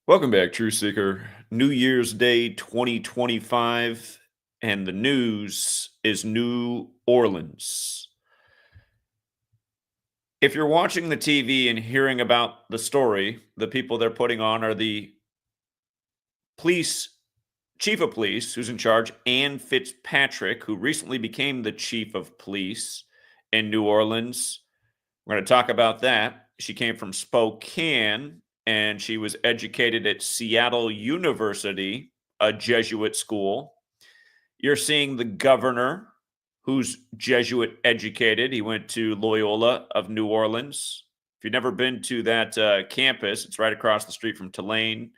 Welcome back, Truth Seeker. New Year's Day 2025, and the news is New Orleans. If you're watching the TV and hearing about the story, the people they're putting on are the police, chief of police, who's in charge, Ann Fitzpatrick, who recently became the chief of police in New Orleans. We're going to talk about that. She came from Spokane and she was educated at Seattle University, a Jesuit school. You're seeing the governor, who's Jesuit educated. He went to Loyola of New Orleans. If you've never been to that campus, it's right across the street from Tulane.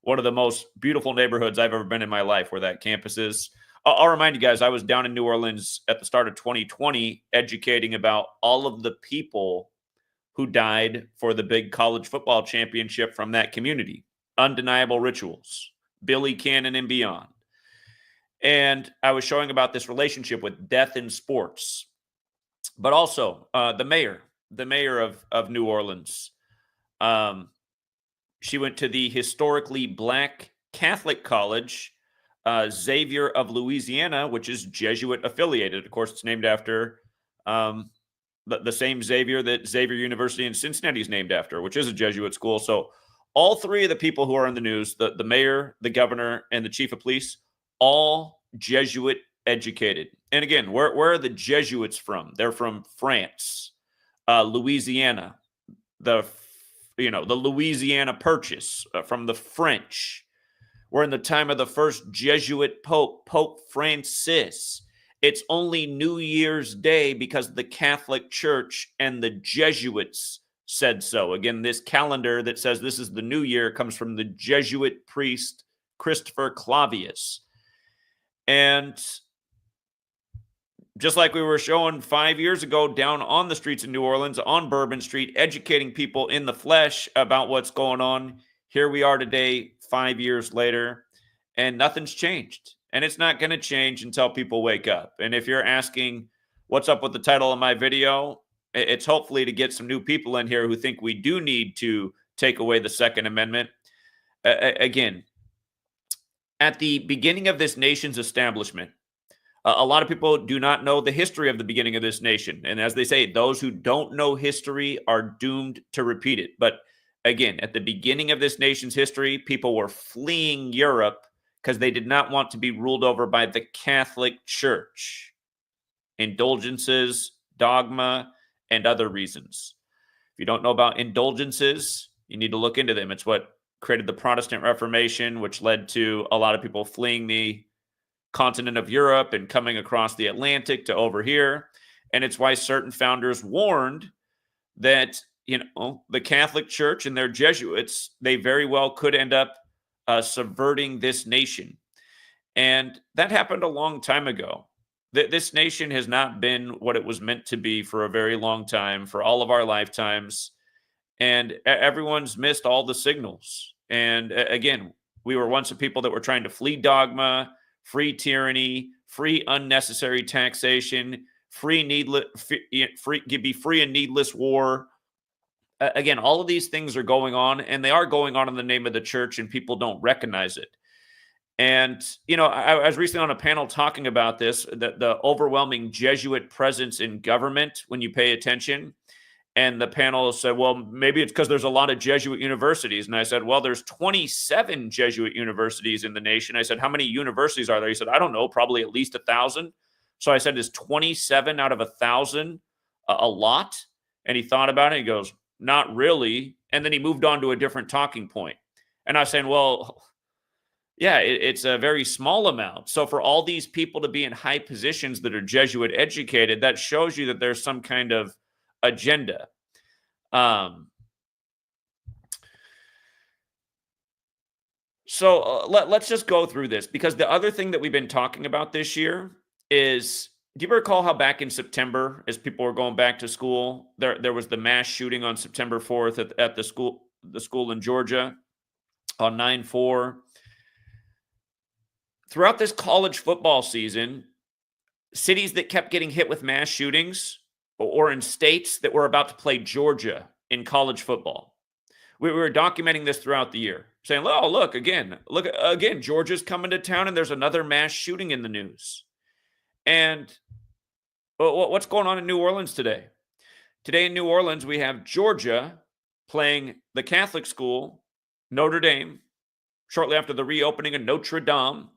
One of the most beautiful neighborhoods I've ever been in my life, where that campus is. I'll remind you guys, I was down in New Orleans at the start of 2020 educating about all of the people who died for the big college football championship from that community. Undeniable Rituals, Billy Cannon and beyond. And I was showing about this relationship with death in sports, but also the mayor of New Orleans. She went to the historically Black Catholic college, Xavier of Louisiana, which is Jesuit affiliated. Of course, it's named after the same Xavier that Xavier University in Cincinnati is named after, which is a Jesuit school. So all three of the people who are in the news, the mayor, the governor, and the chief of police, all Jesuit educated. And again, where are the Jesuits from? They're from France, Louisiana, the Louisiana Purchase from the French. We're in the time of the first Jesuit Pope, Pope Francis. It's only New Year's Day because the Catholic Church and the Jesuits said so. Again, this calendar that says this is the new year comes from the Jesuit priest Christopher Clavius. And just like we were showing 5 years ago down on the streets of New Orleans, on Bourbon Street, educating people in the flesh about what's going on, here we are today, 5 years later, and nothing's changed. And it's not going to change until people wake up. And if you're asking what's up with the title of my video, it's hopefully to get some new people in here who think we do need to take away the Second Amendment. Again, at the beginning of this nation's establishment, a lot of people do not know the history of the beginning of this nation. And as they say, those who don't know history are doomed to repeat it. But again, at the beginning of this nation's history, people were fleeing Europe because they did not want to be ruled over by the Catholic Church. Indulgences, dogma, and other reasons. If you don't know about indulgences, you need to look into them. It's what created the Protestant Reformation, which led to a lot of people fleeing the continent of Europe and coming across the Atlantic to over here. And it's why certain founders warned that, the Catholic Church and their Jesuits, they very well could end up subverting this nation. And that happened a long time ago. This nation has not been what it was meant to be for a very long time, for all of our lifetimes. And everyone's missed all the signals. And again, we were once a people that were trying to flee dogma, free tyranny, free unnecessary taxation, be free and needless war. Again, all of these things are going on, and they are going on in the name of the church, and people don't recognize it. And, I was recently on a panel talking about this, the overwhelming Jesuit presence in government when you pay attention. And the panel said, well, maybe it's because there's a lot of Jesuit universities. And I said, well, there's 27 Jesuit universities in the nation. I said, how many universities are there? He said, I don't know, probably at least 1,000. So I said, is 27 out of 1,000 a lot? And he thought about it. He goes, not really. And then he moved on to a different talking point. And I was saying, well, yeah, it's a very small amount. So for all these people to be in high positions that are Jesuit educated, that shows you that there's some kind of agenda. So let's just go through this, because the other thing that we've been talking about this year is, do you recall how back in September, as people were going back to school, there was the mass shooting on September 4th at the school in Georgia on 9/4. Throughout this college football season, cities that kept getting hit with mass shootings, or in states that were about to play Georgia in college football, We were documenting this throughout the year, saying, "Oh, look again, Georgia's coming to town, and there's another mass shooting in the news." And what's going on in New Orleans today? Today in New Orleans, we have Georgia playing the Catholic school, Notre Dame, shortly after the reopening of Notre Dame.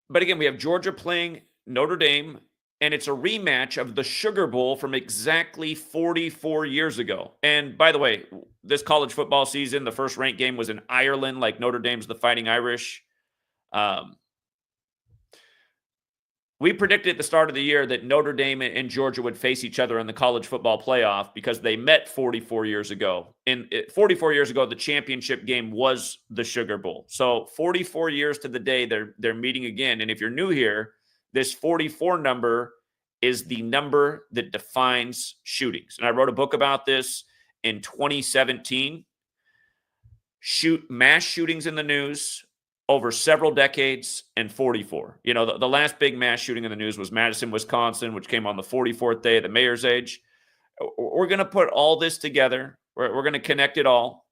But again, we have Georgia playing Notre Dame, and it's a rematch of the Sugar Bowl from exactly 44 years ago. And by the way, this college football season, the first ranked game was in Ireland, like Notre Dame's the Fighting Irish. We predicted at the start of the year that Notre Dame and Georgia would face each other in the college football playoff because they met 44 years ago. 44 years ago, the championship game was the Sugar Bowl. So 44 years to the day, they're meeting again. And if you're new here, this 44 number is the number that defines shootings. And I wrote a book about this in 2017. Mass shootings in the news over several decades, and 44. You know, the last big mass shooting in the news was Madison, Wisconsin, which came on the 44th day of the mayor's age. We're going to put all this together. We're going to connect it all.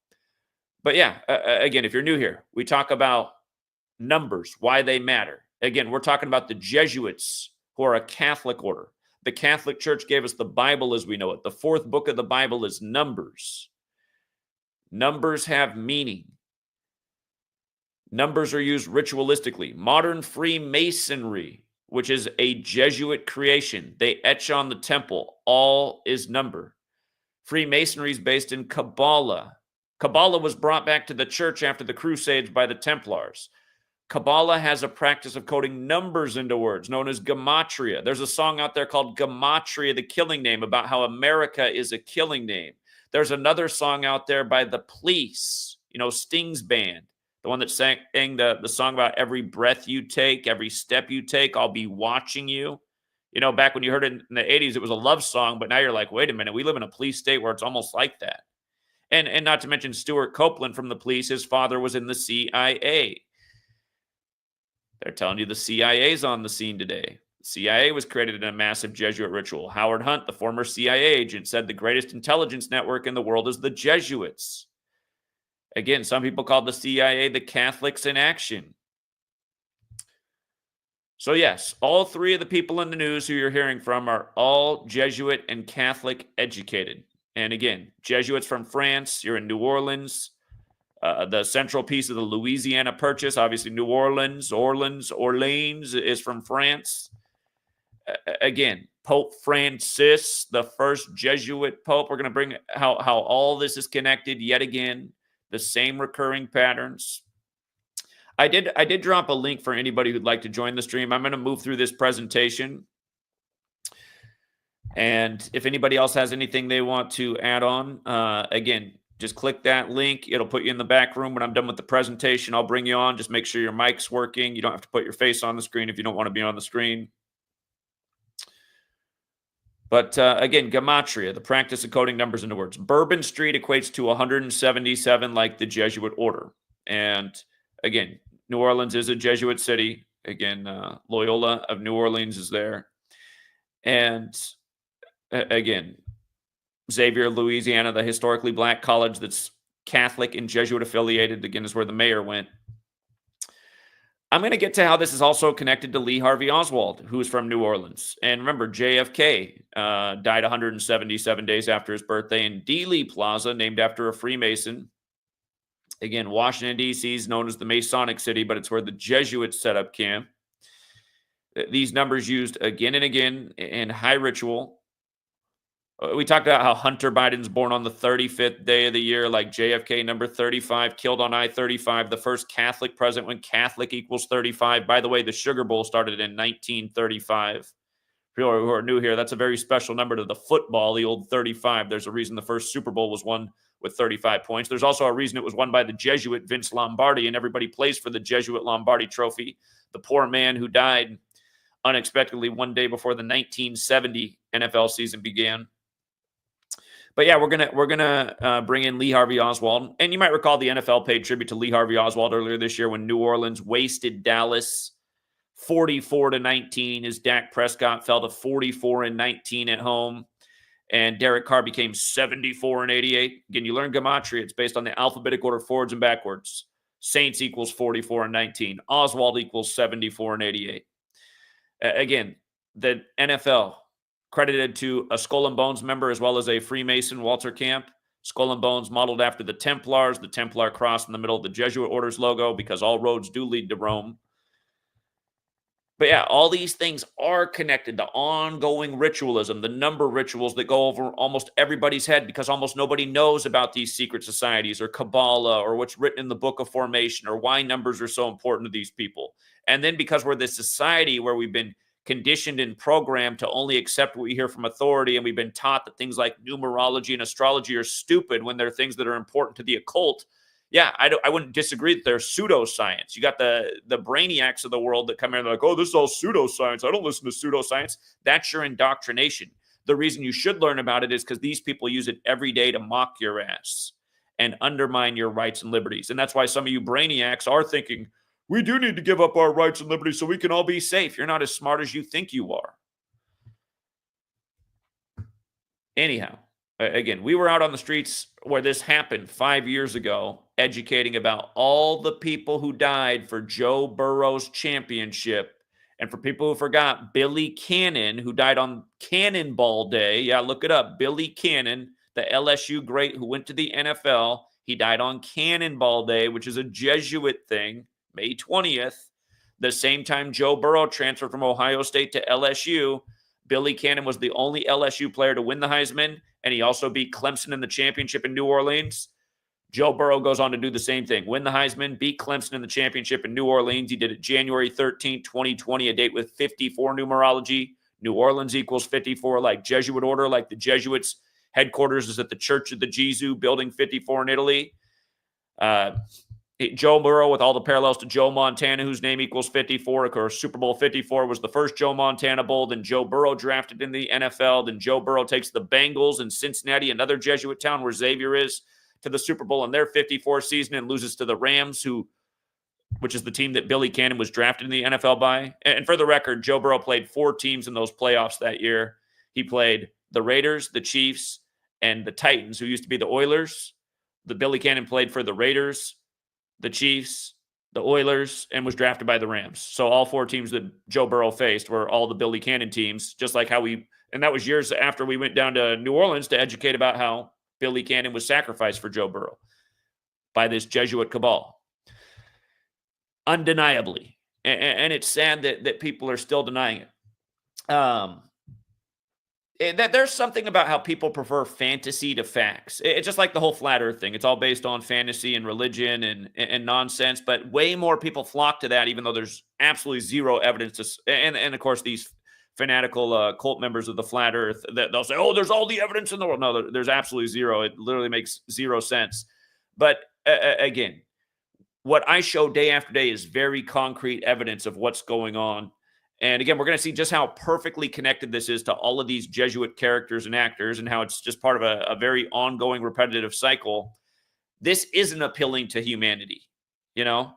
But yeah, again, if you're new here, we talk about numbers, why they matter. Again, we're talking about the Jesuits, who are a Catholic order. The Catholic Church gave us the Bible as we know it. The fourth book of the Bible is Numbers. Numbers have meaning. Numbers are used ritualistically. Modern Freemasonry, which is a Jesuit creation, they etch on the temple, all is number. Freemasonry is based in Kabbalah. Kabbalah was brought back to the church after the Crusades by the Templars. Kabbalah has a practice of coding numbers into words known as Gematria. There's a song out there called Gematria, the Killing Name, about how America is a killing name. There's another song out there by the Police, Sting's band. The one that sang the song about every breath you take, every step you take, I'll be watching you. Back when you heard it in the 80s, it was a love song, but now you're like, wait a minute, we live in a police state where it's almost like that. And not to mention Stuart Copeland from the Police, his father was in the CIA. They're telling you the CIA's on the scene today. The CIA was created in a massive Jesuit ritual. Howard Hunt, the former CIA agent, said the greatest intelligence network in the world is the Jesuits. Again, some people call the CIA the Catholics in action. So yes, all three of the people in the news who you're hearing from are all Jesuit and Catholic educated. And again, Jesuits from France, you're in New Orleans. The central piece of the Louisiana Purchase, obviously New Orleans is from France. Again, Pope Francis, the first Jesuit Pope. We're going to bring how all this is connected yet again. The same recurring patterns. I did drop a link for anybody who'd like to join the stream. I'm going to move through this presentation. And if anybody else has anything they want to add on, again, just click that link. It'll put you in the back room. When I'm done with the presentation, I'll bring you on. Just make sure your mic's working. You don't have to put your face on the screen if you don't want to be on the screen. But again, Gematria, the practice of coding numbers into words. Bourbon Street equates to 177 like the Jesuit order. And again, New Orleans is a Jesuit city. Again, Loyola of New Orleans is there. And again, Xavier, Louisiana, the historically black college that's Catholic and Jesuit affiliated, again, is where the mayor went. I'm going to get to how this is also connected to Lee Harvey Oswald, who is from New Orleans. And remember, JFK died 177 days after his birthday in Dealey Plaza, named after a Freemason. Again, Washington, D.C. is known as the Masonic City, but it's where the Jesuits set up camp. These numbers used again and again in high ritual. We talked about how Hunter Biden's born on the 35th day of the year, like JFK, number 35, killed on I-35, the first Catholic president when Catholic equals 35. By the way, the Sugar Bowl started in 1935. People who are new here, that's a very special number to the football, the old 35. There's a reason the first Super Bowl was won with 35 points. There's also a reason it was won by the Jesuit Vince Lombardi, and everybody plays for the Jesuit Lombardi trophy. The poor man who died unexpectedly one day before the 1970 NFL season began. But yeah, we're gonna bring in Lee Harvey Oswald, and you might recall the NFL paid tribute to Lee Harvey Oswald earlier this year when New Orleans wasted Dallas 44-19 as Dak Prescott fell to 44-19 at home. and Derek Carr became 74 and 88. Again, you learn Gematria. It's based on the alphabetic order forwards and backwards. Saints equals 44 and 19. Oswald equals 74 and 88. Again, the NFL credited to a Skull and Bones member as well as a Freemason, Walter Camp. Skull and Bones modeled after the Templars, the Templar cross in the middle of the Jesuit orders logo, because all roads do lead to Rome. But yeah, all these things are connected to ongoing ritualism, the number rituals that go over almost everybody's head, because almost nobody knows about these secret societies or Kabbalah or what's written in the Book of Formation or why numbers are so important to these people. And then because we're this society where we've been conditioned and programmed to only accept what we hear from authority, and we've been taught that things like numerology and astrology are stupid when they're things that are important to the occult. Yeah, I wouldn't disagree that they're pseudoscience. You got the brainiacs of the world that come in and they're like, oh, this is all pseudoscience. I don't listen to pseudoscience. That's your indoctrination. The reason you should learn about it is because these people use it every day to mock your ass and undermine your rights and liberties. And that's why some of you brainiacs are thinking, we do need to give up our rights and liberties so we can all be safe. You're not as smart as you think you are. Anyhow, again, we were out on the streets where this happened 5 years ago, educating about all the people who died for Joe Burrow's championship. And for people who forgot, Billy Cannon, who died on Cannonball Day. Yeah, look it up. Billy Cannon, the LSU great who went to the NFL. He died on Cannonball Day, which is a Jesuit thing, May 20th. The same time Joe Burrow transferred from Ohio State to LSU. Billy Cannon was the only LSU player to win the Heisman, and he also beat Clemson in the championship in New Orleans. Joe Burrow goes on to do the same thing. Win the Heisman, beat Clemson in the championship in New Orleans. He did it January 13, 2020, a date with 54 numerology. New Orleans equals 54, like Jesuit order, like the Jesuits' headquarters is at the Church of the Jesuit, building 54 in Italy. Joe Burrow, with all the parallels to Joe Montana, whose name equals 54. Of course, Super Bowl 54 was the first Joe Montana Bowl. Then Joe Burrow drafted in the NFL. Then Joe Burrow takes the Bengals in Cincinnati, another Jesuit town where Xavier is, to the Super Bowl in their 54 season and loses to the Rams, which is the team that Billy Cannon was drafted in the NFL by. And for the record, Joe Burrow played 4 teams in those playoffs that year. He played the Raiders, the Chiefs, and the Titans, who used to be the Oilers. The Billy Cannon played for the Raiders, the Chiefs, the Oilers, and was drafted by the Rams. So all 4 teams that Joe Burrow faced were all the Billy Cannon teams, just like how and that was years after we went down to New Orleans to educate about how Billy Cannon was sacrificed for Joe Burrow by this Jesuit cabal. Undeniably. And it's sad that people are still denying it. That there's something about how people prefer fantasy to facts. It's just like the whole flat earth thing. It's all based on fantasy and religion and nonsense, but way more people flock to that, even though there's absolutely zero evidence. And of course, these fanatical cult members of the flat earth, they'll say, oh, there's all the evidence in the world. No, there's absolutely zero. It literally makes zero sense. But again, what I show day after day is very concrete evidence of what's going on. And again, we're going to see just how perfectly connected this is to all of these Jesuit characters and actors, and how it's just part of a very ongoing repetitive cycle. This isn't appealing to humanity. You know,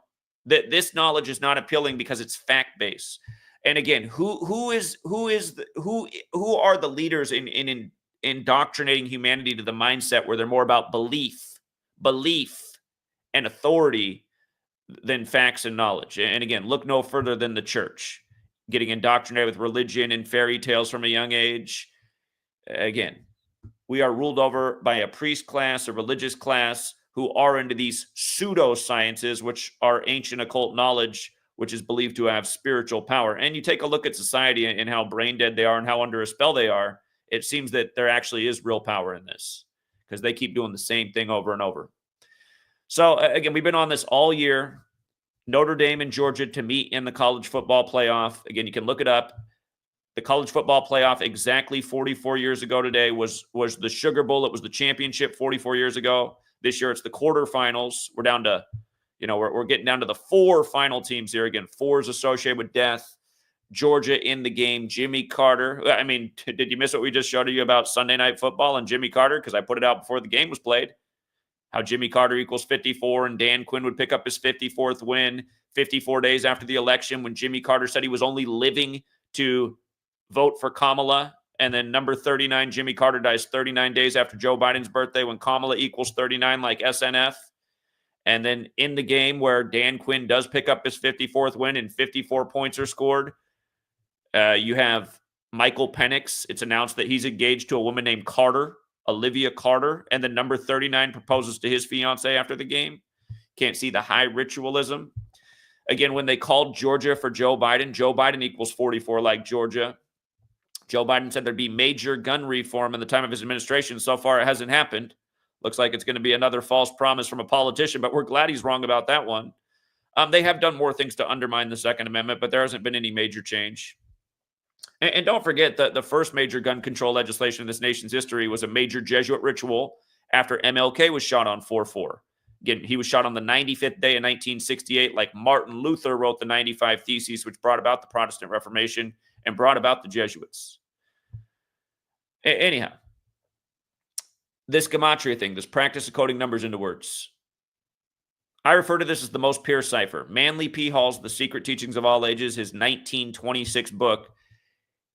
that this knowledge is not appealing because it's fact-based. And again, who are the leaders in indoctrinating humanity to the mindset where they're more about belief and authority than facts and knowledge? And again, look no further than the church, getting indoctrinated with religion and fairy tales from a young age. Again, we are ruled over by a priest class, a religious class, who are into these pseudosciences, which are ancient occult knowledge, which is believed to have spiritual power. And you take a look at society and how brain dead they are and how under a spell they are, it seems that there actually is real power in this, because they keep doing the same thing over and over. So again, we've been on this all year. Notre Dame and Georgia to meet in the college football playoff. Again, you can look it up. The college football playoff exactly 44 years ago today was the Sugar Bowl. It was the championship 44 years ago. This year it's the quarterfinals. We're down to, we're getting down to the 4 final teams here. Again, 4 is associated with death. Georgia in the game. Jimmy Carter. I mean, did you miss what we just showed you about Sunday Night Football and Jimmy Carter? Because I put it out before the game was played. How Jimmy Carter equals 54, and Dan Quinn would pick up his 54th win 54 days after the election, when Jimmy Carter said he was only living to vote for Kamala And then number 39, Jimmy Carter dies 39 days after Joe Biden's birthday when Kamala equals 39 like SNF. And then in the game where Dan Quinn does pick up his 54th win and 54 points are scored, you have Michael Penix. It's announced that he's engaged to a woman named Carter, Olivia Carter. And then number 39 proposes to his fiance after the game. Can't see the high ritualism. Again, when they called Georgia for Joe Biden equals 44 like Georgia. Joe Biden said there'd be major gun reform in the time of his administration. So far, it hasn't happened. Looks like it's going to be another false promise from a politician, but we're glad he's wrong about that one. They have done more things to undermine the Second Amendment, but there hasn't been any major change. And don't forget that the first major gun control legislation in this nation's history was a major Jesuit ritual after MLK was shot on 4/4. Again, he was shot on the 95th day in 1968, like Martin Luther wrote the 95 Theses, which brought about the Protestant Reformation and brought about the Jesuits. Anyhow, this Gematria thing, this practice of coding numbers into words. I refer to this as the most pure cipher. Manly P. Hall's The Secret Teachings of All Ages, his 1926 book.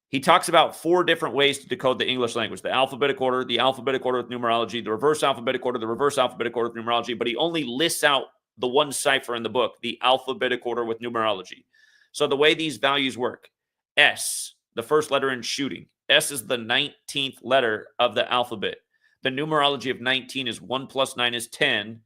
He talks about 4 different ways to decode the English language: the alphabetic order with numerology, the reverse alphabetic order with numerology, but he only lists out the one cipher in the book, the alphabetic order with numerology. So the way these values work, S, the first letter in shooting, S is the 19th letter of the alphabet. The numerology of 19 is 1 plus 9 is 10.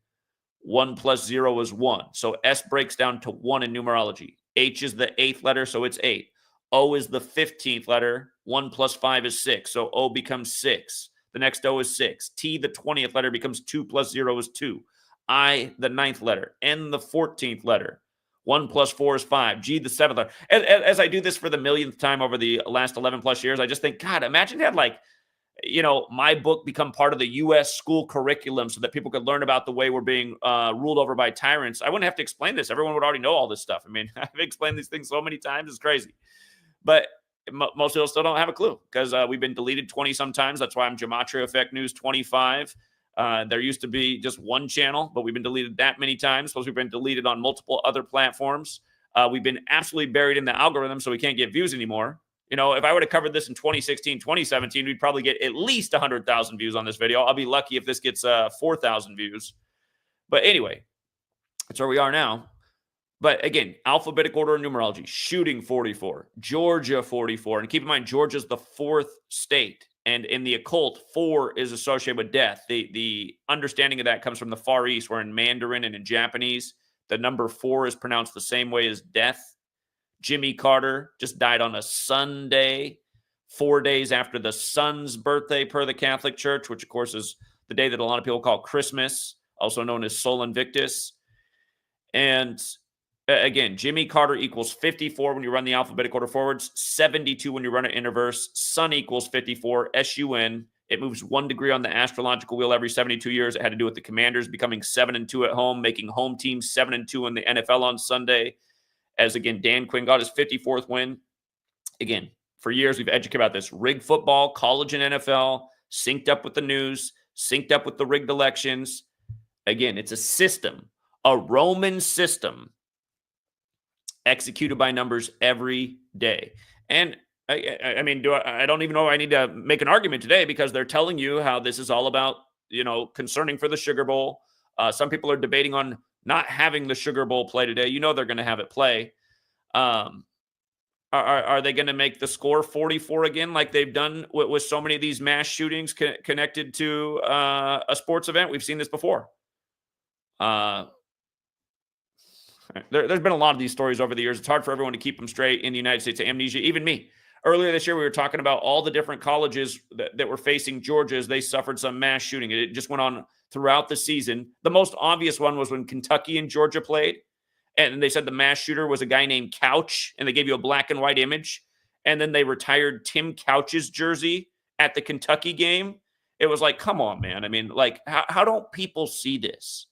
1 plus 0 is 1. So S breaks down to 1 in numerology. H is the 8th letter, so it's 8. O is the 15th letter. 1 plus 5 is 6. So O becomes 6. The next O is 6. T, the 20th letter, becomes 2 plus 0 is 2. I, the 9th letter. N, the 14th letter. 1 plus 4 is 5. G, the 7th letter. As I do this for the millionth time over the last 11 plus years, I just think, God, imagine had my book become part of the U.S. school curriculum so that people could learn about the way we're being ruled over by tyrants. I wouldn't have to explain this. Everyone would already know all this stuff. I mean, I've explained these things so many times. It's crazy. But most people still don't have a clue because we've been deleted 20 sometimes. That's why I'm GematriaEffectNews 25. There used to be just one channel, but we've been deleted that many times. Plus, we've been deleted on multiple other platforms. We've been absolutely buried in the algorithm, so we can't get views anymore. You know, if I would have covered this in 2016, 2017, we'd probably get at least 100,000 views on this video. I'll be lucky if this gets 4,000 views. But anyway, that's where we are now. But again, alphabetic order and numerology, shooting 44, Georgia 44. And keep in mind, Georgia's the 4th state. And in the occult, 4 is associated with death. The understanding of that comes from the Far East, where in Mandarin and in Japanese, the number 4 is pronounced the same way as death. Jimmy Carter just died on a Sunday, 4 days after the son's birthday per the Catholic Church, which, of course, is the day that a lot of people call Christmas, also known as Sol Invictus. And again, Jimmy Carter equals 54 when you run the alphabetic order forwards, 72 when you run it inverse. Sun equals 54, SUN. It moves 1 degree on the astrological wheel every 72 years. It had to do with the Commanders becoming 7-2 at home, making home teams 7-2 in the NFL on Sunday. As, again, Dan Quinn got his 54th win. Again, for years, we've educated about this. Rigged football, college and NFL, synced up with the news, synced up with the rigged elections. Again, it's a system, a Roman system, executed by numbers every day. And, I mean, I don't even know I need to make an argument today because they're telling you how this is all about, concerning for the Sugar Bowl. Some people are debating on not having the Sugar Bowl play today. You know they're going to have it play. Are they going to make the score 44 again like they've done with so many of these mass shootings connected to a sports event? We've seen this before. There's been a lot of these stories over the years. It's hard for everyone to keep them straight in the United States. Amnesia, even me. Earlier this year, we were talking about all the different colleges that were facing Georgia as they suffered some mass shooting. It just went on throughout the season. The most obvious one was when Kentucky and Georgia played. And they said the mass shooter was a guy named Couch, and they gave you a black and white image. And then they retired Tim Couch's jersey at the Kentucky game. It was like, come on, man. I mean, like, how don't people see this?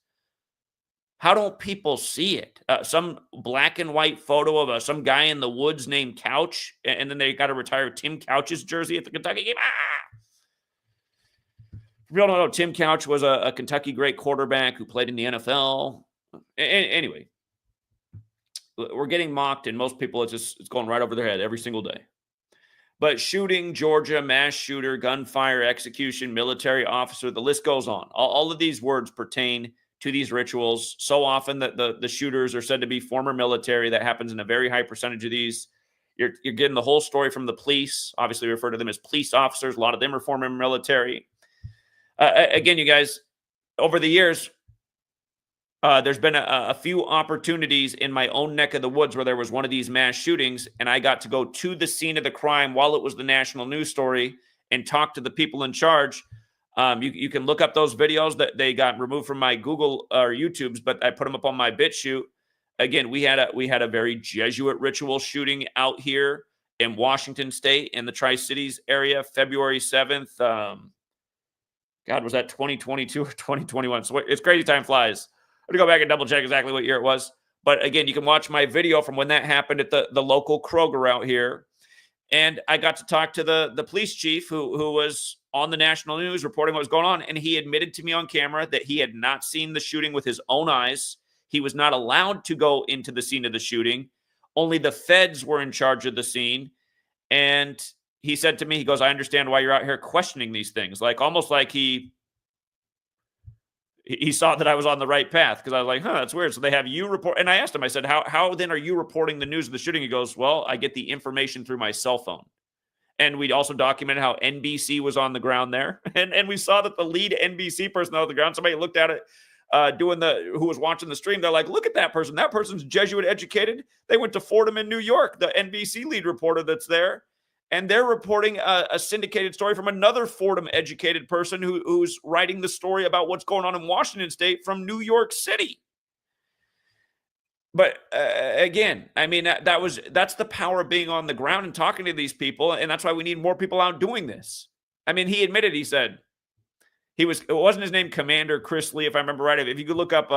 How don't people see it? Some black and white photo of some guy in the woods named Couch, and then they got to retire Tim Couch's jersey at the Kentucky game. If you don't know, Tim Couch was a Kentucky great quarterback who played in the NFL. Anyway, we're getting mocked, and most people, it's going right over their head every single day. But shooting, Georgia, mass shooter, gunfire, execution, military officer, the list goes on. All of these words pertain to these rituals. So often that the shooters are said to be former military. That happens in a very high percentage of these. You're getting the whole story from the police. Obviously, we refer to them as police officers. A lot of them are former military. Again, you guys, over the years, there's been a few opportunities in my own neck of the woods where there was one of these mass shootings, and I got to go to the scene of the crime while it was the national news story and talk to the people in charge. You can look up those videos that they got removed from my Google or YouTube's, but I put them up on my BitChute. Again, we had a very Jesuit ritual shooting out here in Washington State in the Tri-Cities area, February 7th. God, was that 2022 or 2021? So it's crazy, time flies. I'm going to go back and double check exactly what year it was. But again, you can watch my video from when that happened at the local Kroger out here. And I got to talk to the police chief who was on the national news reporting what was going on. And he admitted to me on camera that he had not seen the shooting with his own eyes. He was not allowed to go into the scene of the shooting. Only the feds were in charge of the scene. And he said to me, he goes, I understand why you're out here questioning these things. Like almost like he saw that I was on the right path, because I was like, that's weird. So they have you report. And I asked him, I said, how then are you reporting the news of the shooting? He goes, well, I get the information through my cell phone. And we also documented how NBC was on the ground there. And we saw that the lead NBC person on the ground, somebody looked at it, who was watching the stream. They're like, look at that person. That person's Jesuit educated. They went to Fordham in New York, the NBC lead reporter that's there. And they're reporting a syndicated story from another Fordham-educated person who's writing the story about what's going on in Washington State from New York City. But again, I mean, that's the power of being on the ground and talking to these people, and that's why we need more people out doing this. I mean, he admitted, he said, it wasn't his name, Commander Chris Lee, if I remember right. If you could look up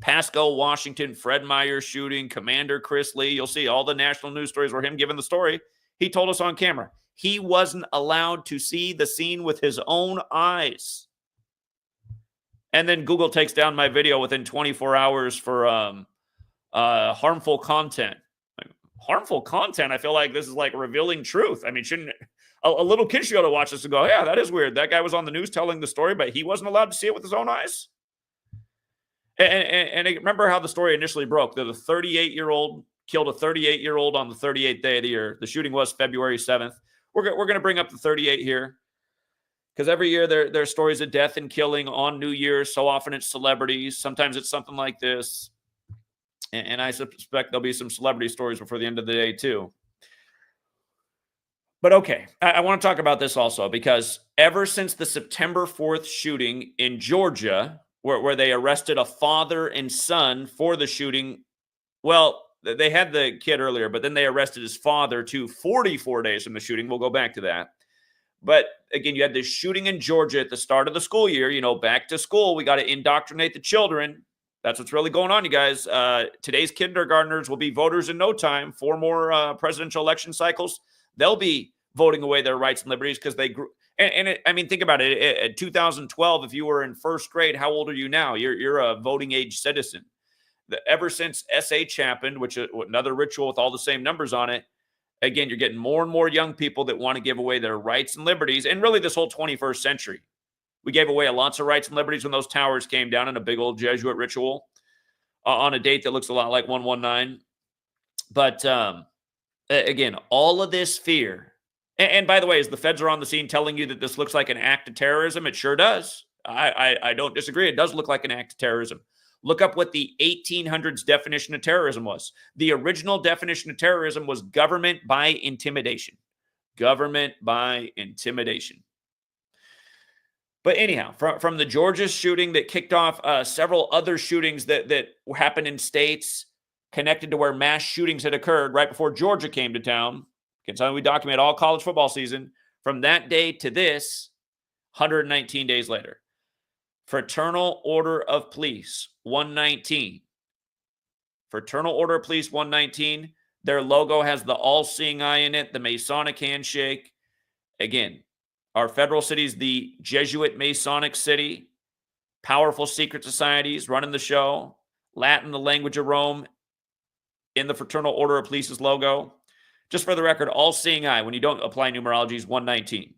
Pasco, Washington, Fred Meyer shooting, Commander Chris Lee, you'll see all the national news stories were him giving the story. He told us on camera he wasn't allowed to see the scene with his own eyes. And then Google takes down my video within 24 hours for harmful content. Harmful content? I feel like this is like revealing truth. I mean, shouldn't a little kid should be able to watch this and go, yeah, that is weird. That guy was on the news telling the story, but he wasn't allowed to see it with his own eyes? And remember how the story initially broke. That a 38-year-old killed a 38-year-old on the 38th day of the year. The shooting was February 7th. We're going to bring up the 38 here, because every year there are stories of death and killing on New Year's. So often it's celebrities. Sometimes it's something like this. And I suspect there'll be some celebrity stories before the end of the day too. But okay, I want to talk about this also, because ever since the September 4th shooting in Georgia, where they arrested a father and son for the shooting, well, they had the kid earlier, but then they arrested his father too, 44 days from the shooting. We'll go back to that. But again, you had this shooting in Georgia at the start of the school year. You know, back to school. We got to indoctrinate the children. That's what's really going on, you guys. Today's kindergartners will be voters in no time. 4 more presidential election cycles. They'll be voting away their rights and liberties because they grew. I mean, think about it. In 2012, if you were in first grade, how old are you now? You're a voting age citizen. Ever since SH happened, which is another ritual with all the same numbers on it, again, you're getting more and more young people that want to give away their rights and liberties. And really this whole 21st century, we gave away lots of rights and liberties when those towers came down in a big old Jesuit ritual on a date that looks a lot like 119. But again, all of this fear. And by the way, as the feds are on the scene telling you that this looks like an act of terrorism, it sure does. I don't disagree. It does look like an act of terrorism. Look up what the 1800s definition of terrorism was. The original definition of terrorism was government by intimidation. Government by intimidation. But anyhow, from the Georgia shooting that kicked off several other shootings that happened in states connected to where mass shootings had occurred right before Georgia came to town. Can tell you we document all college football season. From that day to this, 119 days later. Fraternal Order of Police 119. Fraternal Order of Police 119. Their logo has the all-seeing eye in it, the Masonic handshake. Again, our federal city is the Jesuit Masonic city. Powerful secret societies running the show. Latin, the language of Rome, in the Fraternal Order of Police's logo. Just for the record, all-seeing eye, when you don't apply numerology, is 119.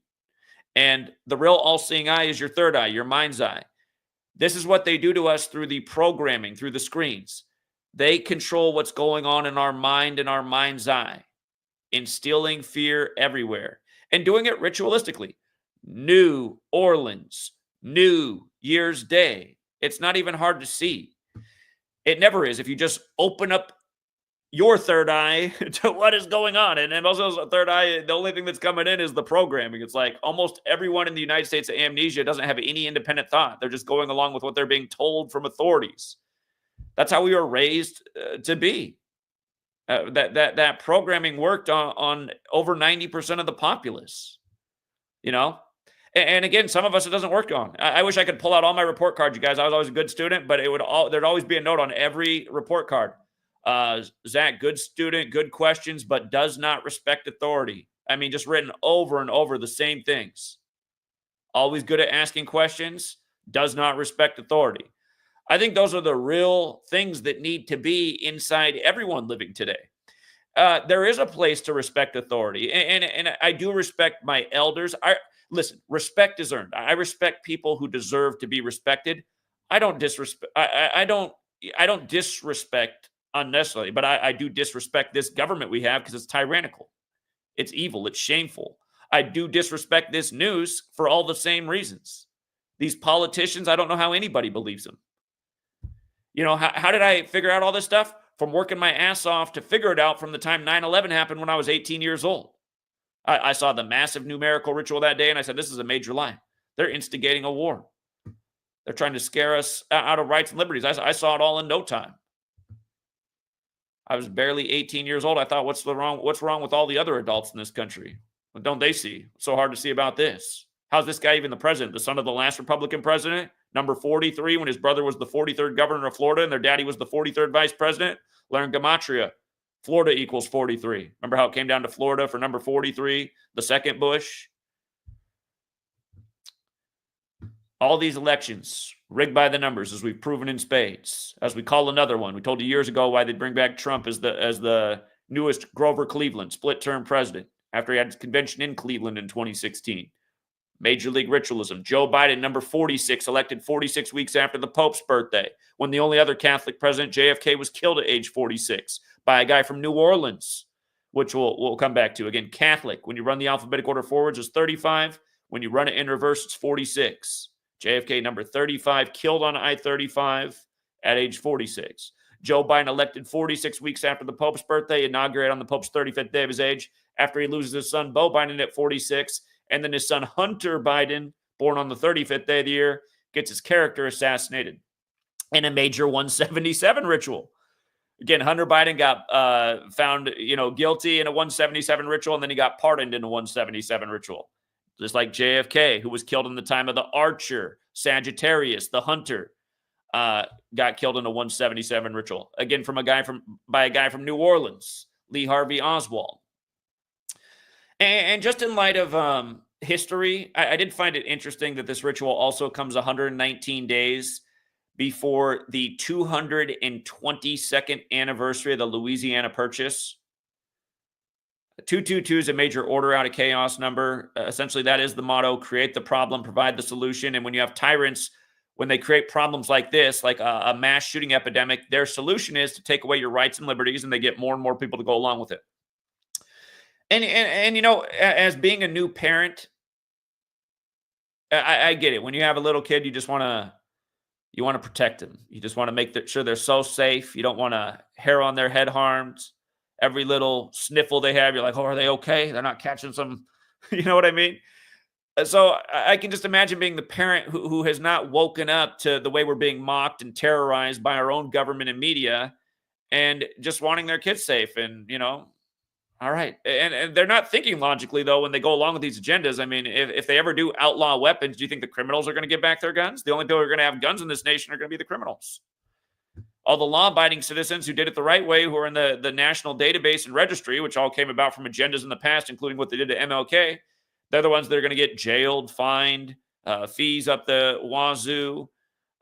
And the real all-seeing eye is your third eye, your mind's eye. This is what they do to us through the programming, through the screens. They control what's going on in our mind and our mind's eye, instilling fear everywhere and doing it ritualistically. New Orleans, New Year's Day. It's not even hard to see. It never is if you just open up your third eye to what is going on. And also third eye, the only thing that's coming in is the programming. It's like almost everyone in the United States of amnesia doesn't have any independent thought. They're just going along with what they're being told from authorities. That's how we were raised to be. That programming worked on over 90% of the populace, you know? And again, some of us it doesn't work on. I wish I could pull out all my report cards, you guys. I was always a good student, but there'd always be a note on every report card. Zach, good student, good questions, but does not respect authority. I mean, just written over and over the same things. Always good at asking questions, does not respect authority. I think those are the real things that need to be inside everyone living today. There is a place to respect authority, and I do respect my elders. Listen, respect is earned. I respect people who deserve to be respected. I don't disrespect. I don't disrespect unnecessarily, but I do disrespect this government we have because it's tyrannical. It's evil. It's shameful. I do disrespect this news for all the same reasons. These politicians, I don't know how anybody believes them. You know, how did I figure out all this stuff? From working my ass off to figure it out from the time 9/11 happened when I was 18 years old. I saw the massive numerical ritual that day, and I said, this is a major lie. They're instigating a war. They're trying to scare us out of rights and liberties. I saw it all in no time. I was barely 18 years old. I thought, what's wrong with all the other adults in this country? What don't they see? What's so hard to see about this? How's this guy even the president? The son of the last Republican president? Number 43, when his brother was the 43rd governor of Florida and their daddy was the 43rd vice president? Learn Gematria. Florida equals 43. Remember how it came down to Florida for number 43, the second Bush? All these elections rigged by the numbers, as we've proven in spades. As we call another one. We told you years ago why they'd bring back Trump as the newest Grover Cleveland, split-term president, after he had his convention in Cleveland in 2016. Major league ritualism. Joe Biden, number 46, elected 46 weeks after the Pope's birthday, when the only other Catholic president, JFK, was killed at age 46 by a guy from New Orleans, which we'll come back to. Again, Catholic, when you run the alphabetic order forwards, is 35. When you run it in reverse, it's 46. JFK, number 35, killed on I-35 at age 46. Joe Biden elected 46 weeks after the Pope's birthday, inaugurated on the Pope's 35th day of his age, after he loses his son, Beau Biden, at 46. And then his son, Hunter Biden, born on the 35th day of the year, gets his character assassinated in a major 177 ritual. Again, Hunter Biden got found, guilty in a 177 ritual, and then he got pardoned in a 177 ritual. Just like JFK, who was killed in the time of the Archer, Sagittarius, the Hunter, got killed in a 177 ritual. Again, by a guy from New Orleans, Lee Harvey Oswald. And just in light of history, I did find it interesting that this ritual also comes 119 days before the 222nd anniversary of the Louisiana Purchase. 222 is a major order out of chaos number. Essentially, that is the motto: create the problem, provide the solution. And when you have tyrants, when they create problems like this, like a mass shooting epidemic, their solution is to take away your rights and liberties, and they get more and more people to go along with it. And as being a new parent, I get it. When you have a little kid, you want to protect them. You just want to make sure they're so safe. You don't want hair on their head harms. Every little sniffle they have, you're like, oh, are they okay? They're not catching some, you know what I mean? So I can just imagine being the parent who has not woken up to the way we're being mocked and terrorized by our own government and media, and just wanting their kids safe. And, all right. And they're not thinking logically, though, when they go along with these agendas. I mean, if they ever do outlaw weapons, do you think the criminals are going to give back their guns? The only people who are going to have guns in this nation are going to be the criminals. All the law-abiding citizens who did it the right way, who are in the national database and registry, which all came about from agendas in the past, including what they did to MLK, they're the ones that are going to get jailed, fined, fees up the wazoo,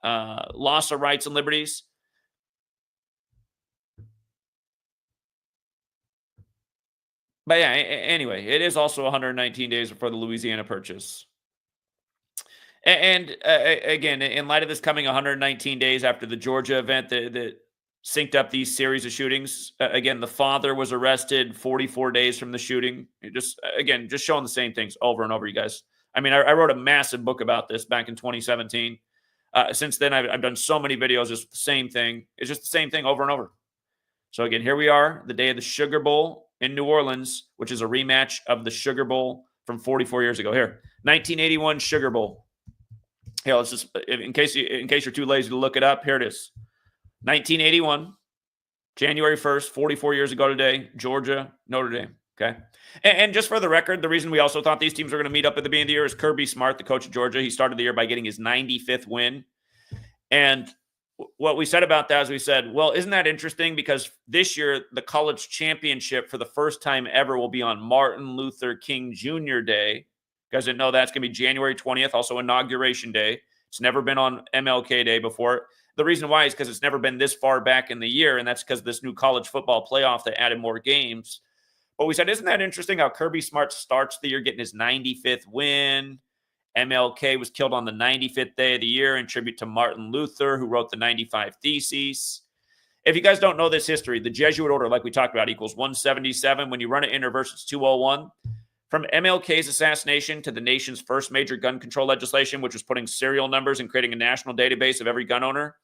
loss of rights and liberties. But yeah, anyway, it is also 119 days before the Louisiana Purchase. And again, in light of this coming 119 days after the Georgia event that synced up these series of shootings, again, the father was arrested 44 days from the shooting. Just showing the same things over and over, you guys. I mean, I wrote a massive book about this back in 2017. Since then, I've done so many videos, just the same thing. It's just the same thing over and over. So again, here we are, the day of the Sugar Bowl in New Orleans, which is a rematch of the Sugar Bowl from 44 years ago. Here, 1981 Sugar Bowl. Here, let's just, in case you're too lazy to look it up, here it is. 1981, January 1st, 44 years ago today, Georgia, Notre Dame. Okay. And just for the record, the reason we also thought these teams were going to meet up at the beginning of the year is Kirby Smart, the coach of Georgia. He started the year by getting his 95th win. And what we said about that is we said, well, isn't that interesting? Because this year, the college championship for the first time ever will be on Martin Luther King Jr. Day. You guys didn't know that's going to be January 20th, also Inauguration Day. It's never been on MLK Day before. The reason why is because it's never been this far back in the year, and that's because this new college football playoff that added more games. But we said, isn't that interesting how Kirby Smart starts the year getting his 95th win? MLK was killed on the 95th day of the year in tribute to Martin Luther, who wrote the 95 Theses. If you guys don't know this history, the Jesuit order, like we talked about, equals 177. When you run it in reverse, it's 201. From MLK's assassination to the nation's first major gun control legislation, which was putting serial numbers and creating a national database of every gun owner,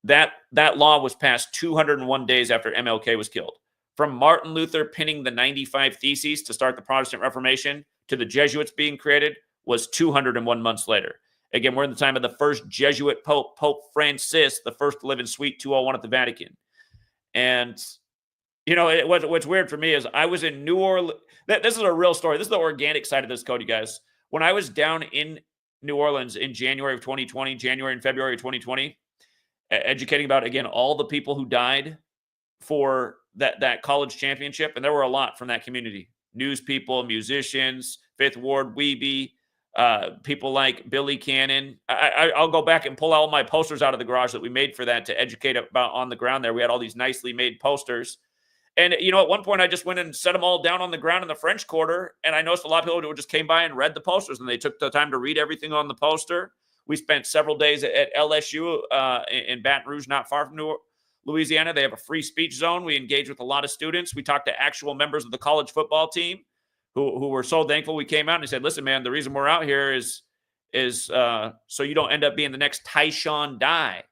that law was passed 201 days after MLK was killed. From Martin Luther pinning the 95 Theses to start the Protestant Reformation to the Jesuits being created was 201 months later. Again, we're in the time of the first Jesuit Pope, Pope Francis, the first to live in Suite 201 at the Vatican. And, you know, what's weird for me is I was in New Orleans. This is a real story. This is the organic side of this code, you guys. When I was down in New Orleans in January of 2020, January and February of 2020, educating about, again, all the people who died for that college championship, and there were a lot from that community. News people, musicians, Fifth Ward, Weeby, people like Billy Cannon. I'll go back and pull all my posters out of the garage that we made for that to educate about on the ground there. We had all these nicely made posters. And, you know, at one point I just went and set them all down on the ground in the French Quarter, and I noticed a lot of people who just came by and read the posters, and they took the time to read everything on the poster. We spent several days at LSU in Baton Rouge, not far from Louisiana. They have a free speech zone. We engaged with a lot of students. We talked to actual members of the college football team who were so thankful we came out, and they said, listen, man, the reason we're out here is so you don't end up being the next Tyshawn Dye.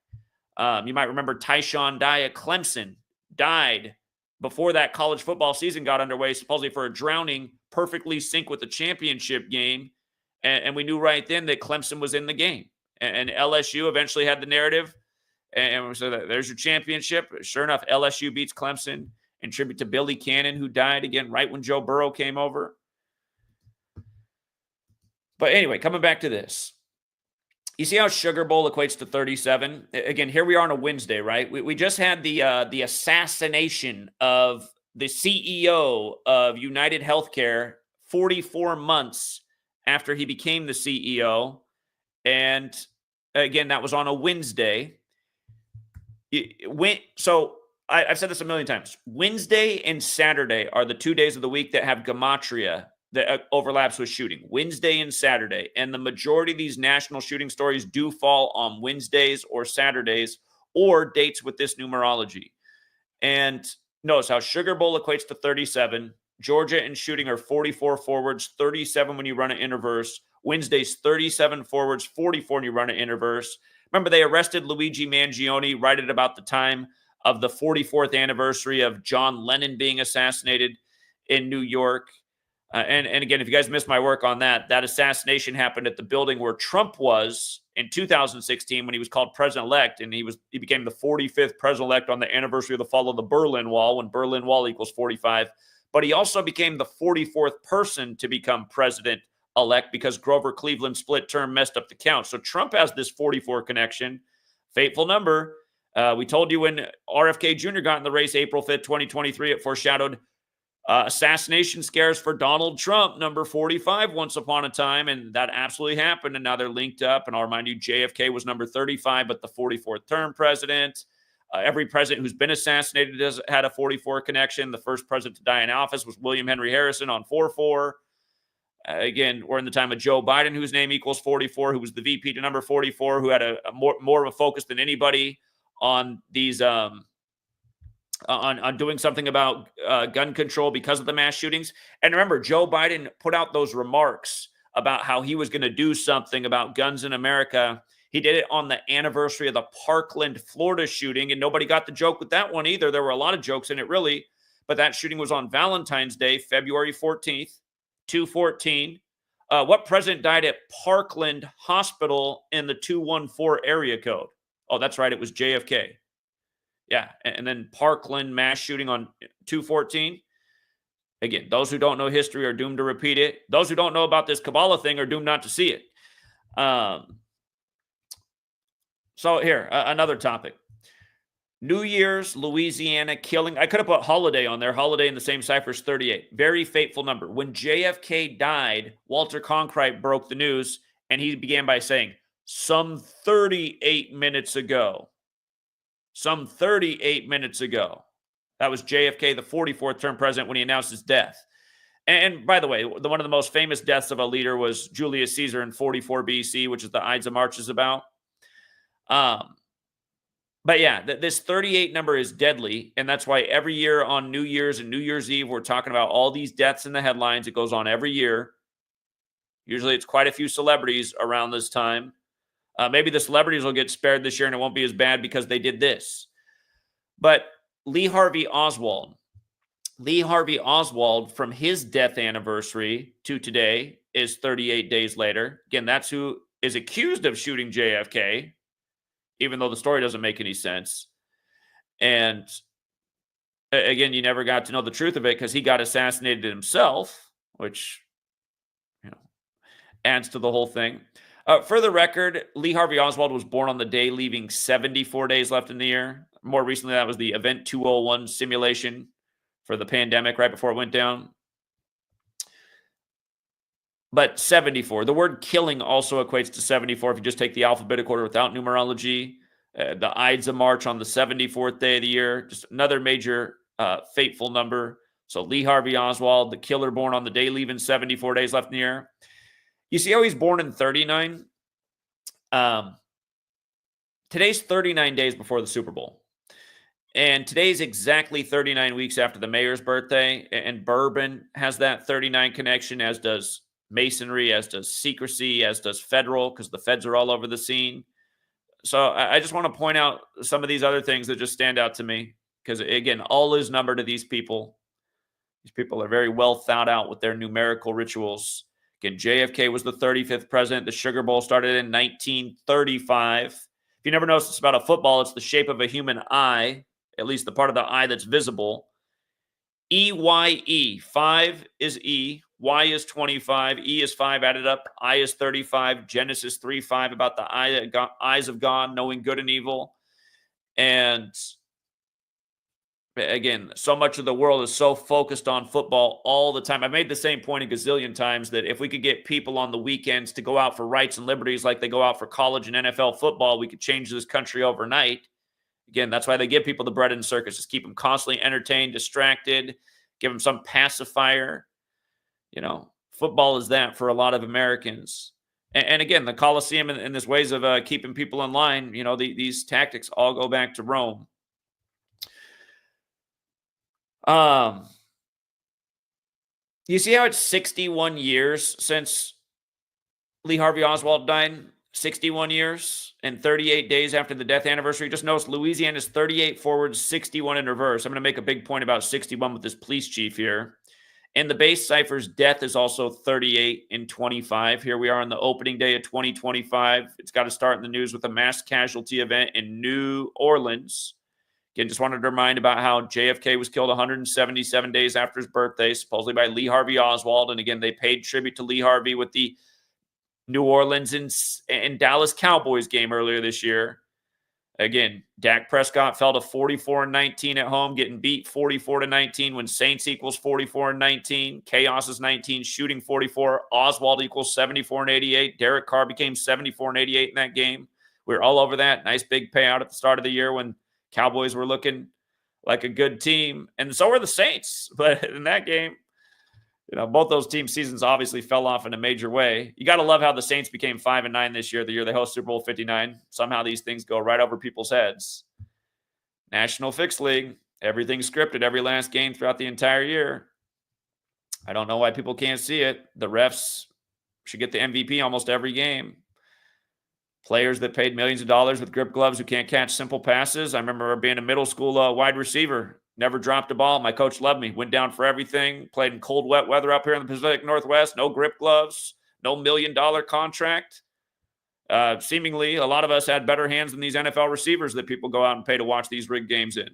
You might remember Tyshawn Dye at Clemson died before that college football season got underway, supposedly for a drowning, perfectly sync with the championship game. And we knew right then that Clemson was in the game. And LSU eventually had the narrative. And we said, there's your championship. Sure enough, LSU beats Clemson in tribute to Billy Cannon, who died again right when Joe Burrow came over. But anyway, coming back to this. You see how Sugar Bowl equates to 37? Again, here we are on a Wednesday, right? We just had the assassination of the CEO of United Healthcare 44 months after he became the CEO. And again, that was on a Wednesday. So I've said this a million times. Wednesday and Saturday are the 2 days of the week that have Gematria that overlaps with shooting. Wednesday and Saturday. And the majority of these national shooting stories do fall on Wednesdays or Saturdays or dates with this numerology. And notice how Sugar Bowl equates to 37. Georgia and shooting are 44 forwards, 37 when you run it in reverse. Wednesday's 37 forwards, 44 when you run it in reverse. Remember, they arrested Luigi Mangione right at about the time of the 44th anniversary of John Lennon being assassinated in New York. And again, if you guys missed my work on that assassination happened at the building where Trump was in 2016 when he was called president-elect, and he became the 45th president-elect on the anniversary of the fall of the Berlin Wall, when Berlin Wall equals 45. But he also became the 44th person to become president-elect because Grover Cleveland split term messed up the count. So Trump has this 44 connection, fateful number. We told you when RFK Jr. got in the race April 5th, 2023, it foreshadowed assassination scares for Donald Trump, number 45, once upon a time, and that absolutely happened, and now they're linked up. And I'll remind you, JFK was number 35, but the 44th term president. Every president who's been assassinated has had a 44 connection. The first president to die in office was William Henry Harrison on 4-4. Again, we're in the time of Joe Biden, whose name equals 44, who was the VP to number 44, who had a more of a focus than anybody on these on doing something about gun control because of the mass shootings. And remember, Joe Biden put out those remarks about how he was going to do something about guns in America. He did it on the anniversary of the Parkland, Florida shooting, and nobody got the joke with that one either. There were a lot of jokes in it, really, but that shooting was on Valentine's Day, February 14th, 214. What president died at Parkland Hospital in the 214 area code? Oh, that's right. It was JFK. Yeah. And then Parkland mass shooting on 214. Again, those who don't know history are doomed to repeat it. Those who don't know about this Kabbalah thing are doomed not to see it. So here, another topic. New Year's, Louisiana killing. I could have put holiday on there. Holiday in the same cipher is 38. Very fateful number. When JFK died, Walter Cronkite broke the news, and he began by saying, some 38 minutes ago. Some 38 minutes ago. That was JFK, the 44th term president, when he announced his death. And by the way, one of the most famous deaths of a leader was Julius Caesar in 44 BC, which is the Ides of March is about. But yeah, this 38 number is deadly, and that's why every year on New Year's and New Year's Eve, we're talking about all these deaths in the headlines. It goes on every year. Usually it's quite a few celebrities around this time. Maybe the celebrities will get spared this year, and it won't be as bad because they did this. But Lee Harvey Oswald, from his death anniversary to today is 38 days later. Again, that's who is accused of shooting JFK, even though the story doesn't make any sense. And again, you never got to know the truth of it because he got assassinated himself, which, adds to the whole thing. For the record, Lee Harvey Oswald was born on the day leaving 74 days left in the year. More recently, that was the Event 201 simulation for the pandemic right before it went down. But 74. The word killing also equates to 74 if you just take the alphabetical order without numerology. The Ides of March on the 74th day of the year. Just another major fateful number. So Lee Harvey Oswald, the killer born on the day leaving 74 days left in the year. You see how he's born in 39? Today's 39 days before the Super Bowl. And today's exactly 39 weeks after the mayor's birthday. And Bourbon has that 39 connection, as does Masonry, as does secrecy, as does federal, because the feds are all over the scene. So I just want to point out some of these other things that just stand out to me, because again, all is number to these people. These people are very well thought out with their numerical rituals. Again, JFK was the 35th president. The Sugar Bowl started in 1935. If you never noticed this about a football, it's the shape of a human eye, at least the part of the eye that's visible. EYE, 5 is E, Y is 25, E is 5 added up, I is 35, Genesis 3:5 about the eyes of God, knowing good and evil. And again, so much of the world is so focused on football all the time. I've made the same point a gazillion times that if we could get people on the weekends to go out for rights and liberties like they go out for college and NFL football, we could change this country overnight. Again, that's why they give people the bread and circus, just keep them constantly entertained, distracted, give them some pacifier. Football is that for a lot of Americans. And again, the Colosseum and this ways of keeping people in line, these tactics all go back to Rome. You see how it's 61 years since Lee Harvey Oswald died? 61 years and 38 days after the death anniversary. Just notice Louisiana's 38 forward, 61 in reverse. I'm going to make a big point about 61 with this police chief here. And the base cipher's death is also 38 and 25. Here we are on the opening day of 2025. It's got to start in the news with a mass casualty event in New Orleans. Again, just wanted to remind about how JFK was killed 177 days after his birthday, supposedly by Lee Harvey Oswald. And again, they paid tribute to Lee Harvey with the New Orleans and Dallas Cowboys game earlier this year. Again, Dak Prescott fell to 44-19 at home, getting beat 44-19 when Saints equals 44-19. Chaos is 19, shooting 44. Oswald equals 74-88. Derek Carr became 74-88 in that game. We were all over that. Nice big payout at the start of the year when Cowboys were looking like a good team, and so were the Saints. But in that game, both those team seasons obviously fell off in a major way. You got to love how the Saints became 5-9 this year, the year they host Super Bowl 59. Somehow these things go right over people's heads. National Fixed League, everything scripted, every last game throughout the entire year. I don't know why people can't see it. The refs should get the MVP almost every game. Players that paid millions of dollars with grip gloves who can't catch simple passes. I remember being a middle school wide receiver. Never dropped a ball. My coach loved me. Went down for everything. Played in cold, wet weather up here in the Pacific Northwest. No grip gloves. No $1 million contract. Seemingly, a lot of us had better hands than these NFL receivers that people go out and pay to watch these rigged games in.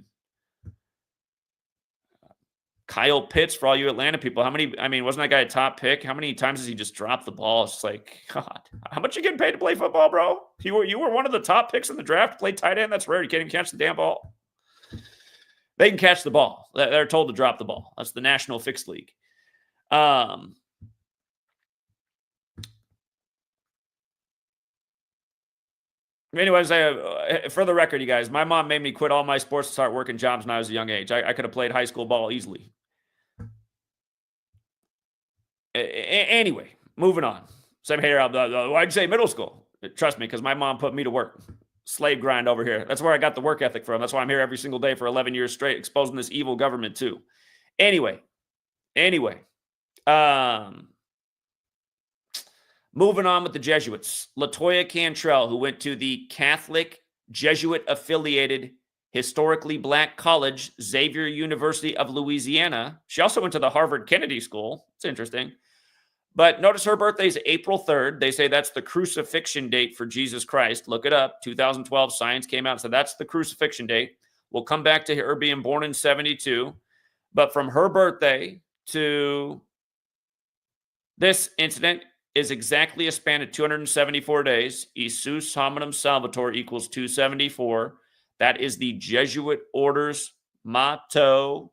Kyle Pitts, for all you Atlanta people, wasn't that guy a top pick? How many times has he just dropped the ball? It's like, God, how much you getting paid to play football, bro? You were one of the top picks in the draft to play tight end. That's rare. You can't even catch the damn ball. They can catch the ball. They're told to drop the ball. That's the National Fixed League. Anyways, for the record, you guys, my mom made me quit all my sports and start working jobs when I was a young age. I could have played high school ball easily. Anyway, moving on. Same here. Why'd you say middle school? Trust me, because my mom put me to work. Slave grind over here. That's where I got the work ethic from. That's why I'm here every single day for 11 years straight, exposing this evil government too. Anyway. Moving on with the Jesuits. LaToya Cantrell, who went to the Catholic Jesuit-affiliated historically black college, Xavier University of Louisiana. She also went to the Harvard Kennedy School. It's interesting. But notice her birthday is April 3rd. They say that's the crucifixion date for Jesus Christ. Look it up. 2012, science came out. So that's the crucifixion date. We'll come back to her being born in 72. But from her birthday to this incident is exactly a span of 274 days. Isus hominum salvator equals 274. That is the Jesuit order's motto.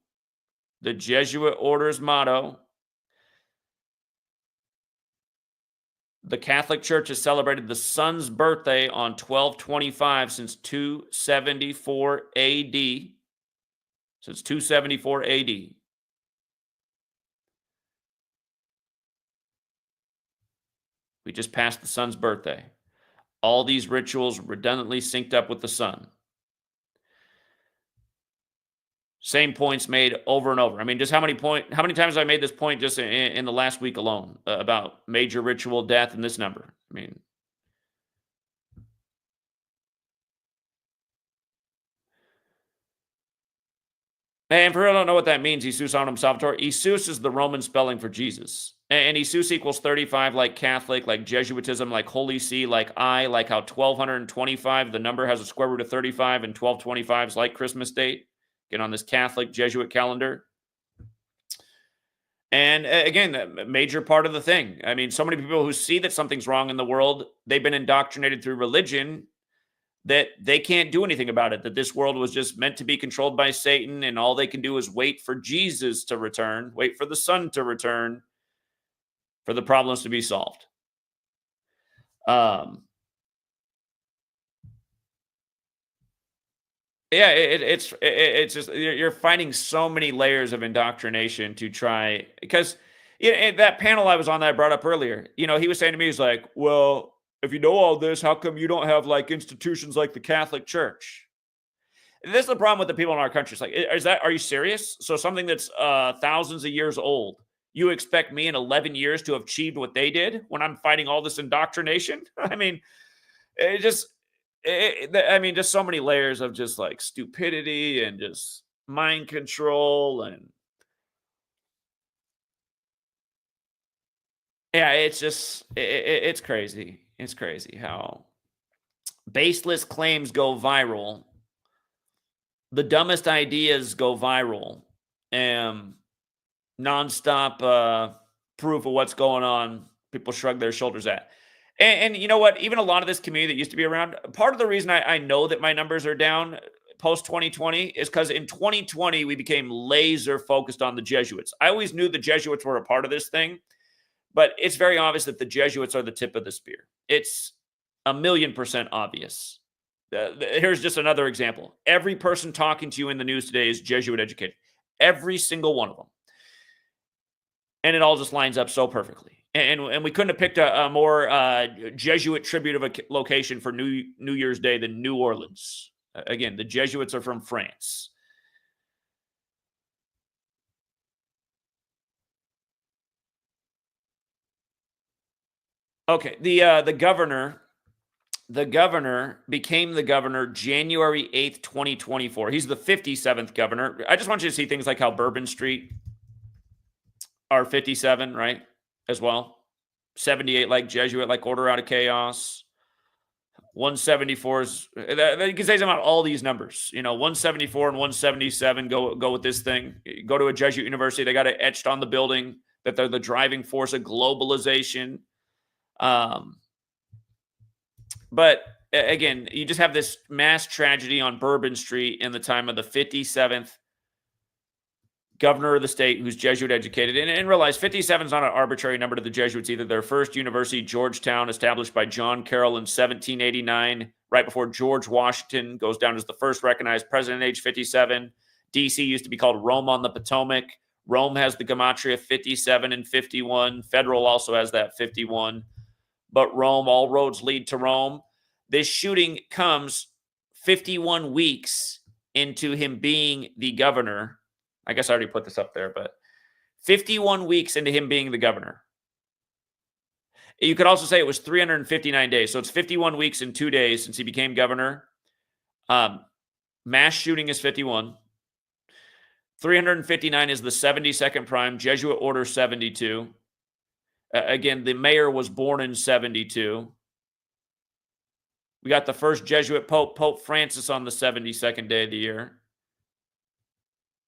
The Jesuit order's motto. The Catholic Church has celebrated the Son's birthday on 12/25 since 274 AD. Since 274 AD. We just passed the Son's birthday. All these rituals redundantly synced up with the Son. Same points made over and over. Just how many times I made this point just in the last week alone about major ritual death and this number. And for real, I don't know what that means, Isus hominum salvator. Isus is the Roman spelling for Jesus. And Isus equals 35, like Catholic, like Jesuitism, like Holy See, like like how 1225, the number has a square root of 35, and 1225 is like Christmas date. Again, on this Catholic Jesuit calendar. And again, a major part of the thing. So many people who see that something's wrong in the world, they've been indoctrinated through religion that they can't do anything about it, that this world was just meant to be controlled by Satan, and all they can do is wait for Jesus to return, wait for the Son to return, for the problems to be solved. It's just you're finding so many layers of indoctrination to try, because that panel I was on that I brought up earlier, he was saying to me, he's like, well, if you know all this, how come you don't have like institutions like the Catholic Church? And this is the problem with the people in our country. It's like, are you serious? So something that's thousands of years old, you expect me in 11 years to have achieved what they did when I'm fighting all this indoctrination? Just so many layers of just like stupidity and just mind control. And it's crazy. It's crazy how baseless claims go viral. The dumbest ideas go viral, and nonstop proof of what's going on, people shrug their shoulders at. And you know what? Even a lot of this community that used to be around, part of the reason I know that my numbers are down post 2020 is because in 2020, we became laser focused on the Jesuits. I always knew the Jesuits were a part of this thing, but it's very obvious that the Jesuits are the tip of the spear. It's 1,000,000% obvious. Here's just another example. Every person talking to you in the news today is Jesuit educated. Every single one of them. And it all just lines up so perfectly. And we couldn't have picked a more Jesuit tribute of a location for New Year's Day than New Orleans. Again, the Jesuits are from France. Okay, the governor became the governor January 8th, 2024. He's the 57th governor. I just want you to see things like how Bourbon Street are 57, right? As well. 78 like Jesuit, like Order Out of Chaos. 174 is, you can say something about all these numbers. 174 and 177 go with this thing. You go to a Jesuit university, they got it etched on the building that they're the driving force of globalization. But again, you just have this mass tragedy on Bourbon Street in the time of the 57th governor of the state who's Jesuit educated. And realize 57 is not an arbitrary number to the Jesuits either. Their first university, Georgetown, established by John Carroll in 1789, right before George Washington goes down as the first recognized president at age 57. D.C. used to be called Rome on the Potomac. Rome has the Gematria 57 and 51. Federal also has that 51. But Rome, all roads lead to Rome. This shooting comes 51 weeks into him being the governor. I guess I already put this up there, but 51 weeks into him being the governor. You could also say it was 359 days. So it's 51 weeks and 2 days since he became governor. Mass shooting is 51. 359 is the 72nd prime, Jesuit Order 72. Again, the mayor was born in 72. We got the first Jesuit Pope, Pope Francis, on the 72nd day of the year.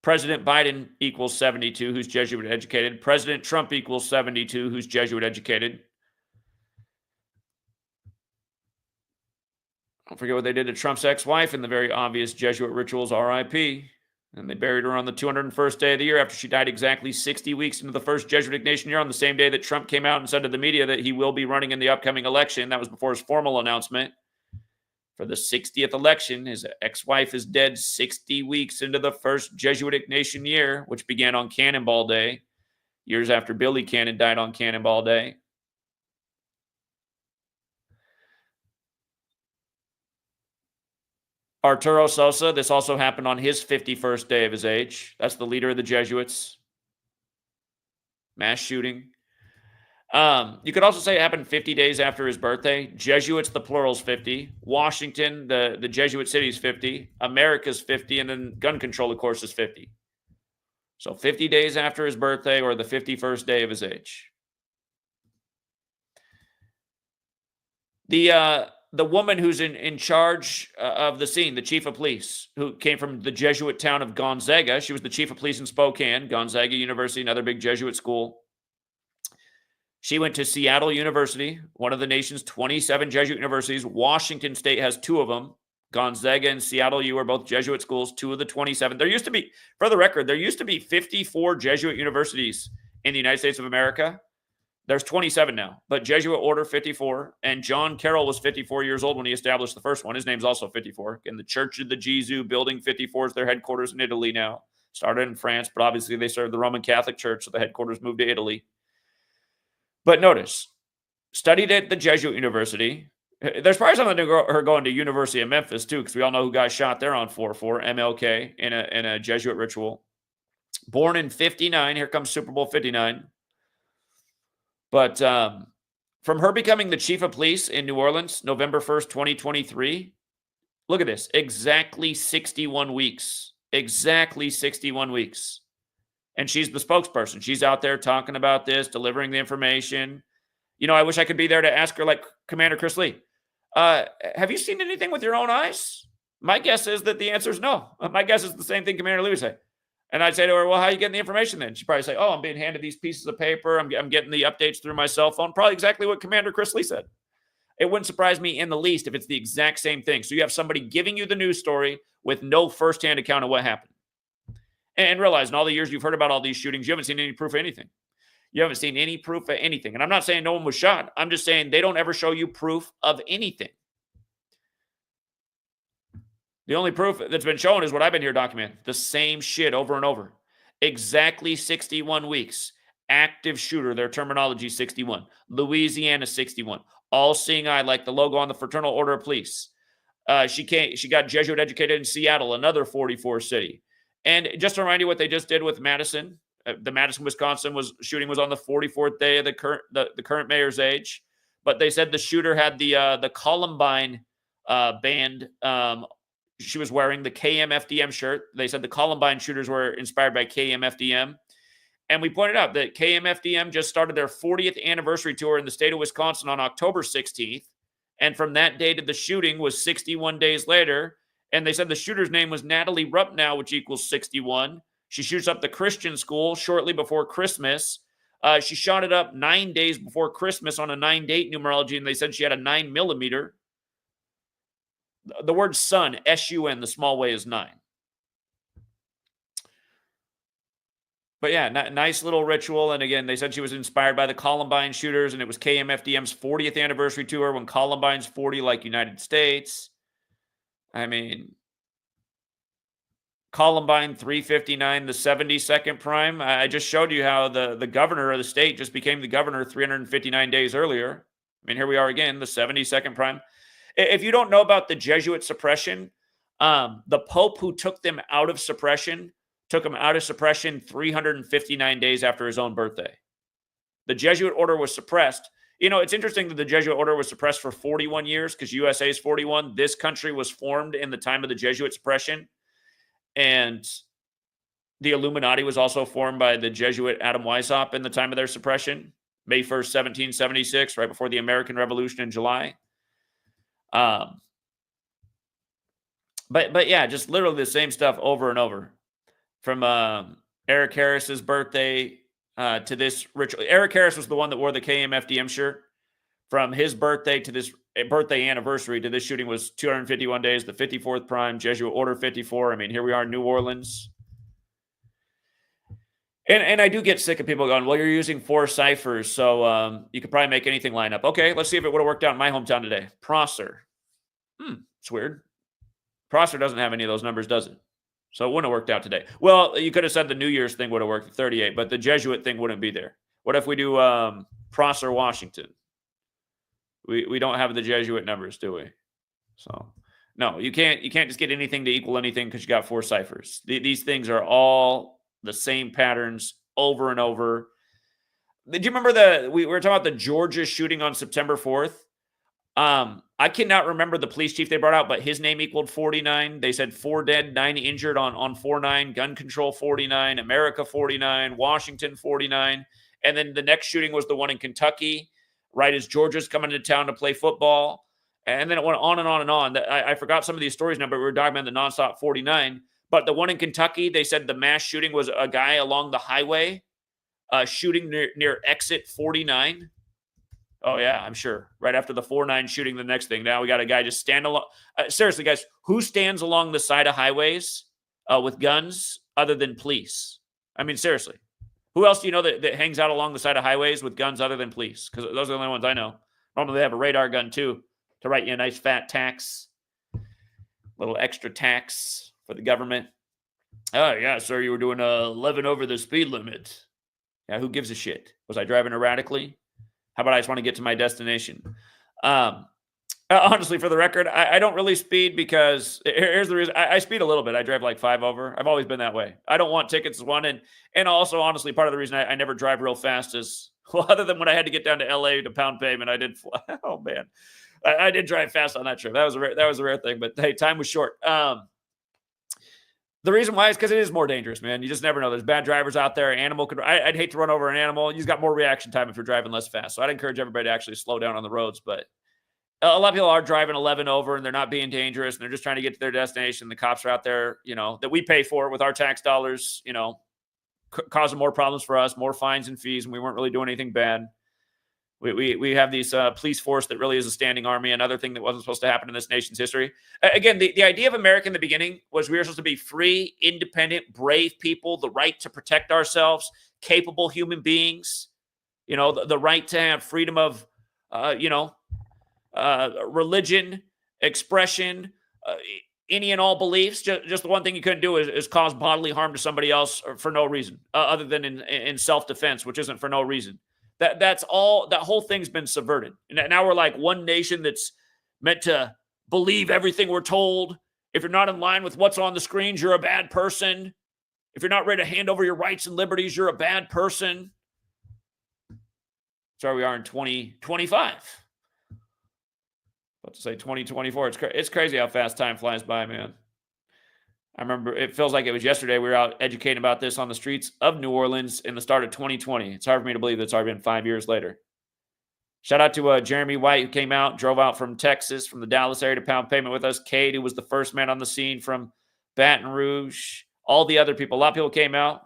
President Biden equals 72, who's Jesuit educated. President Trump equals 72, who's Jesuit educated. Don't forget what they did to Trump's ex-wife in the very obvious Jesuit rituals, RIP. And they buried her on the 201st day of the year after she died exactly 60 weeks into the first Jesuit Indoctrination year, on the same day that Trump came out and said to the media that he will be running in the upcoming election. That was before his formal announcement. For the 60th election, his ex-wife is dead 60 weeks into the first Jesuit Indoctrination year, which began on Cannonball Day, years after Billy Cannon died on Cannonball Day. Arturo Sosa, this also happened on his 51st day of his age. That's the leader of the Jesuits. Mass shooting. You could also say it happened 50 days after his birthday. Jesuits, the plural's 50. Washington, the Jesuit city's 50. America's 50. And then gun control, of course, is 50. So 50 days after his birthday, or the 51st day of his age. The woman who's in charge of the scene, the chief of police, who came from the Jesuit town of Gonzaga. She was the chief of police in Spokane, Gonzaga University, another big Jesuit school. She went to Seattle University, one of the nation's 27 Jesuit universities. Washington State has 2 of them. Gonzaga and Seattle U are both Jesuit schools, 2 of the 27. There used to be, for the record, 54 Jesuit universities in the United States of America. There's 27 now, but Jesuit Order 54, and John Carroll was 54 years old when he established the first one. His name's also 54. And the Church of the Jesuit Building 54 is their headquarters in Italy now. Started in France, but obviously they served the Roman Catholic Church, so the headquarters moved to Italy. But notice, studied at the Jesuit University. There's probably something to her going to University of Memphis too, because we all know who got shot there on 4/4, MLK, in a Jesuit ritual. Born in 59, here comes Super Bowl 59. But from her becoming the chief of police in New Orleans, November 1st, 2023, look at this, exactly 61 weeks. Exactly 61 weeks. And she's the spokesperson. She's out there talking about this, delivering the information. I wish I could be there to ask her, like Commander Chris Lee, have you seen anything with your own eyes? My guess is that the answer is no. My guess is the same thing Commander Lee would say. And I'd say to her, well, how are you getting the information then? She'd probably say, I'm being handed these pieces of paper. I'm getting the updates through my cell phone. Probably exactly what Commander Chris Lee said. It wouldn't surprise me in the least if it's the exact same thing. So you have somebody giving you the news story with no firsthand account of what happened. And realize in all the years you've heard about all these shootings, you haven't seen any proof of anything. You haven't seen any proof of anything. And I'm not saying no one was shot. I'm just saying they don't ever show you proof of anything. The only proof that's been shown is what I've been here documenting. The same shit over and over. Exactly 61 weeks. Active shooter, their terminology 61. Louisiana 61. All seeing eye, like the logo on the Fraternal Order of Police. She got Jesuit educated in Seattle, another 44 city. And just to remind you what they just did with Madison, the Madison, Wisconsin shooting was on the 44th day of the current mayor's age. But they said the shooter had the Columbine band. She was wearing the KMFDM shirt. They said the Columbine shooters were inspired by KMFDM. And we pointed out that KMFDM just started their 40th anniversary tour in the state of Wisconsin on October 16th. And from that day to the shooting was 61 days later. And they said the shooter's name was Natalie Rupnow, which equals 61. She shoots up the Christian school shortly before Christmas. She shot it up 9 days before Christmas on a 9-date numerology, and they said she had a 9mm. The word sun, S-U-N, the small way is 9. But yeah, nice little ritual. And again, they said she was inspired by the Columbine shooters, and it was KMFDM's 40th anniversary tour when Columbine's 40, like United States. I mean, Columbine 359, the 72nd prime. I just showed you how the governor of the state just became the governor 359 days earlier. I mean, here we are again, the 72nd prime. If you don't know about the Jesuit suppression, the Pope who took them out of suppression took him out of suppression 359 days after his own birthday. The Jesuit order was suppressed. You know, it's interesting that the Jesuit order was suppressed for 41 years because USA is 41. This country was formed in the time of the Jesuit suppression. And the Illuminati was also formed by the Jesuit Adam Weishaupt in the time of their suppression, May 1st, 1776, right before the American Revolution in July. But yeah, just literally the same stuff over and over. From Eric Harris's birthday to this ritual. Eric Harris was the one that wore the KMFDM shirt. From his birthday to this birthday anniversary to this shooting was 251 days, the 54th prime, Jesuit Order 54. I mean, here we are in New Orleans. And I do get sick of people going, well, you're using 4 ciphers, so you could probably make anything line up. Okay, let's see if it would have worked out in my hometown today. Prosser. It's weird. Prosser doesn't have any of those numbers, does it? So it wouldn't have worked out today. Well, you could have said the New Year's thing would have worked at 38, but the Jesuit thing wouldn't be there. What if we do Prosser, Washington? We don't have the Jesuit numbers, do we? So no, you can't just get anything to equal anything because you got 4 ciphers. These things are all the same patterns over and over. Did you remember we were talking about the Georgia shooting on September 4th? I cannot remember the police chief they brought out, but his name equaled 49. They said 4 dead, 9 injured on 49, gun control 49, America 49, Washington 49. And then the next shooting was the one in Kentucky, right as Georgia's coming into town to play football. And then it went on and on and on. I forgot some of these stories now, but we were documenting the nonstop 49. But the one in Kentucky, they said the mass shooting was a guy along the highway shooting near exit 49. Oh, yeah, I'm sure. Right after the 4-9 shooting, the next thing. Now we got a guy just stand along. Seriously, guys, who stands along the side of highways with guns other than police? I mean, seriously. Who else do you know that hangs out along the side of highways with guns other than police? Because those are the only ones I know. Normally they have a radar gun, too, to write you a nice fat tax. Little extra tax for the government. Oh, yeah, sir, you were doing 11 over the speed limit. Yeah, who gives a shit? Was I driving erratically? How about I just want to get to my destination? Honestly, for the record, I don't really speed because here's the reason. I speed a little bit. I drive like 5 over. I've always been that way. I don't want tickets, one. And also, honestly, part of the reason I never drive real fast is, well, other than when I had to get down to L.A. to pound pavement, I did fly. Oh, man. I did drive fast on that trip. That was a rare thing. But, hey, time was short. The reason why is because it is more dangerous, man. You just never know. There's bad drivers out there. I'd hate to run over an animal. You've got more reaction time if you're driving less fast. So I'd encourage everybody to actually slow down on the roads. But a lot of people are driving 11 over and they're not being dangerous and they're just trying to get to their destination. The cops are out there, that we pay for with our tax dollars, causing more problems for us, more fines and fees, and we weren't really doing anything bad. We have these police force that really is a standing army, another thing that wasn't supposed to happen in this nation's history. Again, the idea of America in the beginning was we were supposed to be free, independent, brave people, the right to protect ourselves, capable human beings, the right to have freedom of, religion, expression, any and all beliefs. Just the one thing you couldn't do is cause bodily harm to somebody else for no reason, other than in self-defense, which isn't for no reason. That's all. That whole thing's been subverted. And now we're like one nation that's meant to believe everything we're told. If you're not in line with what's on the screens, you're a bad person. If you're not ready to hand over your rights and liberties, you're a bad person. Sorry, we are in 2025. About to say 2024. It's crazy how fast time flies by, man. I remember it feels like it was yesterday. We were out educating about this on the streets of New Orleans in the start of 2020. It's hard for me to believe that it's already been 5 years later. Shout out to Jeremy White, who came out, drove out from Texas, from the Dallas area to pound pavement with us. Cade, who was the first man on the scene from Baton Rouge. All the other people. A lot of people came out.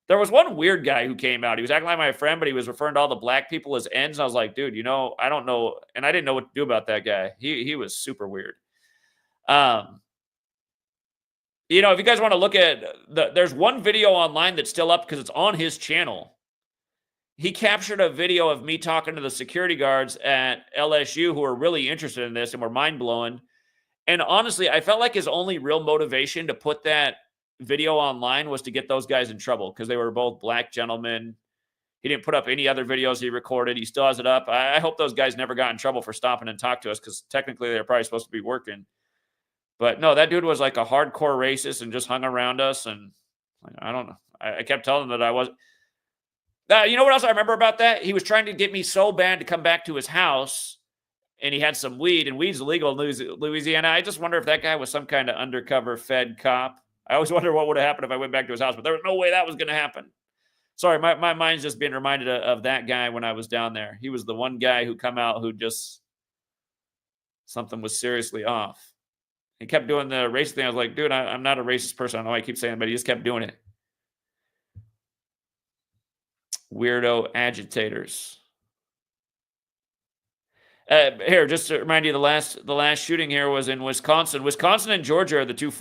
There was one weird guy who came out. He was acting like my friend, but he was referring to all the black people as N's. And I was like, dude, I don't know. And I didn't know what to do about that guy. He was super weird. If you guys want to look at there's one video online that's still up because it's on his channel. He captured a video of me talking to the security guards at LSU who are really interested in this and were mind-blowing. And honestly, I felt like his only real motivation to put that video online was to get those guys in trouble because they were both black gentlemen. He didn't put up any other videos he recorded. He still has it up. I hope those guys never got in trouble for stopping and talk to us because technically they're probably supposed to be working. But no, that dude was like a hardcore racist and just hung around us. And I don't know. I kept telling him that I was. You know what else I remember about that? He was trying to get me so bad to come back to his house, and he had some weed, and weed's illegal in Louisiana. I just wonder if that guy was some kind of undercover Fed cop. I always wonder what would have happened if I went back to his house, but there was no way that was going to happen. Sorry, my mind's just being reminded of that guy when I was down there. He was the one guy who come out who just, something was seriously off. He kept doing the racist thing. I was like, dude, I'm not a racist person. I don't know why I keep saying it, but he just kept doing it. Weirdo agitators. Here, just to remind you, the last shooting here was in Wisconsin. Wisconsin and Georgia are the two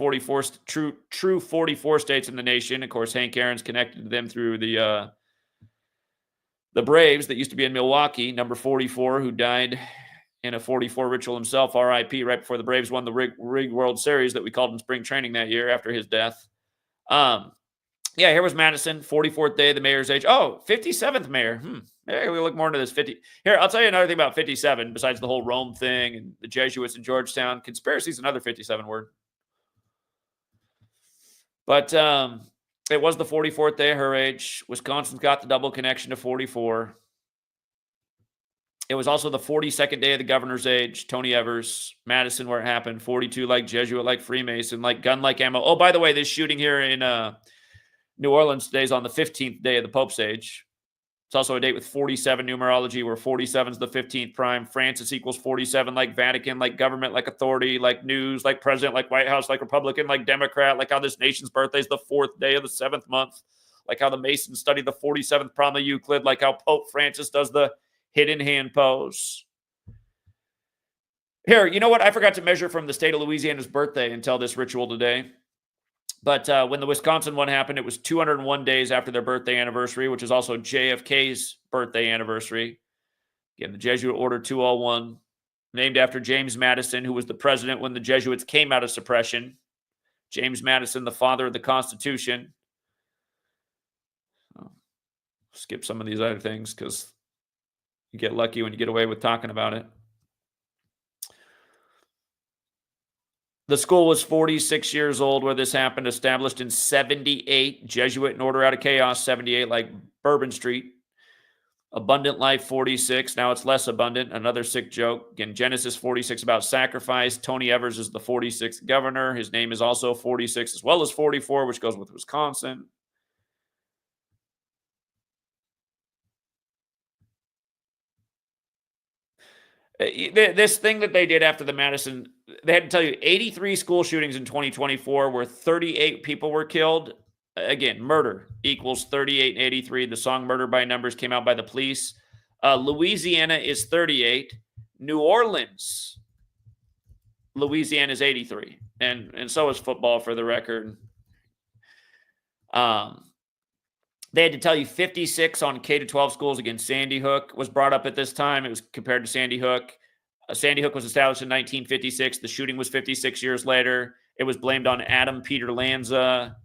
true 44 states in the nation. Of course, Hank Aaron's connected to them through the Braves that used to be in Milwaukee, number 44, who died in a 44 ritual himself, RIP, right before the Braves won the Rig World Series that we called in spring training that year after his death. Yeah, here was Madison, 44th day of the mayor's age. Oh, 57th mayor. Maybe we look more into this 50. Here, I'll tell you another thing about 57, besides the whole Rome thing and the Jesuits in Georgetown. Conspiracy is another 57 word. But it was the 44th day of her age. Wisconsin's got the double connection to 44. It was also the 42nd day of the governor's age. Tony Evers, Madison, where it happened. 42 like Jesuit, like Freemason, like gun, like ammo. Oh, by the way, this shooting here in New Orleans today is on the 15th day of the Pope's age. It's also a date with 47 numerology, where 47 is the 15th prime. Francis equals 47, like Vatican, like government, like authority, like news, like president, like White House, like Republican, like Democrat, like how this nation's birthday is the 4th day of the 7th month, like how the Masons study the 47th prime of Euclid, like how Pope Francis does the hidden hand pose. Here, you know what? I forgot to measure from the state of Louisiana's birthday until this ritual today. But when the Wisconsin one happened, it was 201 days after their birthday anniversary, which is also JFK's birthday anniversary. Again, the Jesuit Order 201, named after James Madison, who was the president when the Jesuits came out of suppression. James Madison, the father of the Constitution. I'll skip some of these other things because you get lucky when you get away with talking about it. The school was 46 years old where this happened, established in 78. Jesuit in order out of chaos, 78, like Bourbon Street. Abundant life, 46. Now it's less abundant. Another sick joke. Again, Genesis 46 about sacrifice. Tony Evers is the 46th governor. His name is also 46 as well as 44, which goes with Wisconsin. This thing that they did after the Madison, they had to tell you 83 school shootings in 2024 where 38 people were killed. Again, murder equals 38 and 83. The song Murder by Numbers came out by the police. Louisiana is 38. New Orleans, Louisiana is 83. And so is football, for the record. They had to tell you 56 on K-12 schools. Again, Sandy Hook was brought up at this time. It was compared to Sandy Hook. Sandy Hook was established in 1956. The shooting was 56 years later. It was blamed on Adam Peter Lanza,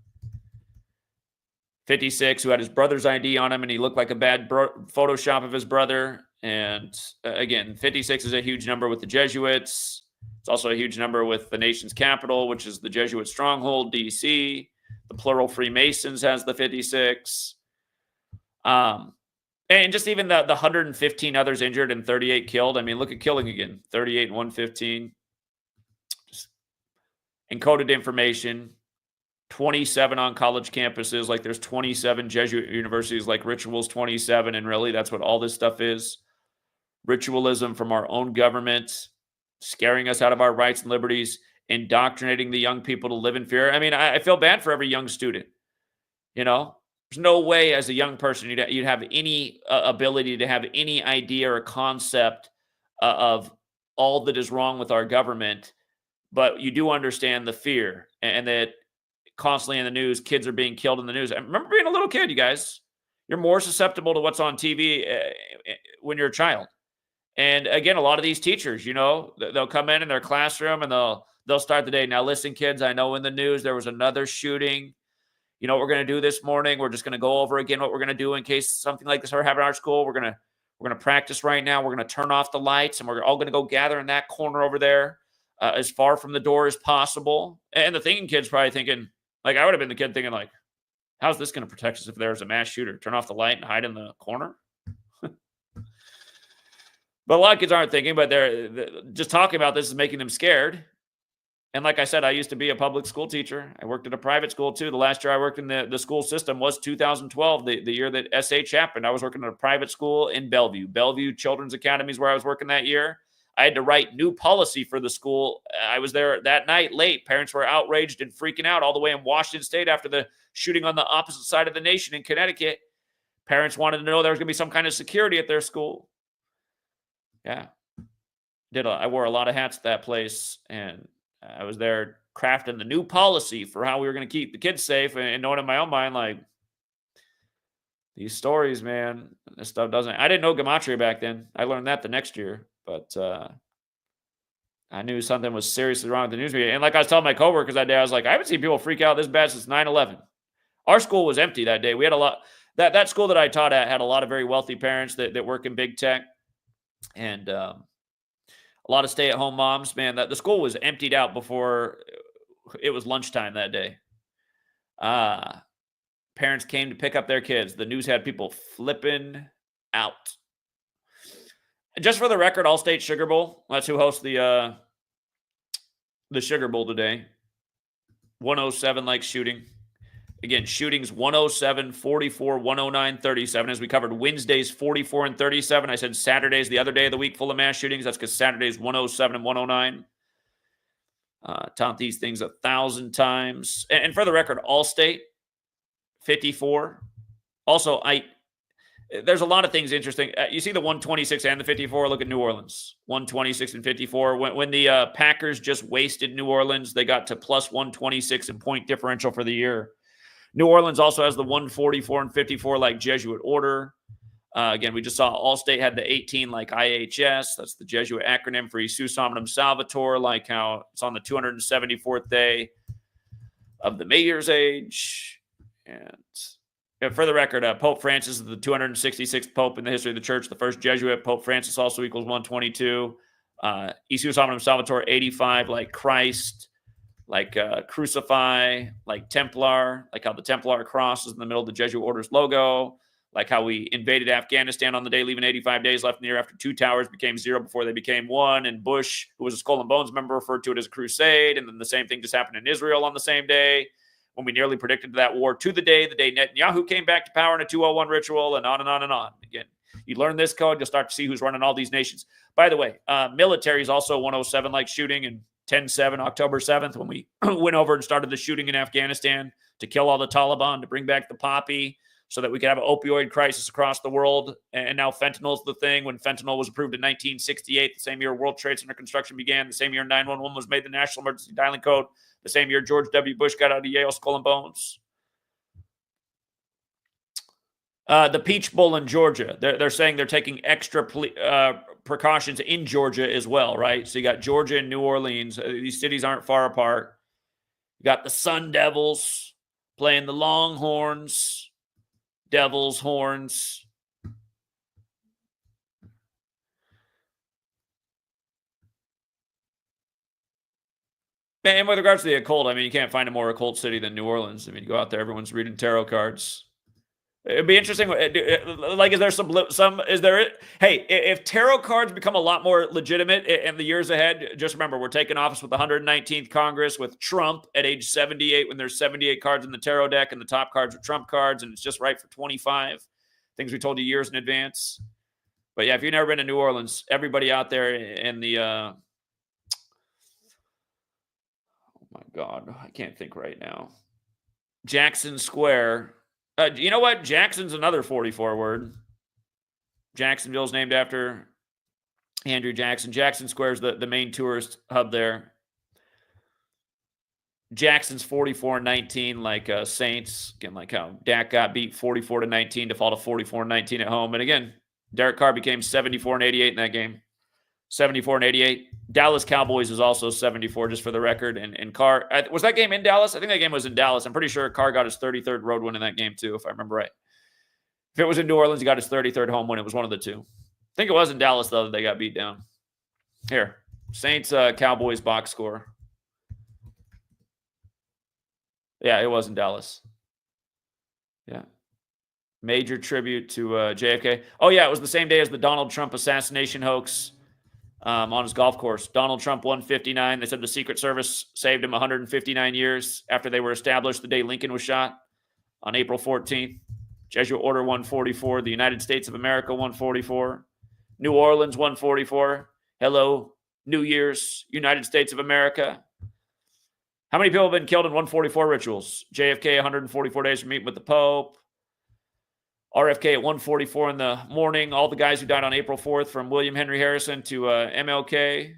56, who had his brother's ID on him, and he looked like a bad Photoshop of his brother. And again, 56 is a huge number with the Jesuits. It's also a huge number with the nation's capital, which is the Jesuit stronghold, D.C. The plural Freemasons has the 56. And just even the 115 others injured and 38 killed. I mean, look at killing again. 38 and 115. Just encoded information. 27 on college campuses. Like there's 27 Jesuit universities like Rituals 27. And really, that's what all this stuff is. Ritualism from our own government, scaring us out of our rights and liberties, indoctrinating the young people to live in fear. I mean, I feel bad for every young student. You know, there's no way as a young person you'd have any ability to have any idea or concept of all that is wrong with our government. But you do understand the fear and that constantly in the news, kids are being killed in the news. I remember being a little kid, you guys. You're more susceptible to what's on TV when you're a child. And again, a lot of these teachers, you know, they'll come in their classroom and they'll start the day. Now, listen, kids, I know in the news there was another shooting. You know what we're going to do this morning? We're just going to go over again what we're going to do in case something like this ever happened in our school. We're going to practice right now. We're going to turn off the lights and we're all going to go gather in that corner over there as far from the door as possible. And the thinking kid's probably thinking, like I would have been the kid thinking like, how's this going to protect us if there's a mass shooter? Turn off the light and hide in the corner? But a lot of kids aren't thinking, but they're just talking about this is making them scared. And like I said, I used to be a public school teacher. I worked at a private school too. The last year I worked in the school system was 2012, the year that SH happened. I was working at a private school in Bellevue. Bellevue Children's Academy is where I was working that year. I had to write new policy for the school. I was there that night late. Parents were outraged and freaking out all the way in Washington State after the shooting on the opposite side of the nation in Connecticut. Parents wanted to know there was going to be some kind of security at their school. Yeah. I wore a lot of hats at that place, and I was there crafting the new policy for how we were going to keep the kids safe and knowing in my own mind, like, these stories, man, this stuff doesn't... I didn't know Gematria back then. I learned that the next year, but I knew something was seriously wrong with the news media. And like I was telling my coworkers that day, I was like, I haven't seen people freak out this bad since 9/11. Our school was empty that day. We had a lot... That school that I taught at had a lot of very wealthy parents that work in big tech. And a lot of stay-at-home moms, man, the school was emptied out before it was lunchtime that day. Parents came to pick up their kids. The news had people flipping out. Just for the record, All-State Sugar Bowl, that's who hosts the Sugar Bowl today. 107 like shooting. Again, shootings 107, 44, 109, 37. As we covered Wednesdays, 44 and 37. I said Saturdays, the other day of the week, full of mass shootings. That's because Saturdays, 107 and 109. Taught these things 1,000 times. And for the record, All-State, 54. Also, there's a lot of things interesting. You see the 126 and the 54. Look at New Orleans, 126 and 54. When the Packers just wasted New Orleans, they got to plus 126 in point differential for the year. New Orleans also has the 144 and 54 like Jesuit order. Again, we just saw All-State had the 18 like IHS. That's the Jesuit acronym for Jesus Hominum Salvator, like how it's on the 274th day of the Mayor's age. And for the record, Pope Francis is the 266th Pope in the history of the church, the first Jesuit. Pope Francis also equals 122. Jesus Hominum Salvator, 85, like Christ. Like Crucify, like Templar, like how the Templar cross is in the middle of the Jesuit Order's logo, like how we invaded Afghanistan on the day, leaving 85 days left in the year after 2 towers became 0 before they became 1, and Bush, who was a Skull and Bones member, referred to it as a crusade, and then the same thing just happened in Israel on the same day, when we nearly predicted that war to the day Netanyahu came back to power in a 201 ritual, and on and on and on. Again, you learn this code, you'll start to see who's running all these nations. By the way, military is also 107 like shooting, and 10/7, October 7th, when we went over and started the shooting in Afghanistan to kill all the Taliban, to bring back the poppy so that we could have an opioid crisis across the world. And now fentanyl's the thing. When fentanyl was approved in 1968, the same year World Trade Center construction began, the same year 911 was made the national emergency dialing code, the same year George W. Bush got out of Yale Skull and Bones. The Peach Bowl in Georgia, they're saying they're taking extra precautions in Georgia as well, right? So you got Georgia and New Orleans. These cities aren't far apart. You got the Sun Devils playing the Longhorns, Devils horns. And with regards to the occult, I mean, you can't find a more occult city than New Orleans. I mean, you go out there, everyone's reading tarot cards. It'd be interesting. Like, is there hey, if tarot cards become a lot more legitimate in the years ahead, just remember, we're taking office with the 119th Congress with Trump at age 78 when there's 78 cards in the tarot deck and the top cards are Trump cards, and it's just right for 25. Things we told you years in advance. But yeah, if you've never been to New Orleans, everybody out there in the, oh my God, I can't think right now. Jackson Square. You know what? Jackson's another 44 word. Jacksonville's named after Andrew Jackson. Jackson Square is the main tourist hub there. Jackson's 44-19, like Saints. Again, like how Dak got beat 44-19 to fall to 44-19 at home. And again, Derek Carr became 74-88 in that game. 74-88. Dallas Cowboys is also 74, just for the record. And Carr, was that game in Dallas? I think that game was in Dallas. I'm pretty sure Carr got his 33rd road win in that game too, if I remember right. If it was in New Orleans, he got his 33rd home win. It was one of the two. I think it was in Dallas, though, that they got beat down. Here, Saints Cowboys box score. Yeah, it was in Dallas. Yeah. Major tribute to JFK. Oh, yeah, it was the same day as the Donald Trump assassination hoax. On his golf course. Donald Trump 159. They said the Secret Service saved him 159 years after they were established the day Lincoln was shot on April 14th. Jesuit Order 144. The United States of America 144. New Orleans 144. Hello, New Year's, United States of America. How many people have been killed in 144 rituals? JFK 144 days from meeting with the Pope. RFK at 1:44 in the morning. All the guys who died on April 4th, from William Henry Harrison to MLK.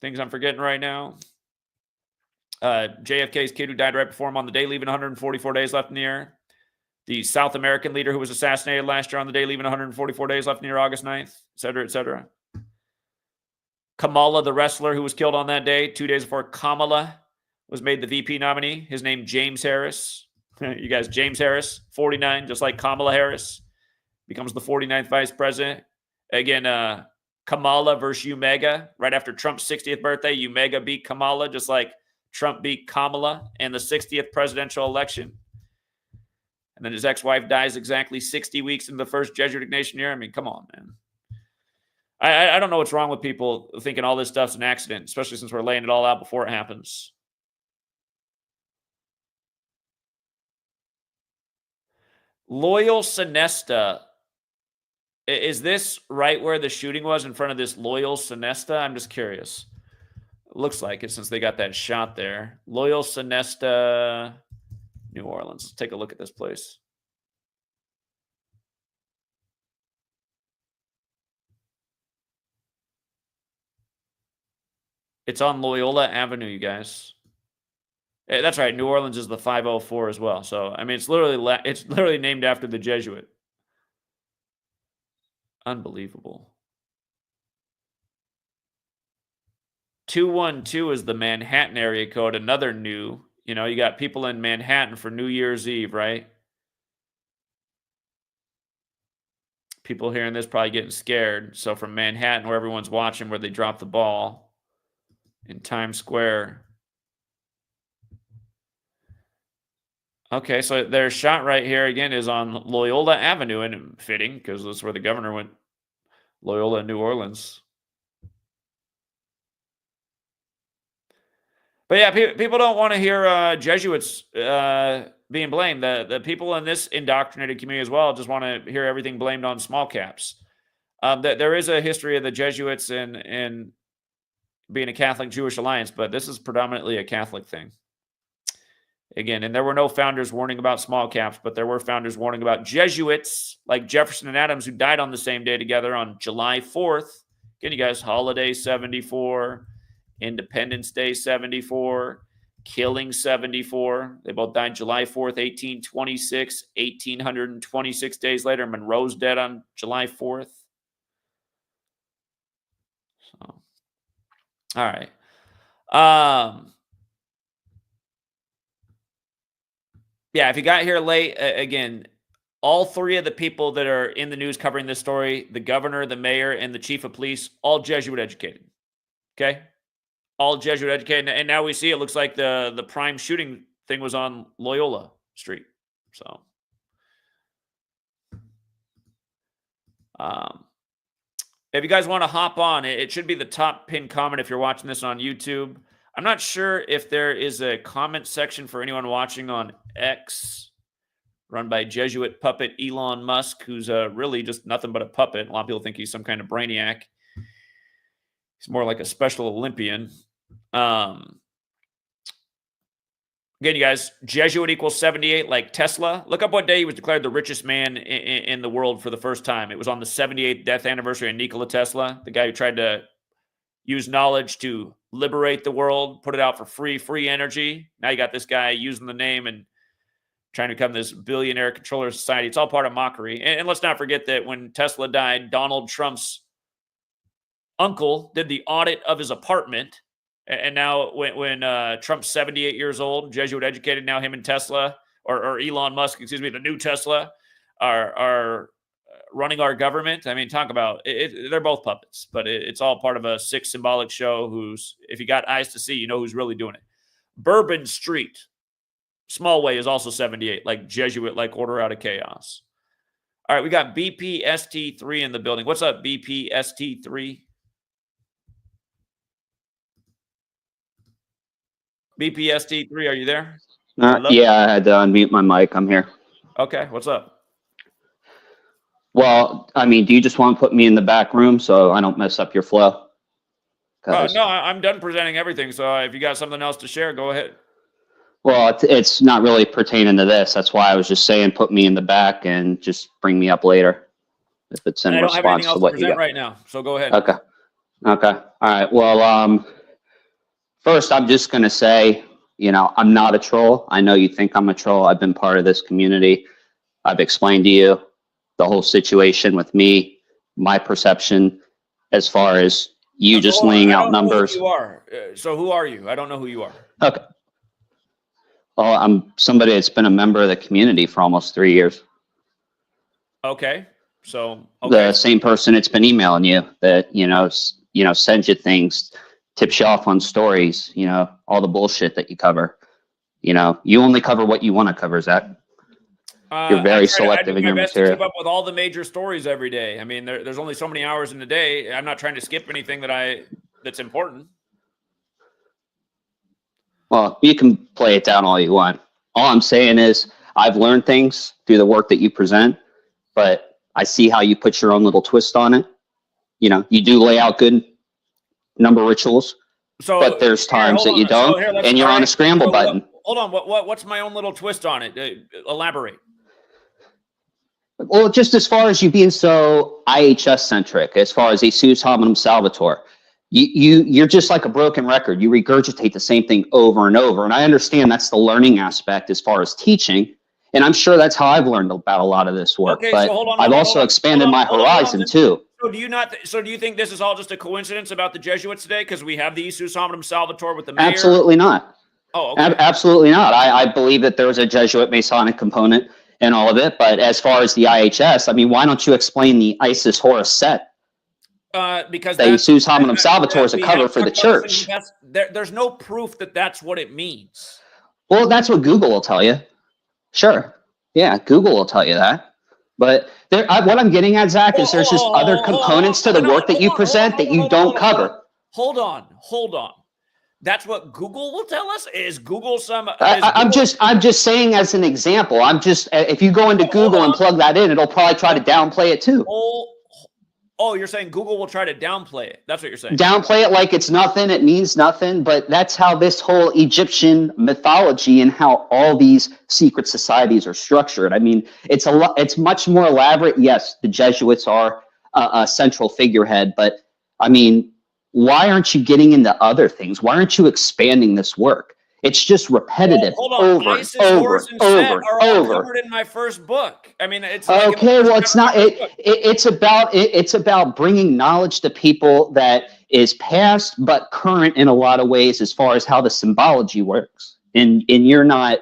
Things I'm forgetting right now. JFK's kid who died right before him on the day, leaving 144 days left in the year. The South American leader who was assassinated last year on the day, leaving 144 days left in the year, August 9th, et cetera, et cetera. Kamala, the wrestler who was killed on that day, 2 days before Kamala was made the VP nominee. His name, James Harris. You guys, James Harris, 49, just like Kamala Harris, becomes the 49th vice president. Again, Kamala versus Umega. Right after Trump's 60th birthday, Umega beat Kamala, just like Trump beat Kamala in the 60th presidential election. And then his ex-wife dies exactly 60 weeks into the first Jesuit Ignatian year. I mean, come on, man. I don't know what's wrong with people thinking all this stuff's an accident, especially since we're laying it all out before it happens. Loyal Sonesta. Is this right where the shooting was, in front of this Loyal Sonesta? I'm just curious. It looks like it, since they got that shot there. Loyal Sonesta, New Orleans. Let's take a look at this place. It's on Loyola Avenue, you guys. That's right. New Orleans is the 504 as well. So, I mean, it's literally named after the Jesuit. Unbelievable. 212 is the Manhattan area code. Another new. You know, you got people in Manhattan for New Year's Eve, right? People hearing this probably getting scared. So from Manhattan, where everyone's watching, where they drop the ball in Times Square. Okay, so their shot right here, again, is on Loyola Avenue, and fitting, because that's where the governor went. Loyola, New Orleans. But yeah, people don't want to hear Jesuits being blamed. The people in this indoctrinated community as well just want to hear everything blamed on small caps. There is a history of the Jesuits in being a Catholic-Jewish alliance, but this is predominantly a Catholic thing. Again, and there were no founders warning about small caps, but there were founders warning about Jesuits like Jefferson and Adams, who died on the same day together on July 4th. Again, you guys, Holiday 74, Independence Day 74, Killing 74. They both died July 4th, 1826. 1,826 days later, Monroe's dead on July 4th. All right. Yeah, if you got here late, again, all three of the people that are in the news covering this story, the governor, the mayor, and the chief of police, all Jesuit educated. Okay? All Jesuit educated. And now we see it looks like the prime shooting thing was on Loyola Street. So, if you guys want to hop on, it should be the top pinned comment if you're watching this on YouTube. I'm not sure if there is a comment section for anyone watching on X, run by Jesuit puppet Elon Musk, who's really just nothing but a puppet. A lot of people think he's some kind of brainiac. He's more like a special Olympian. Again, you guys, Jesuit equals 78, like Tesla. Look up what day he was declared the richest man in the world for the first time. It was on the 78th death anniversary of Nikola Tesla, the guy who tried to use knowledge to liberate the world, put it out for free energy. Now you got this guy using the name and trying to become this billionaire controller of society. It's all part of mockery. And let's not forget that when Tesla died, Donald Trump's uncle did the audit of his apartment. And now when Trump's 78 years old, Jesuit educated, now him and Tesla, or Elon Musk, excuse me, the new Tesla, are running our government. I mean, talk about it. They're both puppets, but it's all part of a sick symbolic show who's, if you got eyes to see, you know who's really doing it. Bourbon Street, small way, is also 78, like Jesuit, like order out of chaos. All right, we got BPST3 in the building. What's up, BPST3? BPST3, are you there? Yeah, I had to unmute my mic. I'm here. Okay, what's up? Well, I mean, do you just want to put me in the back room so I don't mess up your flow? No, I'm done presenting everything. So if you got something else to share, go ahead. Well, it's not really pertaining to this. That's why I was just saying put me in the back and just bring me up later if it's in response to what you got right now. So go ahead. Okay. All right. Well, first, I'm just going to say, I'm not a troll. I know you think I'm a troll. I've been part of this community. I've explained to you the whole situation with me, my perception, as far as you just laying out numbers. Who you are. So who are you? I don't know who you are. Okay. Well, I'm somebody that's been a member of the community for almost 3 years. Okay. So the same person that's been emailing you that, sends you things, tips you off on stories, all the bullshit that you cover. You only cover what you want to cover, Zach. You're very selective in your material. I keep up with all the major stories every day. I mean, there's only so many hours in the day. I'm not trying to skip anything that's important. Well, you can play it down all you want. All I'm saying is I've learned things through the work that you present, but I see how you put your own little twist on it. You do lay out good number rituals, but there's times that you don't, and you're on a scramble button. Hold on. What's my own little twist on it? Elaborate. Well, just as far as you being so IHS centric, as far as Jesus Hominum Salvator, you're just like a broken record. You regurgitate the same thing over and over. And I understand that's the learning aspect as far as teaching. And I'm sure that's how I've learned about a lot of this work. Okay, but so I've also expanded my horizon too. So do you think this is all just a coincidence about the Jesuits today? Because we have the Jesus Hominum Salvator with the mayor? Absolutely not. Oh, okay. Absolutely not. I believe that there was a Jesuit Masonic component and all of it. But as far as the IHS, I mean, why don't you explain the Isis Horus set? Because the Jesus Hominum Salvator is a cover for the church. There's no proof that that's what it means. Well, that's what Google will tell you. Sure. Yeah, Google will tell you that. But what I'm getting at, Zach, is there's just other components to the work that you present that you don't cover. Hold on. That's what Google will tell us? Is Google some... I'm just saying as an example. If you go into Google and plug that in, it'll probably try to downplay it too. Oh, you're saying Google will try to downplay it. That's what you're saying. Downplay it like it's nothing. It means nothing. But that's how this whole Egyptian mythology and how all these secret societies are structured. I mean, it's much more elaborate. Yes, the Jesuits are a central figurehead. But, I mean, why aren't you getting into other things? Why aren't you expanding this work? It's just repetitive. Hold on. Isis, Horus, and Set are all covered in my first book. I mean, it's okay. Well, it's not. It's about bringing knowledge to people that is past but current in a lot of ways as far as how the symbology works. And you're not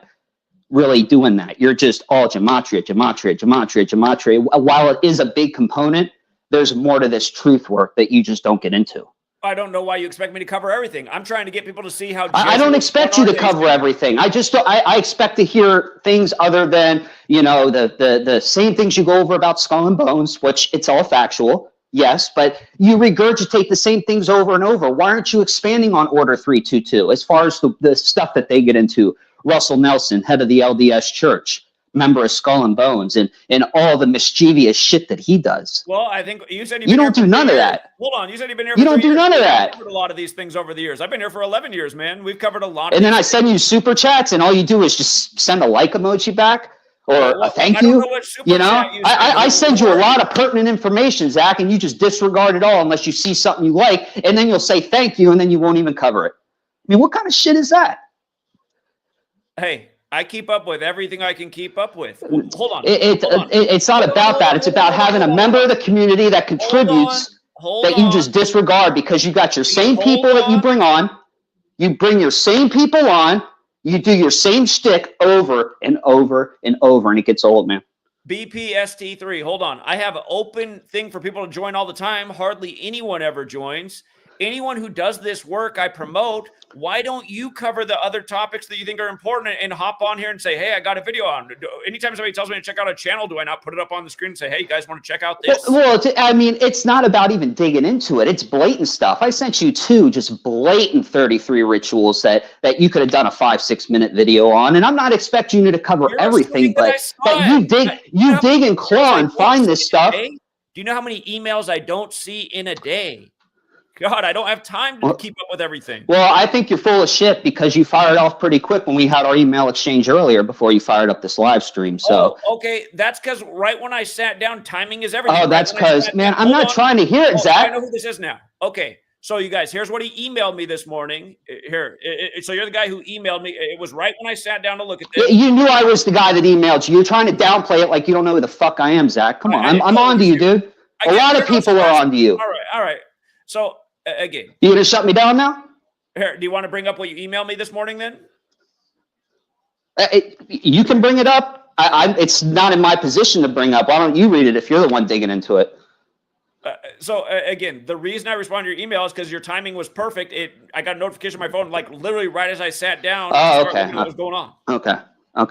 really doing that. You're just all gematria, gematria, gematria, gematria. While it is a big component, there's more to this truth work that you just don't get into. I don't know why you expect me to cover everything. I'm trying to get people to see how. I don't expect you to cover everything. I just I expect to hear things other than, you know, the same things you go over about Skull and Bones, which it's all factual, yes, but you regurgitate the same things over and over. Why aren't you expanding on Order 322 as far as the stuff that they get into? Russell Nelson, head of the LDS Church, member of Skull and Bones, and all the mischievous shit that he does. Well, I think you said you don't do none of that. Hold on, you said you've been here. You don't do none of that. I've covered a lot of these things over the years. I've been here for 11 years, man. We've covered a lot. And then I send you super chats, and all you do is just send a like emoji back or a thank you. You know, I send you a lot of pertinent information, Zach, and you just disregard it all unless you see something you like, and then you'll say thank you, and then you won't even cover it. I mean, what kind of shit is that? Hey, I keep up with everything I can keep up with. Hold on. It's not about that. It's about having a member of the community that contributes that you just disregard because you got your same people that you bring on. You bring your same people on. You do your same shtick over and over and over, and it gets old, man. BPST3, hold on. I have an open thing for people to join all the time. Hardly anyone ever joins. Anyone who does this work, I promote. Why don't you cover the other topics that you think are important and hop on here and say, hey, I got a video on. Anytime somebody tells me to check out a channel, do I not put it up on the screen and say, hey, you guys want to check out this? Well, I mean, it's not about even digging into it. It's blatant stuff. I sent you two just blatant 33 rituals that you could have done a 5-6 minute video on. And I'm not expecting you to cover everything, but you dig and claw and find this stuff. Do you know how many emails I don't see in a day? God, I don't have time to keep up with everything. Well, I think you're full of shit because you fired off pretty quick when we had our email exchange earlier before you fired up this live stream. So, okay, that's because right when I sat down, timing is everything. Oh, that's because, man, I'm not trying to hear it, Zach. I know who this is now. Okay, so you guys, here's what he emailed me this morning. Here, so you're the guy who emailed me. It was right when I sat down to look at this. You knew I was the guy that emailed you. You're trying to downplay it like you don't know who the fuck I am, Zach. Come on, I'm on to you, dude. A lot of people are on to you. All right. So, again. You gonna shut me down now? Here, do you want to bring up what you emailed me this morning then? You can bring it up. It's not in my position to bring up. Why don't you read it if you're the one digging into it? So again, the reason I responded to your email is because your timing was perfect. I got a notification on my phone, like literally right as I sat down. Oh, okay. What was going on? Okay. All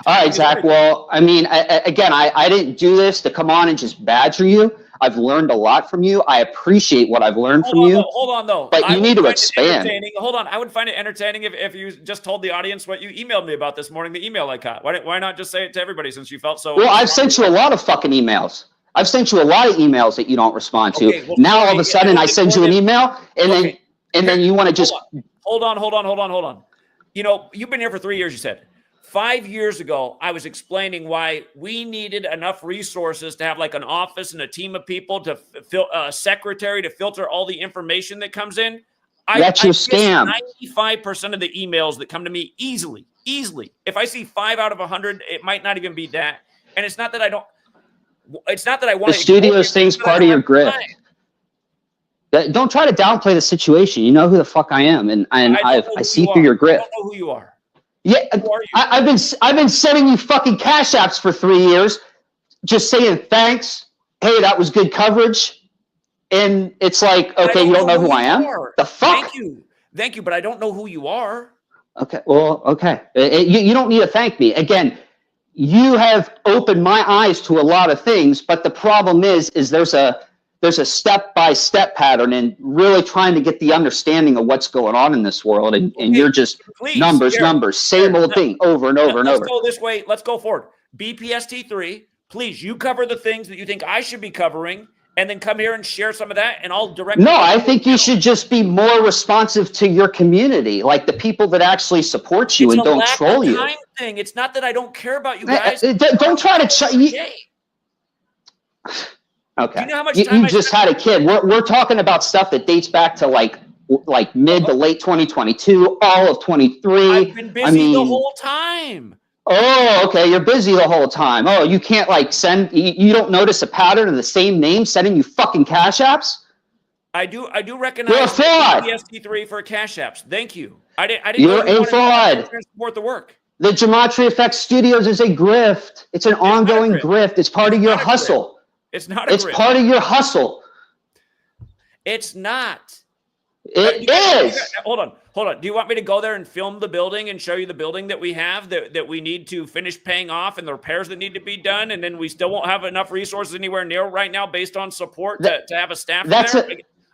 right, Zach. Well, I mean, again, I didn't do this to come on and just badger you. I've learned a lot from you. I appreciate what I've learned from you. Hold on, though. But you need to expand. Hold on. I would find it entertaining if you just told the audience what you emailed me about this morning, the email I got. Why not just say it to everybody since you felt so... Well, I've sent you a lot of fucking emails. I've sent you a lot of emails that you don't respond to. Okay, well, now, all of a sudden, I send you an email, and then you want to just... Hold on. You know, you've been here for 3 years, you said. 5 years ago, I was explaining why we needed enough resources to have like an office and a team of people to a secretary to filter all the information that comes in. That's your scam. 95% of the emails that come to me easily. If I see 5 out of 100, it might not even be that. And it's not that I don't. It's not that I want. The studio's thing's part of your grift. Don't try to downplay the situation. You know who the fuck I am, and I see through your grift. I don't know who you are. Yeah, I've been sending you fucking cash apps for 3 years, just saying thanks. Hey, that was good coverage, and it's like, okay, you don't know who I am. The fuck? Thank you, but I don't know who you are. Okay, well, okay. You don't need to thank me. Again, you have opened my eyes to a lot of things, but the problem is there's a step-by-step pattern and really trying to get the understanding of what's going on in this world. And you're just numbers, same old thing over and over and over. Let's go this way. Let's go forward. BPST3, please, you cover the things that you think I should be covering and then come here and share some of that and I'll direct. No, I think you should just be more responsive to your community, like the people that actually support you and don't troll you. Thing. It's not that I don't care about you guys. Don't try to... Okay. You just had a kid. We're talking about stuff that dates back to like mid to late 2022, all of 23. I've been busy the whole time. Oh, okay. You're busy the whole time. Oh, you can't like send. You don't notice a pattern of the same name sending you fucking cash apps. I do You're a recognize the fraud. EPSD3 for cash apps. Thank you. I didn't know You're you a wanted to fraud. support the work. The Gematria Effect Studios is a grift. It's an ongoing grift. It's part of your hustle. It's not a grift. It's part of your hustle. It's not. It is. Hold on. Do you want me to go there and film the building and show you the building that we have that we need to finish paying off and the repairs that need to be done, and then we still won't have enough resources anywhere near right now based on support to have a staff there?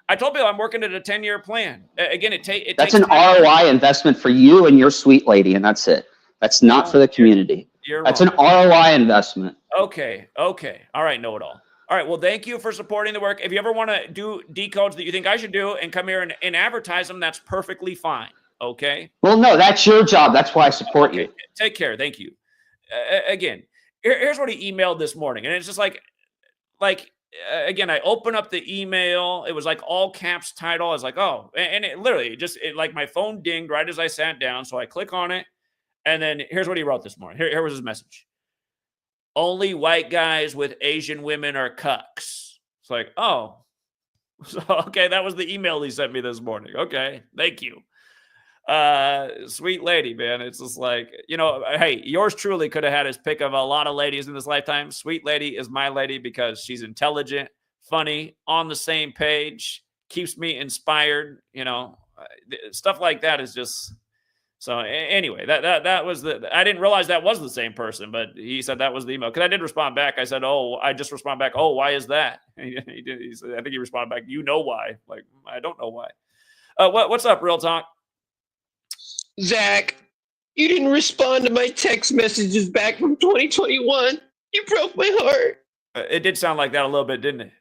I told people I'm working at a 10-year plan. Again, it takes an ROI investment for you and your sweet lady, and that's it. That's not for the community. That's an ROI investment. Okay. All right, know-it-all. All right, well, thank you for supporting the work. If you ever want to do decodes that you think I should do and come here and advertise them, that's perfectly fine, okay? Well, no, that's your job. That's why I support you. Take care. Thank you. Again, here's what he emailed this morning, and it's just again, I open up the email. It was like all caps title. I was like, oh, and it literally like my phone dinged right as I sat down, so I click on it, and then here's what he wrote this morning. Here was his message. Only white guys with Asian women are cucks. It's like, oh, so, okay, that was the email he sent me this morning. Okay, thank you. Sweet lady, man. It's just like, hey, yours truly could have had his pick of a lot of ladies in this lifetime. Sweet lady is my lady because she's intelligent, funny, on the same page, keeps me inspired. Stuff like that is just... So anyway, that was I didn't realize that was the same person, but he said that was the email. Because I did respond back. I said, I just respond back. Oh, why is that? He said, I think he responded back, you know why. Like, I don't know why. What's up, Real Talk? Zach, you didn't respond to my text messages back from 2021. You broke my heart. It did sound like that a little bit, didn't it?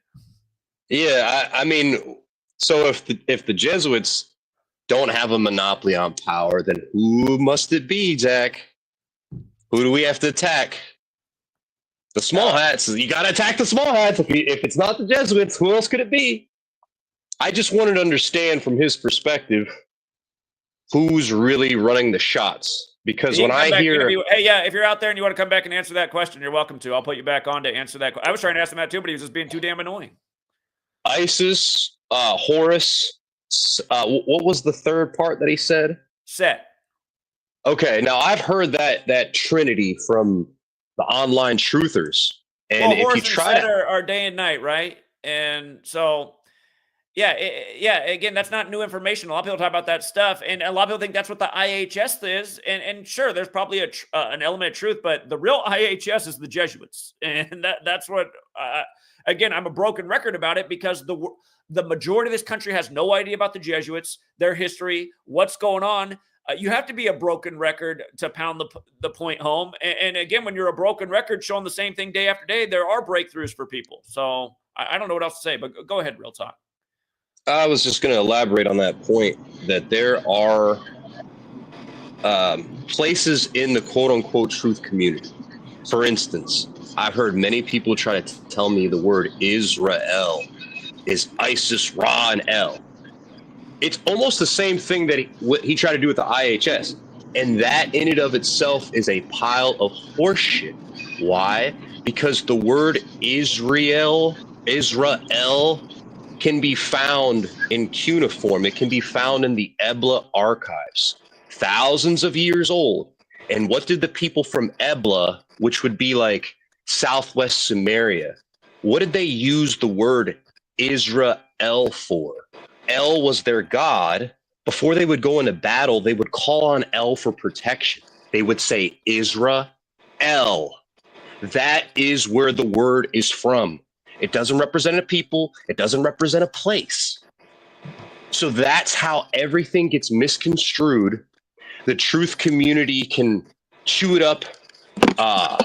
Yeah, I mean, so if the Jesuits don't have a monopoly on power, then who must it be, Jack? Who do we have to attack? The small hats. You got to attack the small hats. If it's not the Jesuits, who else could it be? I just wanted to understand from his perspective who's really running the shots. Because when I hear... Hey, yeah, if you're out there and you want to come back and answer that question, you're welcome to. I'll put you back on to answer that. I was trying to ask him that too, but he was just being too damn annoying. ISIS, Horus... what was the third part that he said? Set. Okay, now I've heard that trinity from the online truthers, and if you try to are day and night, right? And so, yeah. Again, that's not new information. A lot of people talk about that stuff, and a lot of people think that's what the IHS is. And sure, there's probably an element of truth, but the real IHS is the Jesuits, and that's what. Again, I'm a broken record about it because the majority of this country has no idea about the Jesuits, their history, what's going on. You have to be a broken record to pound the point home. And again, when you're a broken record showing the same thing day after day, there are breakthroughs for people. So I don't know what else to say, but go ahead, Real Talk. I was just going to elaborate on that point that there are places in the quote-unquote truth community. For instance, I've heard many people try to tell me the word Israel is ISIS, Ra, and El. It's almost the same thing that he tried to do with the IHS. And that in and of itself is a pile of horseshit. Why? Because the word Israel can be found in cuneiform. It can be found in the Ebla archives, thousands of years old. And what did the people from Ebla, which would be like Southwest Samaria, what did they use the word Israel for? El was their god. Before they would go into battle, they would call on El for protection. They would say Israel. That is where the word is from. It doesn't represent a people. It doesn't represent a place. So that's how everything gets misconstrued. The truth community can chew it up,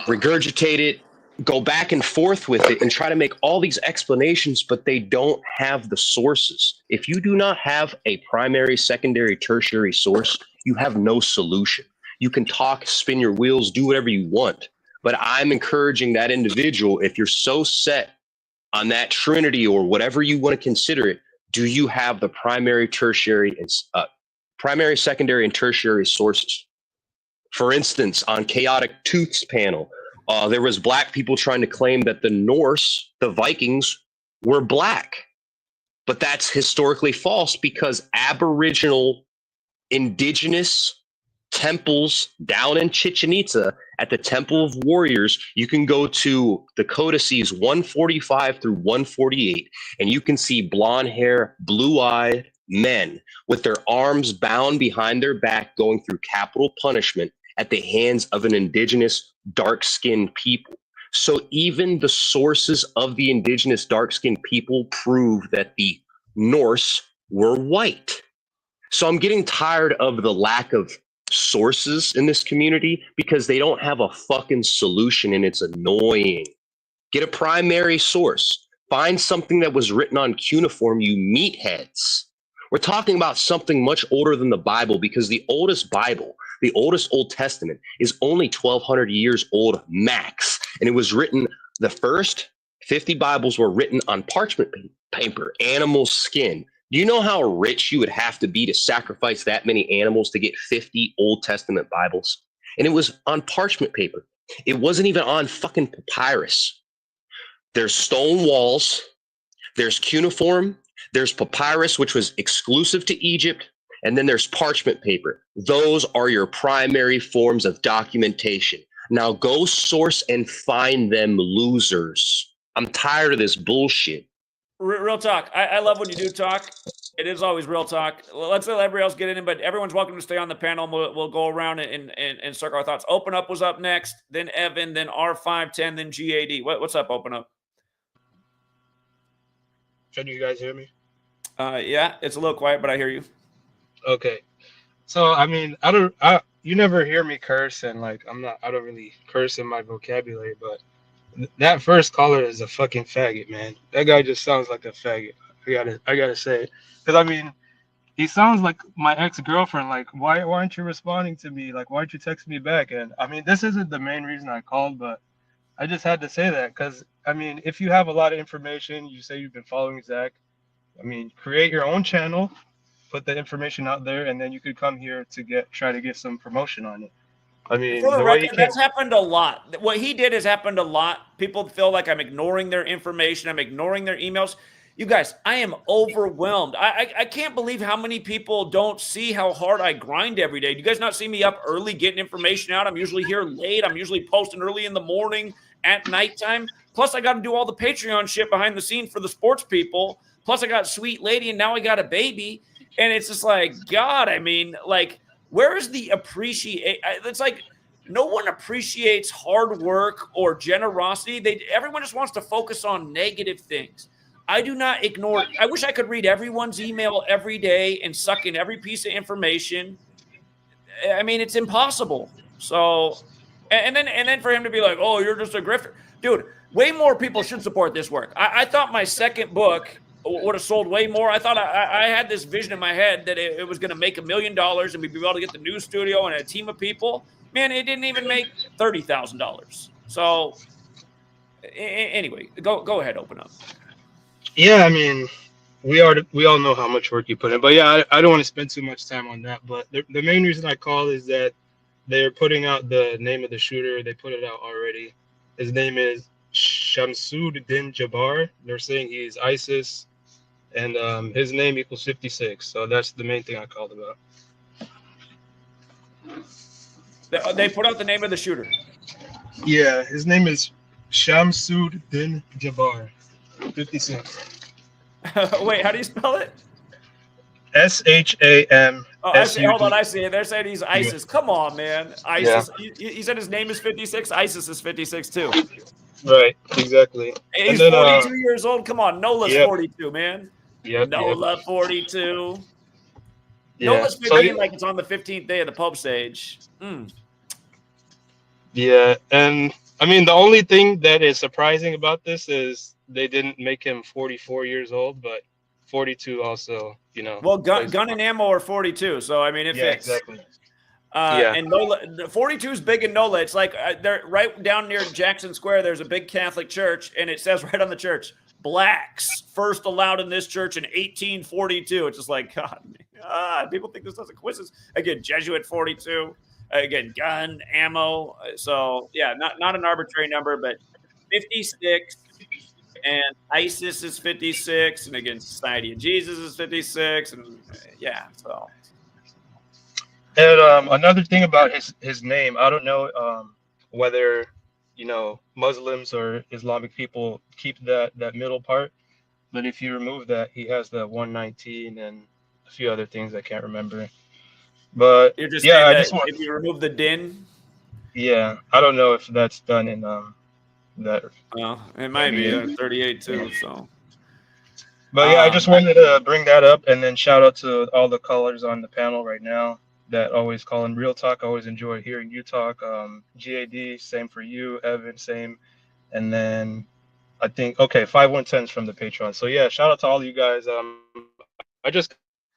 regurgitate it, go back and forth with it and try to make all these explanations, but they don't have the sources. If you do not have a primary, secondary, tertiary source, you have no solution. You can talk, spin your wheels, do whatever you want. But I'm encouraging that individual, if you're so set on that trinity or whatever you want to consider it, do you have the primary, tertiary, and primary, secondary, and tertiary sources? For instance, on Chaotic Tooth's panel, there was black people trying to claim that the Norse, the Vikings, were black. But that's historically false because Aboriginal indigenous temples down in Chichen Itza at the Temple of Warriors, you can go to the codices 145 through 148, and you can see blonde hair, blue-eyed men with their arms bound behind their back going through capital punishment at the hands of an indigenous dark-skinned people. So even the sources of the indigenous dark-skinned people prove that the Norse were white. So I'm getting tired of the lack of sources in this community because they don't have a fucking solution, and it's annoying. Get a primary source. Find something that was written on cuneiform, you meatheads. We're talking about something much older than the Bible because the oldest Bible, the oldest Old Testament, is only 1,200 years old max. And it was written, the first 50 Bibles were written on parchment paper, animal skin. Do you know how rich you would have to be to sacrifice that many animals to get 50 Old Testament Bibles? And it was on parchment paper. It wasn't even on fucking papyrus. There's stone walls, there's cuneiform, there's papyrus, which was exclusive to Egypt, and then there's parchment paper. Those are your primary forms of documentation. Now go source and find them, losers. I'm tired of this bullshit. Real talk. I love when you do talk. It is always real talk. Let's let everybody else get in, but everyone's welcome to stay on the panel. We'll go around and circle our thoughts. Open Up was up next, then Evan, then R510, then GAD. What's up, Open Up? Can you guys hear me? Yeah, it's a little quiet, but I hear you. Okay. So I mean, you never hear me curse, and like I don't really curse in my vocabulary, but that first caller is a fucking faggot, man. That guy just sounds like a faggot. I gotta say, because I mean, he sounds like my ex-girlfriend. Like, why aren't you responding to me? Like, why aren't you texting me back? And I mean, this isn't the main reason I called, but I just had to say that because I mean, if you have a lot of information, you say you've been following Zach. I mean, create your own channel, put the information out there, and then you could come here to try to get some promotion on it. I mean, For the way record, that's happened a lot. What he did has happened a lot. People feel like I'm ignoring their information. I'm ignoring their emails. You guys, I am overwhelmed. I can't believe how many people don't see how hard I grind every day. Do you guys not see me up early getting information out? I'm usually here late. I'm usually posting early in the morning, at nighttime. Plus, I got to do all the Patreon shit behind the scenes for the sports people. Plus, I got Sweet Lady, and now I got a baby. And it's just like, God, I mean, like, where is the appreciate? It's like no one appreciates hard work or generosity. Everyone just wants to focus on negative things. I do not ignore. I wish I could read everyone's email every day and suck in every piece of information. I mean, it's impossible. So, and then for him to be like, "Oh, you're just a grifter," dude. Way more people should support this work. I thought my second book would have sold way more. I thought I had this vision in my head that it was going to make $1 million and we'd be able to get the news studio and a team of people. Man, it didn't even make $30,000. So anyway, go ahead, Open Up. Yeah, I mean, we all know how much work you put in, but yeah, I don't want to spend too much time on that. But the main reason I call is that they're putting out the name of the shooter. They put it out already. His name is Shamsuddin Jabbar. They're saying he's ISIS, and his name equals 56. So that's the main thing I called about. They put out the name of the shooter. Yeah, his name is Shamsuddin Jabbar. 56. Wait, how do you spell it? SHAM. Oh, I see. Hold on, I see it. They're saying he's ISIS. Come on, man. ISIS. Yeah. He said his name is 56. ISIS is 56 too. Right. Exactly. He's 42 years old. Come on, NOLA's 42, man. Yep. NOLA 42. Yeah. NOLA's 15 like it's on the 15th day of the Pope's age. Yeah, and I mean the only thing that is surprising about this is they didn't make him 44 years old, but 42 also, you know. Well, gun and ammo are 42, so I mean it fits. Exactly. And NOLA, 42 is big in NOLA. It's like they're right down near Jackson Square. There's a big Catholic church, and it says right on the church, "Blacks first allowed in this church in 1842." It's just like, God, people think this doesn't quizzes. Again, Jesuit 42. Again, gun, ammo. So yeah, not an arbitrary number, but 56. and ISIS is 56, and again, Society of Jesus is 56, and yeah, so. And another thing about his name, I don't know whether Muslims or Islamic people keep that middle part, but if you remove that, he has the 119 and a few other things I can't remember. But You're just yeah, saying I that just want if you remove the din, yeah, I don't know if that's done in that. it might be 38 too. So, But yeah, I just wanted to bring that up and then shout out to all the callers on the panel right now that always call in real talk. I always enjoy hearing you talk. GAD, same for you. Evan, same. And then I think, okay, 5110s from the Patreon. So yeah, shout out to all you guys. I just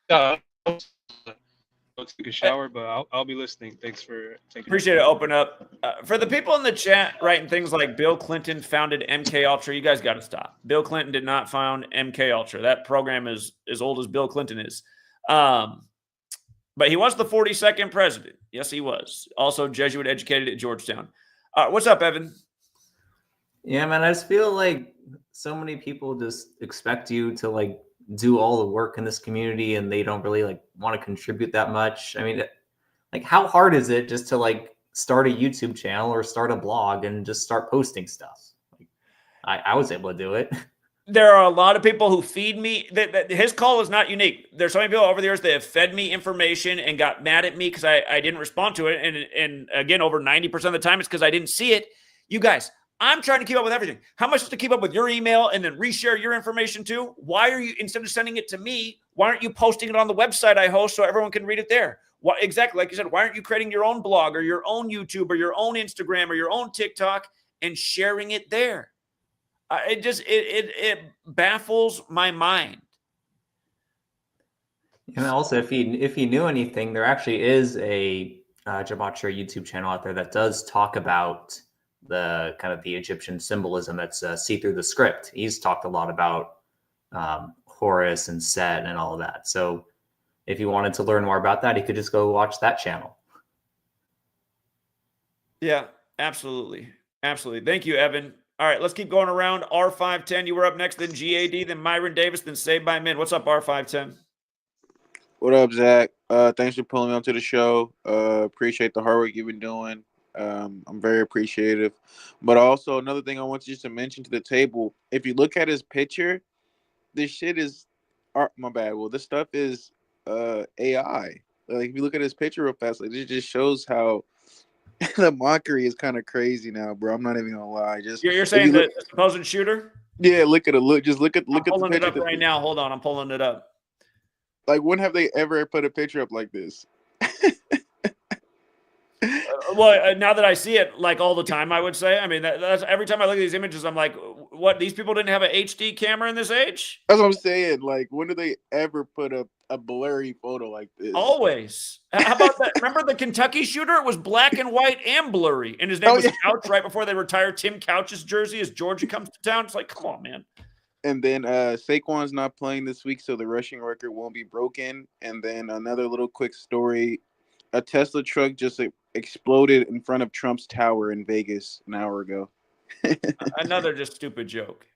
got go take a shower, but I'll be listening. Thanks for taking appreciate it. Open up for the people in the chat writing things like Bill Clinton founded MK Ultra. You guys got to stop. Bill Clinton did not found MK Ultra. That program is as old as Bill Clinton is. But he was the 42nd president. Yes, he was. Also Jesuit educated at Georgetown. What's up, Evan? Yeah, man, I just feel like so many people just expect you to like do all the work in this community and they don't really like want to contribute that much. I mean, like how hard is it just to like start a YouTube channel or start a blog and just start posting stuff? Like, I was able to do it. There are a lot of people who feed me. His call is not unique. There's so many people over the years that have fed me information and got mad at me because I didn't respond to it. And again, over 90% of the time, it's because I didn't see it. You guys, I'm trying to keep up with everything. How much to keep up with your email and then reshare your information too? Why are you, instead of sending it to me, why aren't you posting it on the website I host so everyone can read it there? Why, exactly, like you said, why aren't you creating your own blog or your own YouTube or your own Instagram or your own TikTok and sharing it there? It baffles my mind. And also, if you knew anything, there actually is a Gematria YouTube channel out there that does talk about the kind of the Egyptian symbolism that's see through the script. He's talked a lot about Horus and Set and all of that. So if you wanted to learn more about that, you could just go watch that channel. Yeah, absolutely. Absolutely. Thank you, Evan. All right, let's keep going around. R510, you were up next, then GAD, then Myron Davis, then Saved by Min. What's up, R510? What up, Zach? Thanks for pulling me onto the show. Appreciate the hard work you've been doing. I'm very appreciative. But also, another thing I want you to mention to the table, if you look at his picture, this shit is art. My bad. Well, this stuff is AI. Like, if you look at his picture real fast, like, it just shows how the mockery is kind of crazy now, bro. I'm not even gonna lie. Just You're saying the supposed shooter? Yeah, look at it. Just look at I'm the pulling picture. it up right now. Hold on, I'm pulling it up. Like, when have they ever put a picture up like this? Well, now that I see it like all the time, I would say. I mean, that's every time I look at these images, I'm like, what? These people didn't have an HD camera in this age? That's what I'm saying. Like, when do they ever put a blurry photo like this? Always. How about that? Remember the Kentucky shooter? It was black and white and blurry. And his name was Couch right before they retired Tim Couch's jersey as Georgia comes to town. It's like, come on, man. And then Saquon's not playing this week, so the rushing record won't be broken. And then another little quick story. A Tesla truck just exploded in front of Trump's tower in Vegas an hour ago. Another just stupid joke.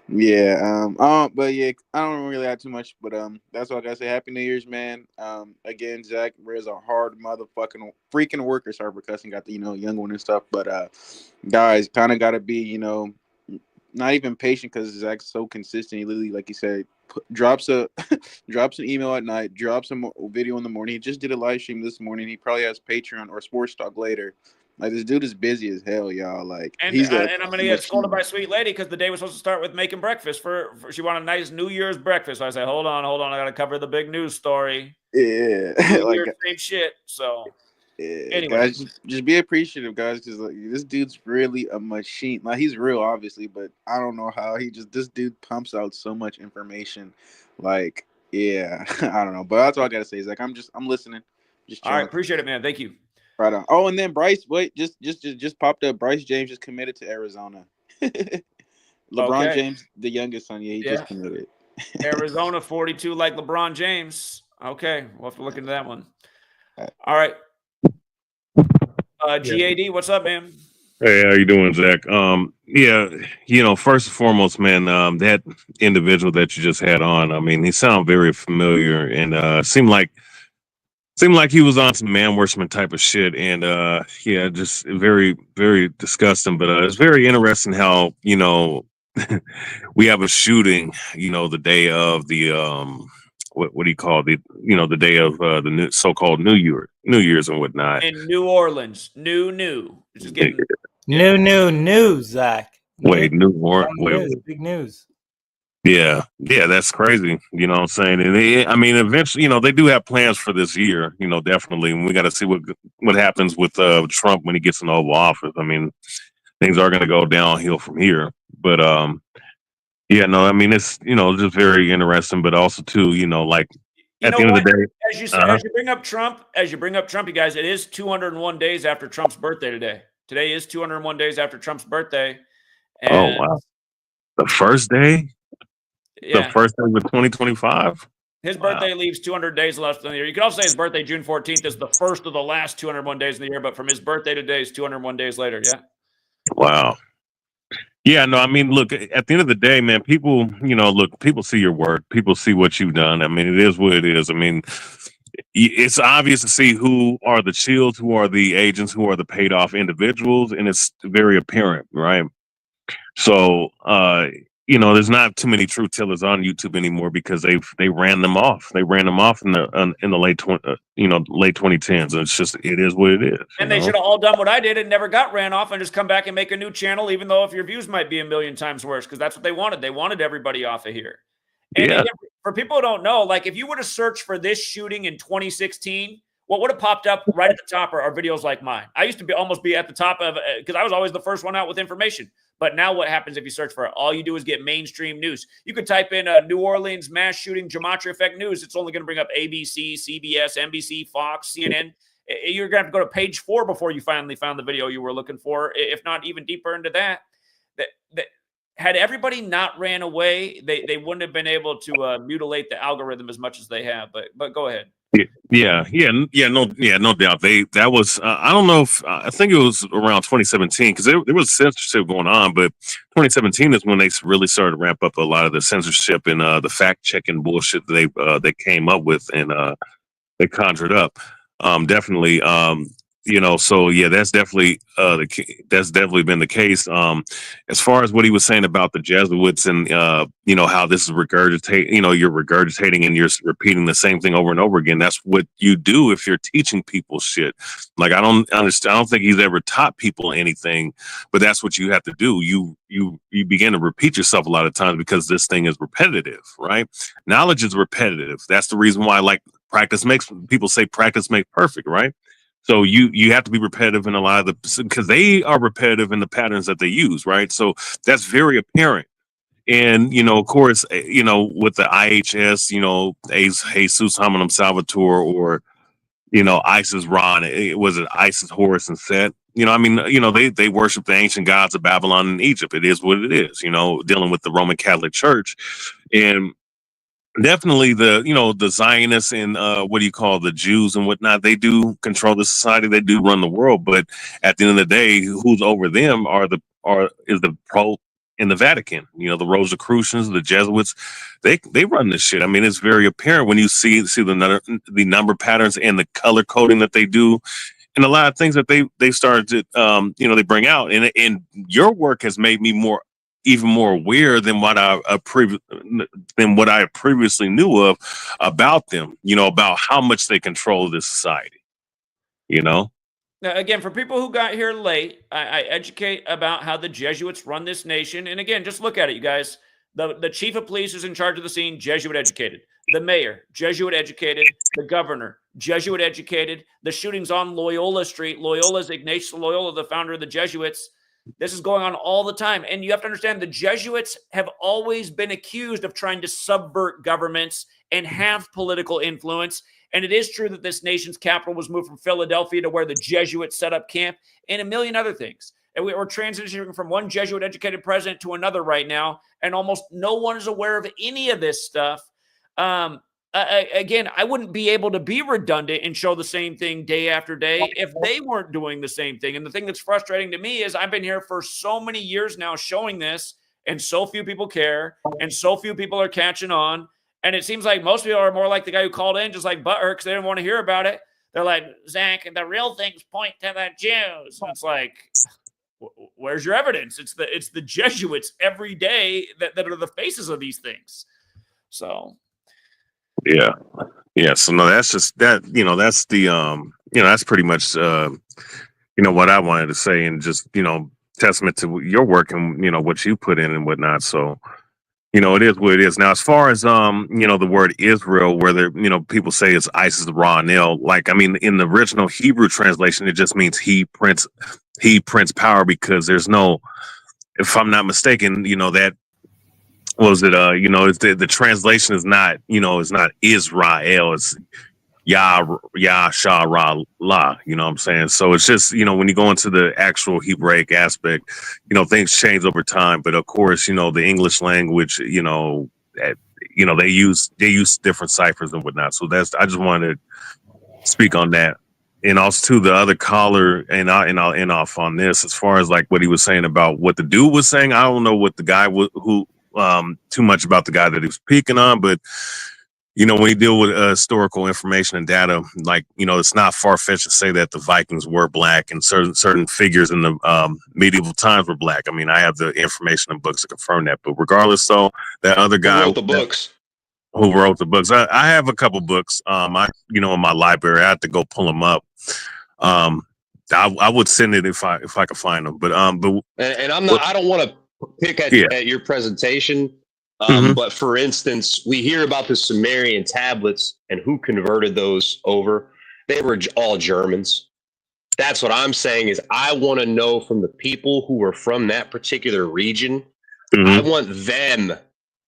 Yeah. But yeah, I don't really have too much. But that's all I gotta say. Happy New Year's, man. Again, Zach is a hard motherfucking freaking worker. Sorry for cussing. Got the young one and stuff. But guys, kind of gotta be not even patient because Zach's so consistent. He literally, like you said, drops an email at night, drops a video in the morning. He just did a live stream this morning. He probably has Patreon or Sports Talk later. Like, this dude is busy as hell, y'all. Like, and I'm gonna get scolded by Sweet Lady because the day was supposed to start with making breakfast for she wanted a nice New Year's breakfast. So I said, hold on, I gotta cover the big news story. Yeah, like same shit. So. Yeah, anyway, guys, just be appreciative, guys, because like, this dude's really a machine. Like, he's real, obviously, but I don't know how this dude pumps out so much information. Like, yeah, I don't know, but that's all I gotta say. Is like, I'm listening. Just all right, appreciate it, man. Thank you. Right on. Oh, and then Bryce, wait, just popped up. Bryce James just committed to Arizona. LeBron James, the youngest son, he just committed. Arizona 42, like LeBron James. Okay, we'll have to look into that one. All right. GAD, what's up, man? Hey, how you doing, Zach? Yeah, first and foremost, man, that individual that you just had on, I mean, he sounded very familiar, and seemed like he was on some man worshiping type of shit, and yeah, just very, very disgusting. But it's very interesting how we have a shooting, the day of the what do you call it? The day of the so-called New Year's and whatnot. In New Orleans, new. It's just getting New news, Zach. Wait, Big news. Yeah, that's crazy. You know what I'm saying? And I mean, eventually, they do have plans for this year. Definitely, and we got to see what happens with Trump when he gets in the Oval Office. I mean, things are going to go downhill from here. But yeah, no, I mean, it's just very interesting, but also too, like at the end of the day, as you bring up Trump, you guys, it is 201 days after Trump's birthday today. Today is 201 days after Trump's birthday. And oh wow, the first day. Yeah. The first day of 2025. His birthday leaves 200 days left in the year. You could also say his birthday, June 14th, is the first of the last 201 days in the year, but from his birthday to today is 201 days later. Yeah. Wow. Yeah, no, I mean, look, at the end of the day, man, people, people see your work. People see what you've done. I mean, it is what it is. I mean, it's obvious to see who are the shields, who are the agents, who are the paid off individuals, and it's very apparent, right? So, there's not too many truth tellers on YouTube anymore because they ran them off. They ran them off in the late 2010s. And it is what it is. And they should have all done what I did and never got ran off and just come back and make a new channel, even though if your views might be a million times worse, because that's what they wanted. They wanted everybody off of here. And yeah. Again, for people who don't know, like if you were to search for this shooting in 2016, what would have popped up right at the top are videos like mine. I used to almost be at the top of because I was always the first one out with information. But now what happens if you search for it? All you do is get mainstream news. You could type in New Orleans mass shooting, GematriaEffectNews. It's only going to bring up ABC, CBS, NBC, Fox, CNN. You're going to have to go to page 4 before you finally found the video you were looking for, if not even deeper into that. Had everybody not ran away, they wouldn't have been able to mutilate the algorithm as much as they have. But go ahead. No doubt. That was I don't know if I think it was around 2017 because there was censorship going on, but 2017 is when they really started to ramp up a lot of the censorship and the fact checking bullshit they came up with and they conjured up. Definitely. So yeah, that's definitely been the case. As far as what he was saying about the Jesuits and how this is you're regurgitating and you're repeating the same thing over and over again. That's what you do if you're teaching people shit. Like I don't understand. I don't think he's ever taught people anything, but that's what you have to do. You begin to repeat yourself a lot of times because this thing is repetitive, right? Knowledge is repetitive. That's the reason why practice makes perfect, right? So you have to be repetitive in a lot of because they are repetitive in the patterns that they use, right? So that's very apparent. And, of course, with the IHS, Jesus Hominum Salvator or, Isis Ron, was it Isis, Horus, and Set? They worship the ancient gods of Babylon and Egypt. It is what it is, dealing with the Roman Catholic Church. And definitely the Zionists and the Jews and whatnot, they do control the society, they do run the world, but at the end of the day, who's over them is the Pope in the Vatican. The Rosicrucians, the Jesuits, they run this shit. I mean, it's very apparent when you see the number patterns and the color coding that they do and a lot of things that they started to they bring out, and your work has made me even more aware than what I previously knew of about them, about how much they control this society, Now, again, for people who got here late, I educate about how the Jesuits run this nation. And again, just look at it, you guys. The chief of police is in charge of the scene, Jesuit educated. The mayor, Jesuit educated. The governor, Jesuit educated. The shootings on Loyola Street. Loyola's Ignatius Loyola, the founder of the Jesuits. This is going on all the time. And you have to understand the Jesuits have always been accused of trying to subvert governments and have political influence. And it is true that this nation's capital was moved from Philadelphia to where the Jesuits set up camp and a million other things. And we're transitioning from one Jesuit-educated president to another right now, and almost no one is aware of any of this stuff. again, I wouldn't be able to be redundant and show the same thing day after day if they weren't doing the same thing. And the thing that's frustrating to me is I've been here for so many years now showing this, and so few people care, and so few people are catching on. And it seems like most people are more like the guy who called in, just like butthurt, because they didn't want to hear about it. They're like, Zach, the real things point to the Jews. And it's like, where's your evidence? It's the Jesuits every day that are the faces of these things. So yeah. So no, that's just that, that's the that's pretty much what I wanted to say, and just, testament to your work and what you put in and whatnot. So, it is what it is. Now, as far as the word Israel, whether people say it's ISIS raw nil, like, I mean, in the original Hebrew translation, it just means he prints power, because there's no, if I'm not mistaken, that was it, it's the translation is not, it's not Israel, it's Yah Shah Ra La, you know what I'm saying? So it's just, when you go into the actual Hebraic aspect, things change over time. But of course, the English language, they use different ciphers and whatnot. So I just wanted to speak on that. And also to the other caller, and I'll end off on this, as far as like what he was saying about what the dude was saying. I don't know what the guy too much about the guy that he was speaking on, but when you deal with historical information and data, like, it's not far-fetched to say that the Vikings were black, and certain figures in the medieval times were black. I mean, I have the information and books to confirm that. But regardless, though, that other guy who wrote the books, I have a couple books. In my library, I have to go pull them up. I would send it if I could find them. But I don't want to pick at your presentation. But for instance, we hear about the Sumerian tablets and who converted those over. They were all Germans. That's what I'm saying, is I want to know from the people who were from that particular region. I want them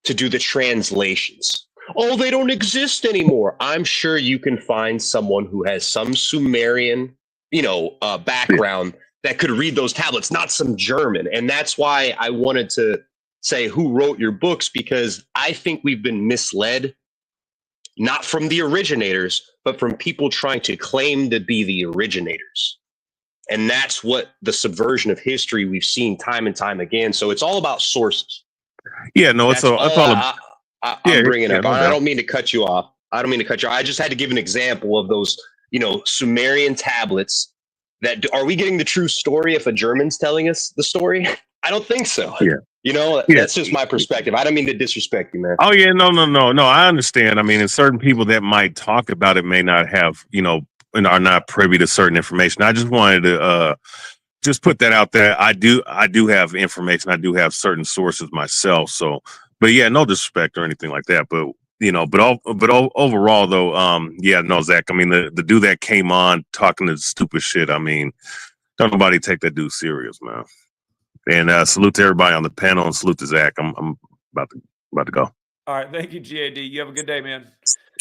to do the translations. Oh, they don't exist anymore. I'm sure you can find someone who has some Sumerian, background that could read those tablets, not some German. And that's why I wanted to say who wrote your books, because I think we've been misled, not from the originators, but from people trying to claim to be the originators. And that's what the subversion of history we've seen time and time again. So it's all about sources. Yeah, no, it's all I'm bringing up. I don't mean to cut you off. I just had to give an example of those, Sumerian tablets. Are we getting the true story if a German's telling us the story? I don't think so. Yeah. That's just my perspective. I don't mean to disrespect you, man. Oh yeah, no. I understand. I mean, and certain people that might talk about it may not have, and are not privy to certain information. I just wanted to just put that out there. I do have information. I do have certain sources myself. So, but yeah, no disrespect or anything like that. But overall though, no, Zach. I mean, the dude that came on talking to stupid shit. I mean, don't nobody take that dude serious, man. And salute to everybody on the panel, and salute to Zach. I'm about to go. All right, thank you, GAD. You have a good day, man.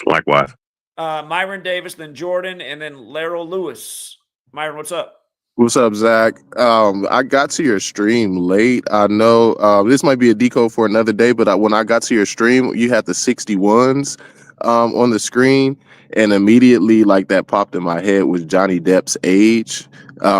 Likewise. Myron Davis, then Jordan, and then Laryl Lewis. Myron, what's up? What's up, Zach? I got to your stream late. I know this might be a decode for another day, but when I got to your stream, you had the 61s on the screen, and immediately, like, that popped in my head was Johnny Depp's age,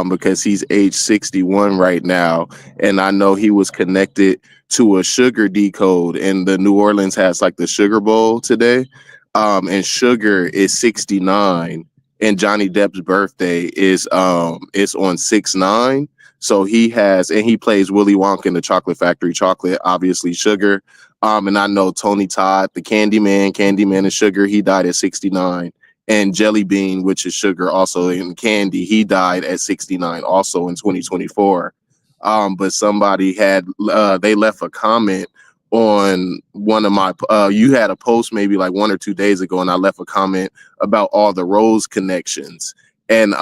because he's age 61 right now, and I know he was connected to a sugar decode, and the New Orleans has like the Sugar Bowl today, and sugar is 69. And Johnny Depp's birthday is on 6/9. So he plays Willy Wonka in the Chocolate Factory chocolate, obviously sugar. And I know Tony Todd, the Candyman is sugar. He died at 69. And Jelly Bean, which is sugar also in candy, he died at 69 also in 2024. But somebody they left a comment on one of my you had a post maybe like 1 or 2 days ago, and I left a comment about all the Rose connections, and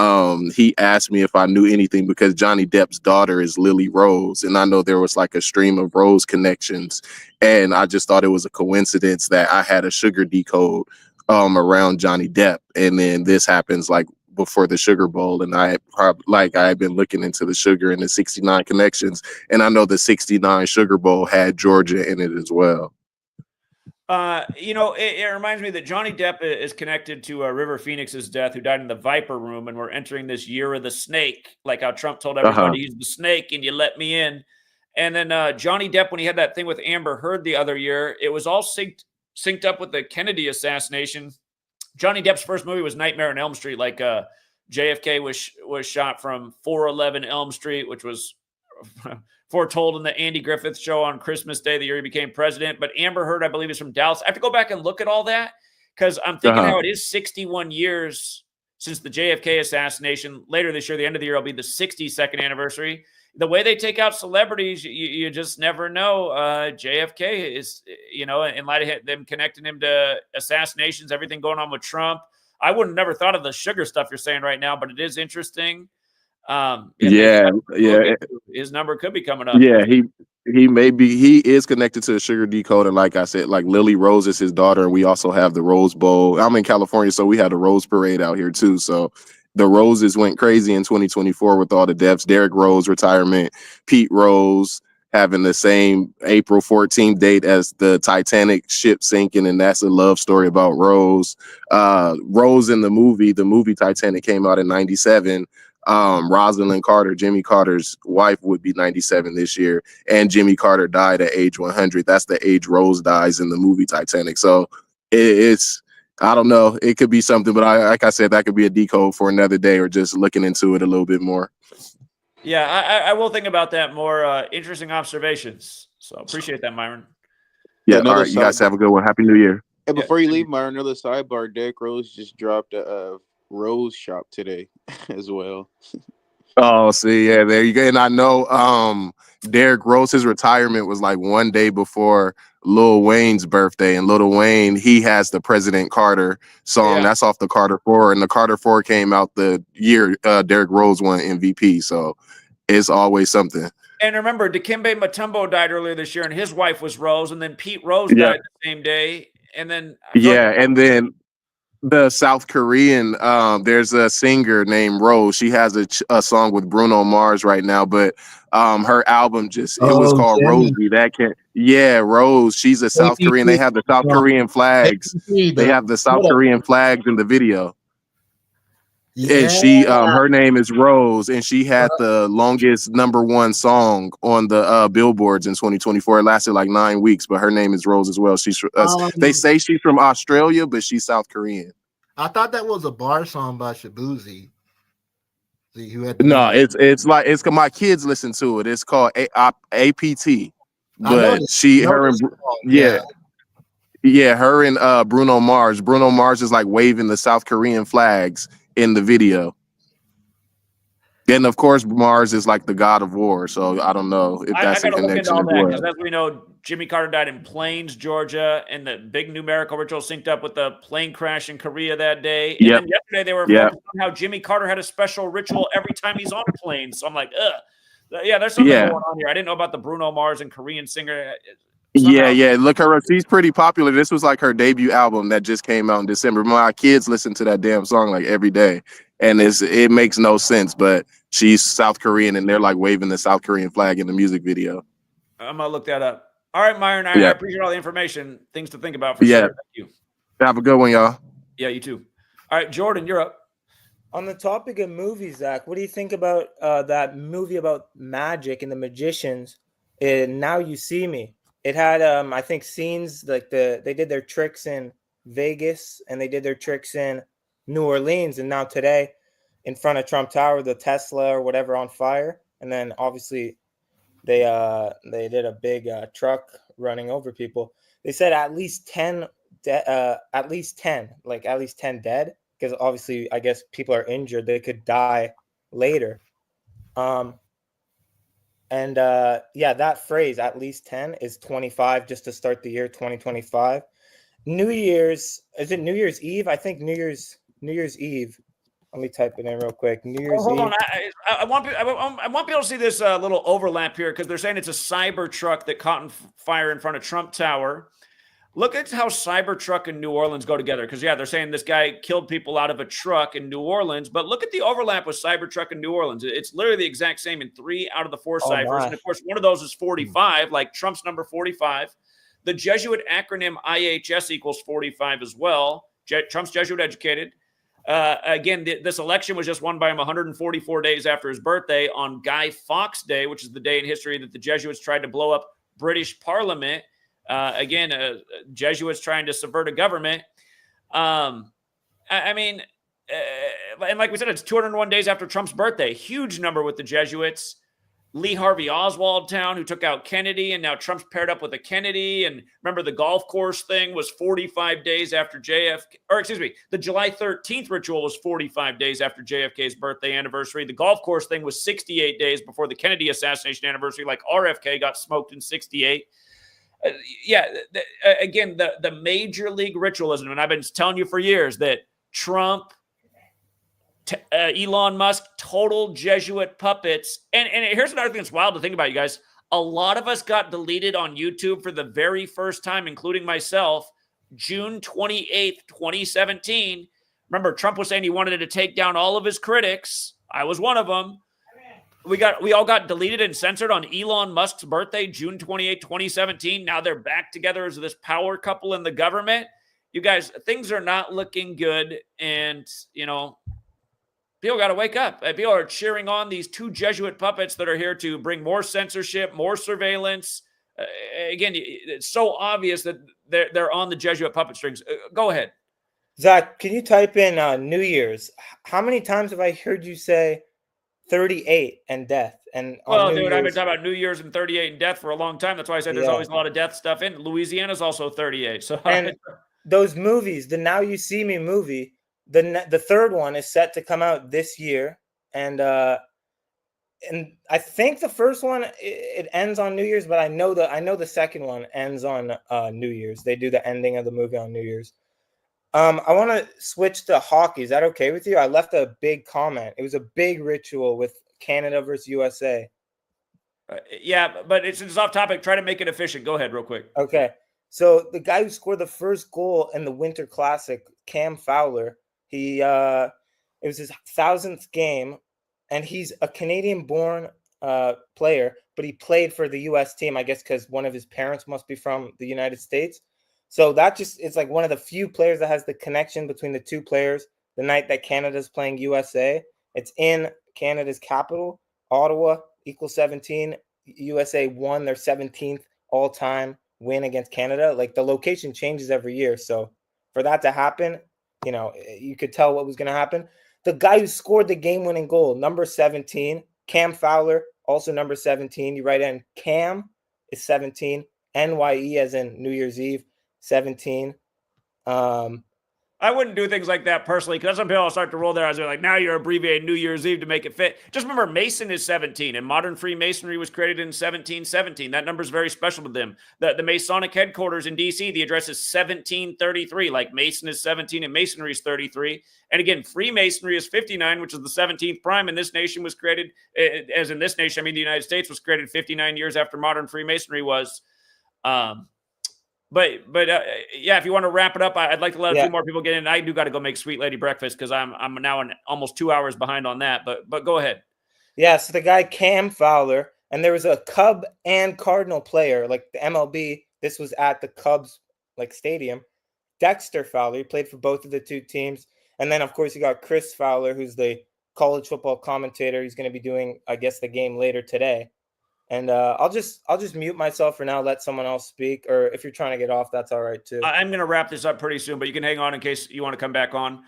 he asked me if I knew anything, because Johnny Depp's daughter is Lily Rose, and I know there was like a stream of Rose connections, and I just thought it was a coincidence that I had a sugar decode around Johnny Depp, and then this happens like before the Sugar Bowl, and I had been looking into the sugar and the 69 connections, and I know the 69 Sugar Bowl had Georgia in it as well. It reminds me that Johnny Depp is connected to River Phoenix's death, who died in the Viper Room, and we're entering this year of the snake, like how Trump told everybody he's the snake and you let me in. And then Johnny Depp, when he had that thing with Amber Heard the other year, it was all synced up with the Kennedy assassination. Johnny Depp's first movie was Nightmare on Elm Street, like JFK was shot from 411 Elm Street, which was foretold in the Andy Griffith show on Christmas Day, the year he became president. But Amber Heard, I believe, is from Dallas. I have to go back and look at all that because I'm thinking how it is 61 years since the JFK assassination. Later this year, the end of the year, will be the 62nd anniversary. The way they take out celebrities, you just never know. JFK is, in light of them connecting him to assassinations, everything going on with Trump. I would have never thought of the sugar stuff you're saying right now, but it is interesting. His number could be coming up. Yeah, he is connected to the sugar decoder. Like I said, like Lily Rose is his daughter, and we also have the Rose Bowl. I'm in California, so we had the Rose Parade out here too. So the Roses went crazy in 2024 with all the deaths. Derrick Rose retirement, Pete Rose having the same April 14th date as the Titanic ship sinking, and that's a love story about Rose. Rose in the movie Titanic came out in 97. Rosalind Carter, Jimmy Carter's wife, would be 97 this year, and Jimmy Carter died at age 100. That's the age Rose dies in the movie Titanic. So it's I don't know. It could be something, but like I said, that could be a decode for another day, or just looking into it a little bit more. Yeah, I will think about that more. Interesting observations. So appreciate that, Myron. Yeah, all right. You guys have a good one. Happy New Year. And before you leave, Myron, another sidebar. Derrick Rose just dropped a Rose shop today as well. Oh, see, yeah, there you go. And I know Derrick Rose, his retirement was like one day before Lil Wayne's birthday, and Lil Wayne, he has the President Carter song. That's off the Carter 4, and the Carter 4 came out the year Derrick Rose won MVP. So it's always something. And remember, Dikembe Mutombo died earlier this year, and his wife was Rose, and then Pete Rose died the same day. And then and then the South Korean, there's a singer named Rose. She has a song with Bruno Mars right now, but her album it was called Rosie. Rose. She's a South Korean. They have the South Korean flags. They have the South Korean flags in the video. And she, her name is Rose, and she had the longest #1 song on the billboards in 2024. It lasted like 9 weeks, but her name is Rose as well. She's they say she's from Australia, but she's South Korean. I thought that was a bar song by Shabuzi. No, it's my kids listen to it. It's called APT. But her and Bruno Mars. Bruno Mars is like waving the South Korean flags in the video. And of course, Mars is like the god of war. So I don't know if that's a connection as well. Because as we know, Jimmy Carter died in Plains, Georgia, and the big numerical ritual synced up with the plane crash in Korea that day. And then yesterday they were focused on how Jimmy Carter had a special ritual every time he's on a plane. So I'm like, there's something going on here. I didn't know about the Bruno Mars and Korean singer. Look her up. She's pretty popular. This was like her debut album that just came out in December. My kids listen to that damn song like every day, and it makes no sense, but she's South Korean, and they're like waving the South Korean flag in the music video. I'm gonna look that up. All right, Myron, I appreciate all the information. Things to think about for sure. Thank you. Have a good one, y'all. Yeah, you too. All right, Jordan, you're up. On the topic of movies, Zach, what do you think about that movie about magic and the magicians? Now You See Me. It had, I think, scenes like they did their tricks in Vegas and they did their tricks in New Orleans, and now today, in front of Trump Tower, the Tesla or whatever on fire, and then obviously they did a big truck running over people. They said at least 10 dead, because obviously I guess people are injured. They could die later. That phrase, at least 10, is 25 just to start the year 2025. New Year's, is it New Year's Eve? I think New Year's Eve. Let me type it in real quick. New Year's Eve. Hold on. I want people to see this little overlap here because they're saying it's a Cybertruck that caught on fire in front of Trump Tower. Look at how Cybertruck and New Orleans go together. Because, they're saying this guy killed people out of a truck in New Orleans. But look at the overlap with Cybertruck and New Orleans. It's literally the exact same in 3 out of the 4 ciphers. And, of course, one of those is 45, like Trump's number 45. The Jesuit acronym IHS equals 45 as well. Trump's Jesuit educated. Again, this election was just won by him 144 days after his birthday on Guy Fawkes Day, which is the day in history that the Jesuits tried to blow up British Parliament. Jesuits trying to subvert a government. And like we said, it's 201 days after Trump's birthday. Huge number with the Jesuits. Lee Harvey Oswald town, who took out Kennedy, and now Trump's paired up with a Kennedy. And remember, the golf course thing was 45 days after the July 13th ritual was 45 days after JFK's birthday anniversary. The golf course thing was 68 days before the Kennedy assassination anniversary, like RFK got smoked in 68. Again, the major league ritualism, and I've been telling you for years that Trump, Elon Musk, total Jesuit puppets. And here's another thing that's wild to think about, you guys. A lot of us got deleted on YouTube for the very first time, including myself, June 28th, 2017. Remember, Trump was saying he wanted to take down all of his critics. I was one of them. We all got deleted and censored on Elon Musk's birthday, June 28, 2017. Now they're back together as this power couple in the government. You guys, things are not looking good. And, people got to wake up. People are cheering on these two Jesuit puppets that are here to bring more censorship, more surveillance. Again, it's so obvious that they're on the Jesuit puppet strings. Go ahead. Zach, can you type in New Year's? How many times have I heard you say 38 and death? And I've been talking about New Year's and 38 and death for a long time. That's why I said there's always a lot of death stuff in. Louisiana's also 38. So and those movies, the Now You See Me movie, the third one is set to come out this year, and I think the first one it ends on New Year's, but I know the second one ends on New Year's. They do the ending of the movie on New Year's. I want to switch to hockey. Is that okay with you? I left a big comment. It was a big ritual with Canada versus USA. But it's off topic. Try to make it efficient. Go ahead real quick. Okay. So the guy who scored the first goal in the Winter Classic, Cam Fowler, it was his 1000th game, and he's a Canadian-born player, but he played for the U.S. team, I guess, because one of his parents must be from the United States. So it's like one of the few players that has the connection between the two players. The night that Canada's playing USA, it's in Canada's capital, Ottawa, equals 17. USA won their 17th all-time win against Canada. Like, the location changes every year, so for that to happen, you could tell what was going to happen. The guy who scored the game-winning goal, number 17, Cam Fowler, also number 17. You write in Cam is 17. NYE as in New Year's Eve, 17. I wouldn't do things like that personally, because some people start to roll their eyes. They're like, now you're abbreviating New Year's Eve to make it fit. Just remember, Mason is 17, and modern Freemasonry was created in 1717. That number is very special to them. The Masonic headquarters in D.C., the address is 1733. Like Mason is 17 and Masonry is 33. And again, Freemasonry is 59, which is the 17th prime, and this nation was created, as in this nation, I mean the United States was created 59 years after modern Freemasonry was. But if you want to wrap it up, I'd like to let a few more people get in. I do got to go make Sweet Lady breakfast because I'm now almost 2 hours behind on that. But go ahead. Yeah, so the guy Cam Fowler, and there was a Cub and Cardinal player, like the MLB. This was at the Cubs stadium. Dexter Fowler, he played for both of the two teams, and then of course you got Chris Fowler, who's the college football commentator. He's going to be doing, I guess, the game later today. And I'll just mute myself for now, let someone else speak. Or if you're trying to get off, that's all right too. I'm going to wrap this up pretty soon, but you can hang on in case you want to come back on.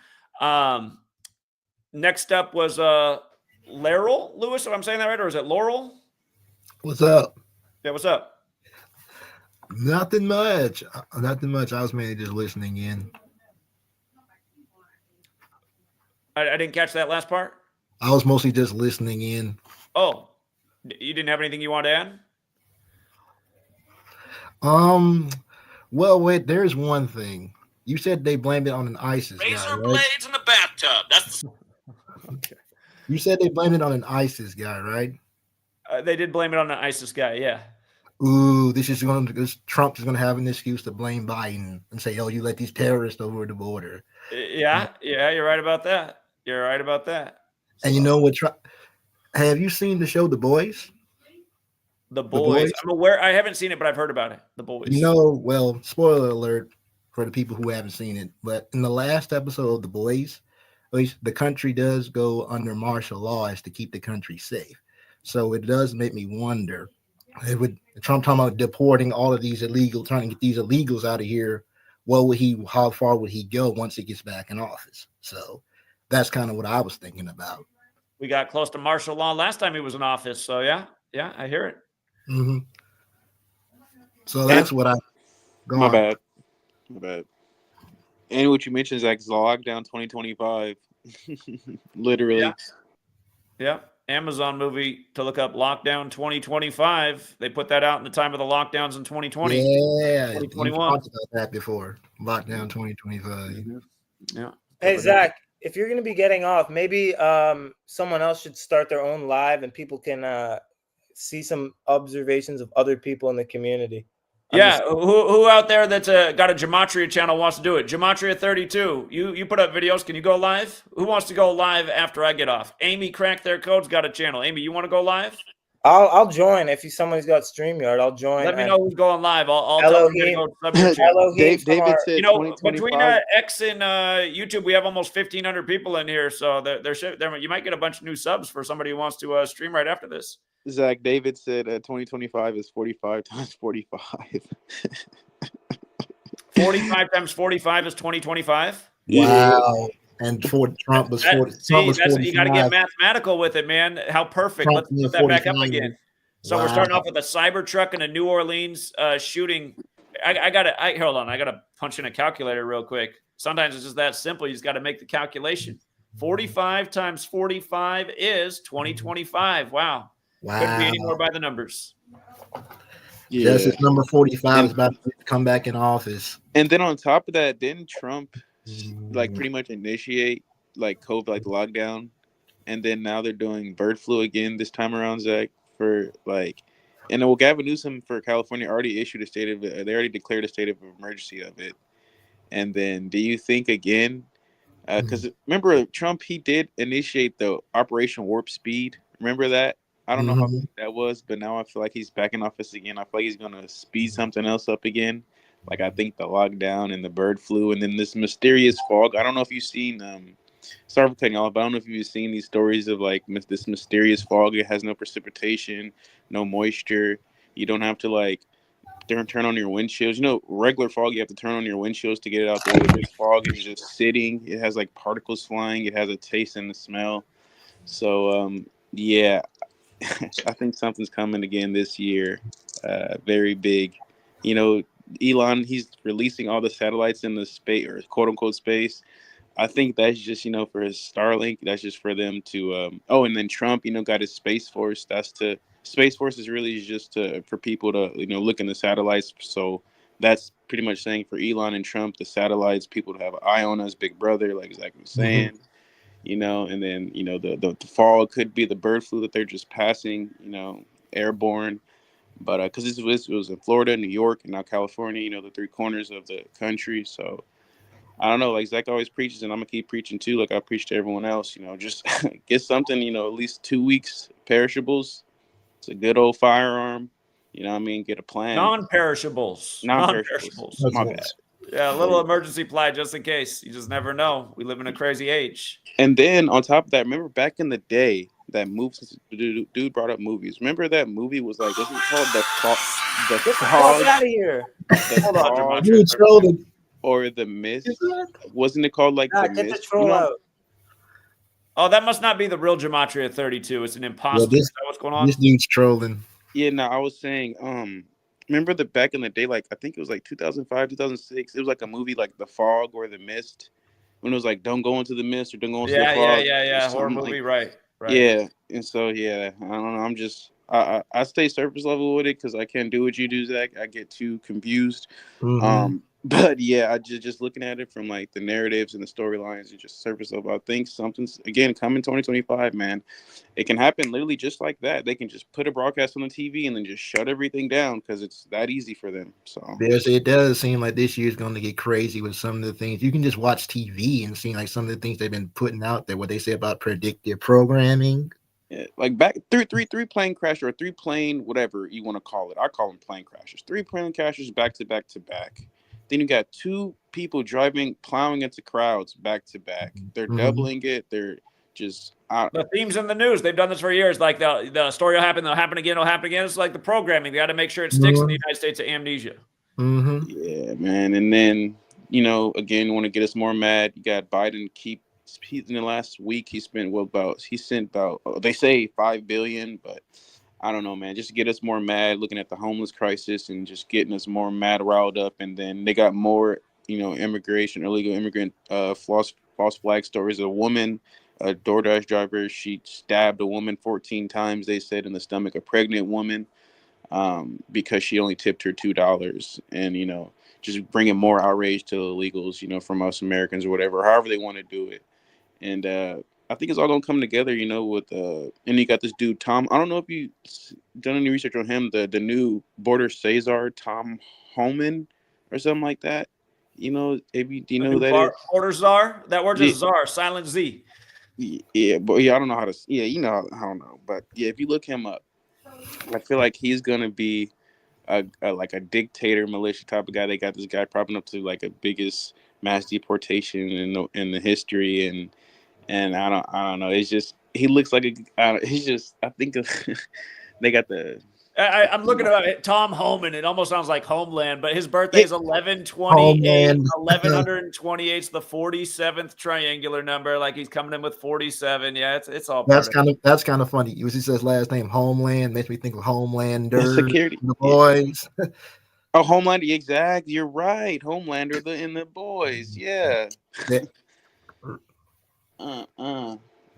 Next up was Laurel Lewis, if I'm saying that right, or is it Laurel? What's up? Yeah, what's up? Nothing much. Nothing much. I was mainly just listening in. I didn't catch that last part. I was mostly just listening in. Oh. You didn't have anything you want to add? Well, wait, there's one thing. You said they blamed it on an ISIS guy, Razor right? blades in the bathtub. That's okay. You said they blamed it on an ISIS guy, right? They did blame it on an ISIS guy, yeah. Ooh, Trump is going to have an excuse to blame Biden and say, "Oh, you let these terrorists over the border." Yeah, you're right about that. You're right about that. And you know what? Have you seen the show The Boys? The The Boys. Boys. I'm aware. I haven't seen it, but I've heard about it. The Boys. You know, well, spoiler alert for the people who haven't seen it, but in the last episode of The Boys, at least the country does go under martial law as to keep the country safe. So it does make me wonder. It would Trump talking about deporting all of these trying to get these illegals out of here. How far would he go once he gets back in office? So that's kind of what I was thinking about. We got close to martial law last time he was in office. So yeah, I hear it. Mm-hmm. So that's what I. My bad. And what you mentioned is like lockdown 2025. Literally. Yeah. Amazon movie to look up Lockdown 2025. They put that out in the time of the lockdowns in 2020. Yeah, 2021. you talked about that before. Lockdown 2025. Yeah. Hey Zach, if you're gonna be getting off, maybe someone else should start their own live and people can see some observations of other people in the community. Who out there that's got a Gematria channel wants to do it? Gematria32. You put up videos. Can you go live? Who wants to go live after I get off? Amy Crack Their Code's got a channel. Amy, you want to go live? I'll join if somebody's got StreamYard. I'll join. Let me know who's going live. I'll tell them to go sub your channel. David said, you know, between X and YouTube, we have almost 1,500 people in here, so you might get a bunch of new subs for somebody who wants to stream right after this. Zach, David said 2025 is 45 times 45. 45 times 45 is 2025. Wow. And for Trump was 40. You got to get mathematical with it, man. How perfect. Trump Let's put that back up 45. again. So we're starting off with a Cybertruck and a New Orleans shooting. Hold on. I got to punch in a calculator real quick. Sometimes it's just that simple. You just got to make the calculation. 45 times 45 is 2025. Wow. Couldn't be any more by the numbers. Yeah. Justice number 45 is about to come back in office. And then on top of that, didn't Trump like pretty much initiate like COVID, like the lockdown? And then now they're doing bird flu again this time around, Zach, for like, and well, Gavin Newsom for California already issued they already declared a state of emergency of it. And then do you think again, because remember Trump, he did initiate the Operation Warp Speed. Remember that? I don't know how that was, but now I feel like he's back in office again. I feel like he's going to speed something else up again. Like I think the lockdown and the bird flu and then this mysterious fog. I don't know if you've seen, sorry for cutting off, but I don't know if you've seen these stories of like this mysterious fog. It has no precipitation, no moisture. You don't have to like turn on your windshields. You know, regular fog, you have to turn on your windshields to get it out the way. This fog is just sitting. It has like particles flying. It has a taste and a smell. So, yeah, I think something's coming again this year. Very big. You know, Elon, he's releasing all the satellites in the space or quote unquote space. I think that's just, for his Starlink. That's just for them to, and then Trump, got his Space Force. Space Force is really just for people to, look in the satellites. So that's pretty much saying for Elon and Trump, the satellites, people to have an eye on us, big brother, like Zach was saying, and then, the fall could be the bird flu that they're just passing, airborne. But because it was in Florida, New York, and now California, the three corners of the country. So I don't know, like Zach always preaches, and I'm going to keep preaching too, like I preach to everyone else, just get something, at least 2 weeks perishables. It's a good old firearm, get a plan. Non-perishables. My bad. Yeah, a little emergency supply just in case. You just never know. We live in a crazy age. And then on top of that, remember back in the day, that movie, dude brought up movies. Remember that movie was like, wasn't it called The Fog? Out of here. Hold on, or The Mist? Wasn't it called like The Get Mist? the troll out. Oh, that must not be the real Gematria 32. It's an imposter. Is that what's going on? This dude's trolling. Yeah, no, I was saying, remember back in the day, like I think it was like 2005, 2006. It was like a movie like The Fog or The Mist. When it was like, don't go into the mist or don't go into the fog. Yeah. Horror movie, right. Yeah, and so I don't know. I'm just I stay surface level with it because I can't do what you do, Zach. I get too confused. But yeah, I just looking at it from like the narratives and the storylines and just surface level. I think something's again coming 2025, man. It can happen literally just like that. They can just put a broadcast on the TV and then just shut everything down because it's that easy for them. So it does seem like this year is going to get crazy with some of the things. You can just watch TV and see like some of the things they've been putting out there. What they say about predictive programming. Yeah, like back three plane crash or 3 plane whatever you want to call it. I call them plane crashes. 3 plane crashes back to back to back. Then you got 2 people plowing into crowds back to back. They're doubling it. They're just the themes in the news. They've done this for years. Like the story will happen. They'll happen again. It'll happen again. It's like the programming. They got to make sure it sticks in the United States of amnesia. Yeah, man. And then again, you want to get us more mad. You got Biden in the last week he sent about they say $5 billion, but I don't know, man. Just to get us more mad, looking at the homeless crisis and just getting us more mad, riled up. And then they got more, illegal immigrant, false flag stories. A woman, a DoorDash driver, she stabbed a woman 14 times. They said in the stomach, a pregnant woman, because she only tipped her $2, and just bringing more outrage to the illegals, from us Americans or whatever, however they want to do it. And I think it's all gonna come together, with and you got this dude Tom. I don't know if you done any research on him, the new border Cesar, Tom Homan or something like that. Maybe do you know who that is? Border czar. That word is czar, silent Z. Yeah, but I don't know how to. Yeah, I don't know, but yeah, if you look him up, I feel like he's gonna be like a dictator militia type of guy. They got this guy propping up to like a biggest mass deportation in the history, and I don't know. It's just he looks like he's just I think they got the. I'm looking at Tom Homan. It almost sounds like Homeland, but his birthday is 11/28. 1128's the 47th triangular number. Like he's coming in with 47. Yeah, it's all. That's kind of funny. He says last name Homeland makes me think of Homelander. Security, The Boys. Oh, Homelander, exactly. You're right. Homelander, in the Boys. Yeah.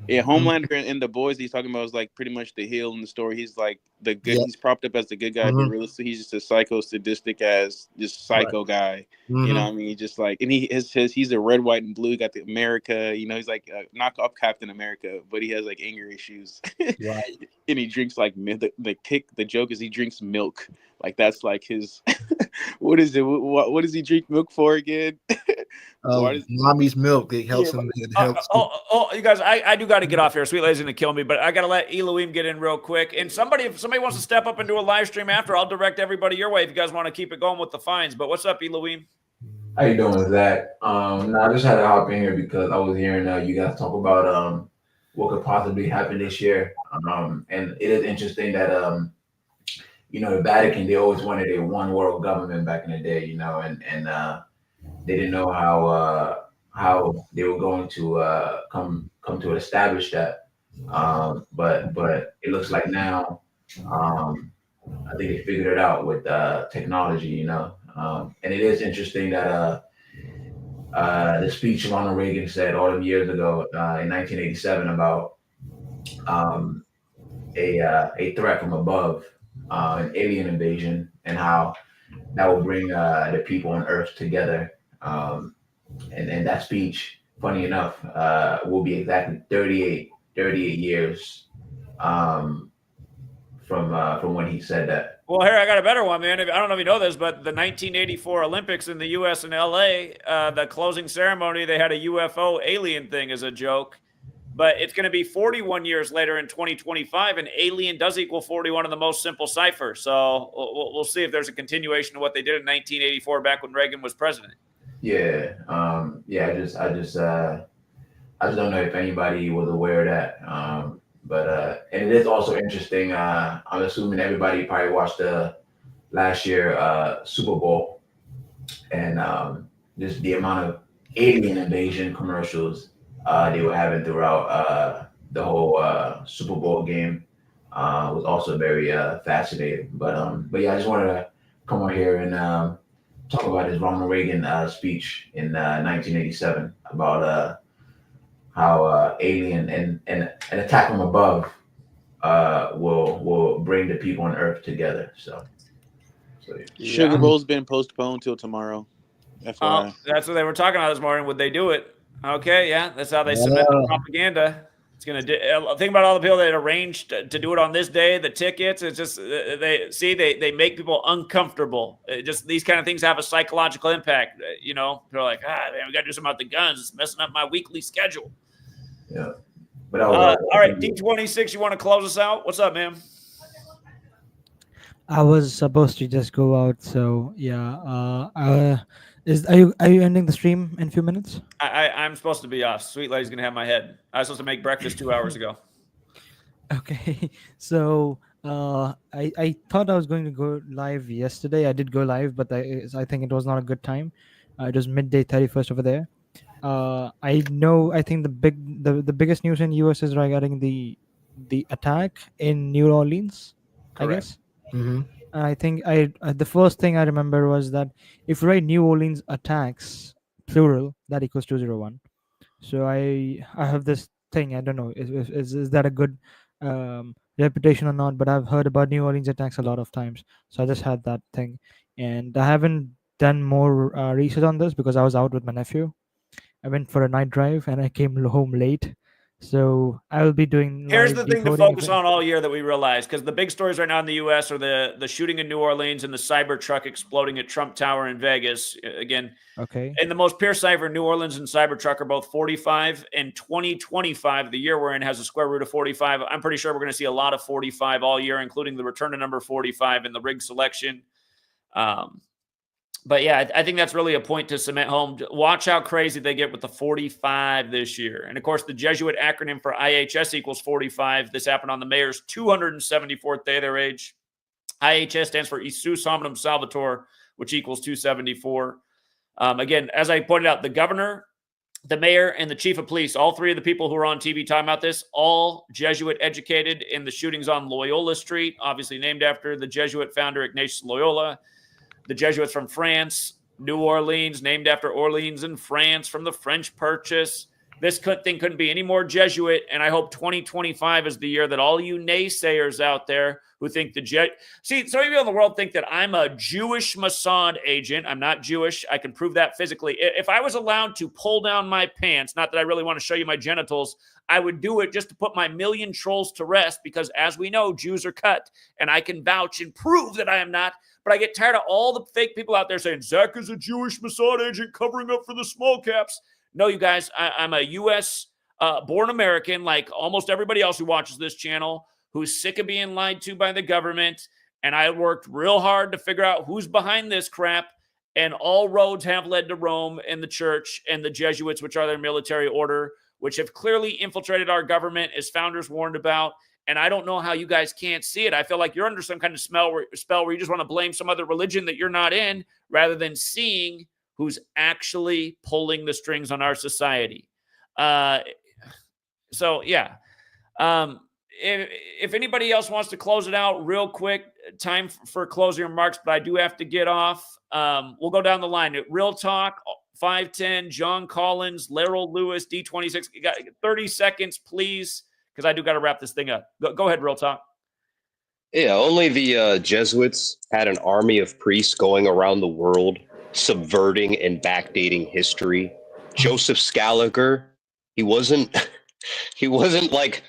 Yeah, Homelander and the Boys he's talking about is like pretty much the heel in the story. He's like the good. He's propped up as the good guy, but realistically, he's just as sadistic as this psycho guy. You know what I mean? Just like, and he's a red, white, and blue. He got the America. He's like knockoff Captain America, but he has like anger issues. Right. And he drinks like the joke is he drinks milk. Like that's like his. What is it? What does he drink milk for again? Mommy's milk. It helps him. It helps. You guys, I do got to get off here. Sweet lady's gonna kill me, but I gotta let Elohim get in real quick. And if somebody wants to step up and do a live stream after, I'll direct everybody your way if you guys want to keep it going with the fines. But what's up, Elohim? How you doing, Zach? I just had to hop in here because I was hearing you guys talk about what could possibly happen this year. And it is interesting that the Vatican, they always wanted a one world government back in the day, and they didn't know how they were going to come to establish that. But it looks like now I think they figured it out with technology, and it is interesting that the speech Ronald Reagan said all them years ago in 1987 about a threat from above, an alien invasion, and how that will bring the people on Earth together. And that speech, funny enough, will be exactly 38 years from when he said that. Well, here I got a better one, man. I don't know if you know this, but the 1984 Olympics in the U.S. and L.A., the closing ceremony, they had a UFO alien thing as a joke. But it's going to be 41 years later in 2025, and alien does equal 41 in the most simple cipher. So we'll see if there's a continuation of what they did in 1984 back when Reagan was president. Yeah. I just don't know if anybody was aware of that. But and it is also interesting. I'm assuming everybody probably watched the last year Super Bowl, and just the amount of alien invasion commercials they were having throughout the whole Super Bowl game was also very fascinating. But yeah, I just wanted to come on here and talk about his Ronald Reagan speech in 1987 about how alien and an attack from above will bring the people on Earth together. So yeah. Sugar Bowl's been postponed till tomorrow. That's what they were talking about this morning. Would they do it? Okay, yeah, that's how they submit the propaganda. It's gonna think about all the people that arranged to do it on this day. The tickets. It's just they make people uncomfortable. Just these kind of things have a psychological impact. They're like, man, we got to do something about the guns. It's messing up my weekly schedule. Yeah. But that was all right, D26, you want to close us out? What's up, man? I was supposed to just go out, so yeah. Are you ending the stream in a few minutes? I'm supposed to be off. Sweet lady's gonna have my head. I was supposed to make breakfast 2 hours ago. Okay, so I thought I was going to go live yesterday. I did go live, but I think it was not a good time. It was midday 31st over there. I think the biggest news in US is regarding the attack in New Orleans, I Correct. guess. Mm-hmm. I think the first thing I remember was that if you write New Orleans attacks plural, that equals 201. So I have this thing. I don't know is that a good reputation or not, but I've heard about New Orleans attacks a lot of times. So I just had that thing, and I haven't done more research on this because I was out with my nephew. I went for a night drive and I came home late. So I will be doing Here's live the thing to decoding. focus on all year that we realize, because the big stories right now in the U.S. are the shooting in New Orleans and the Cybertruck exploding at Trump Tower in Vegas. Again, Okay. and the most pure cipher, New Orleans and Cybertruck are both 45, and 2025, the year we're in, has a square root of 45. I'm pretty sure we're going to see a lot of 45 all year, including the return to number 45 in the rig selection. But yeah, I think that's really a point to cement home. Watch how crazy they get with the 45 this year. And of course, the Jesuit acronym for IHS equals 45. This happened on the mayor's 274th day of their age. IHS stands for Isus Hominum Salvator, which equals 274. Again, as I pointed out, the governor, the mayor, and the chief of police, all three of the people who are on TV talking about this, all Jesuit educated in the shootings on Loyola Street, obviously named after the Jesuit founder Ignatius Loyola. The Jesuits from France, New Orleans, named after Orleans in France from the French Purchase. This thing couldn't be any more Jesuit, and I hope 2025 is the year that all you naysayers out there who think see, so many people in the world think that I'm a Jewish Mossad agent. I'm not Jewish. I can prove that physically. If I was allowed to pull down my pants, not that I really want to show you my genitals, I would do it just to put my million trolls to rest, because as we know, Jews are cut, and I can vouch and prove that I am not. But I get tired of all the fake people out there saying, Zach is a Jewish Mossad agent covering up for the small caps. No, you guys, I'm a U.S. Born American, like almost everybody else who watches this channel, who's sick of being lied to by the government. And I worked real hard to figure out who's behind this crap. And all roads have led to Rome and the church and the Jesuits, which are their military order, which have clearly infiltrated our government, as founders warned about. And I don't know how you guys can't see it. I feel like you're under some kind of spell where you just want to blame some other religion that you're not in, rather than seeing who's actually pulling the strings on our society. So, yeah. If anybody else wants to close it out real quick, time for closing remarks, but I do have to get off. We'll go down the line. Real Talk, 510, John Collins, Laryl Lewis, D26. You got 30 seconds, please, because I do got to wrap this thing up. Go ahead, Real Talk. Yeah, only the Jesuits had an army of priests going around the world, subverting and backdating history. Joseph Scaliger, he wasn't like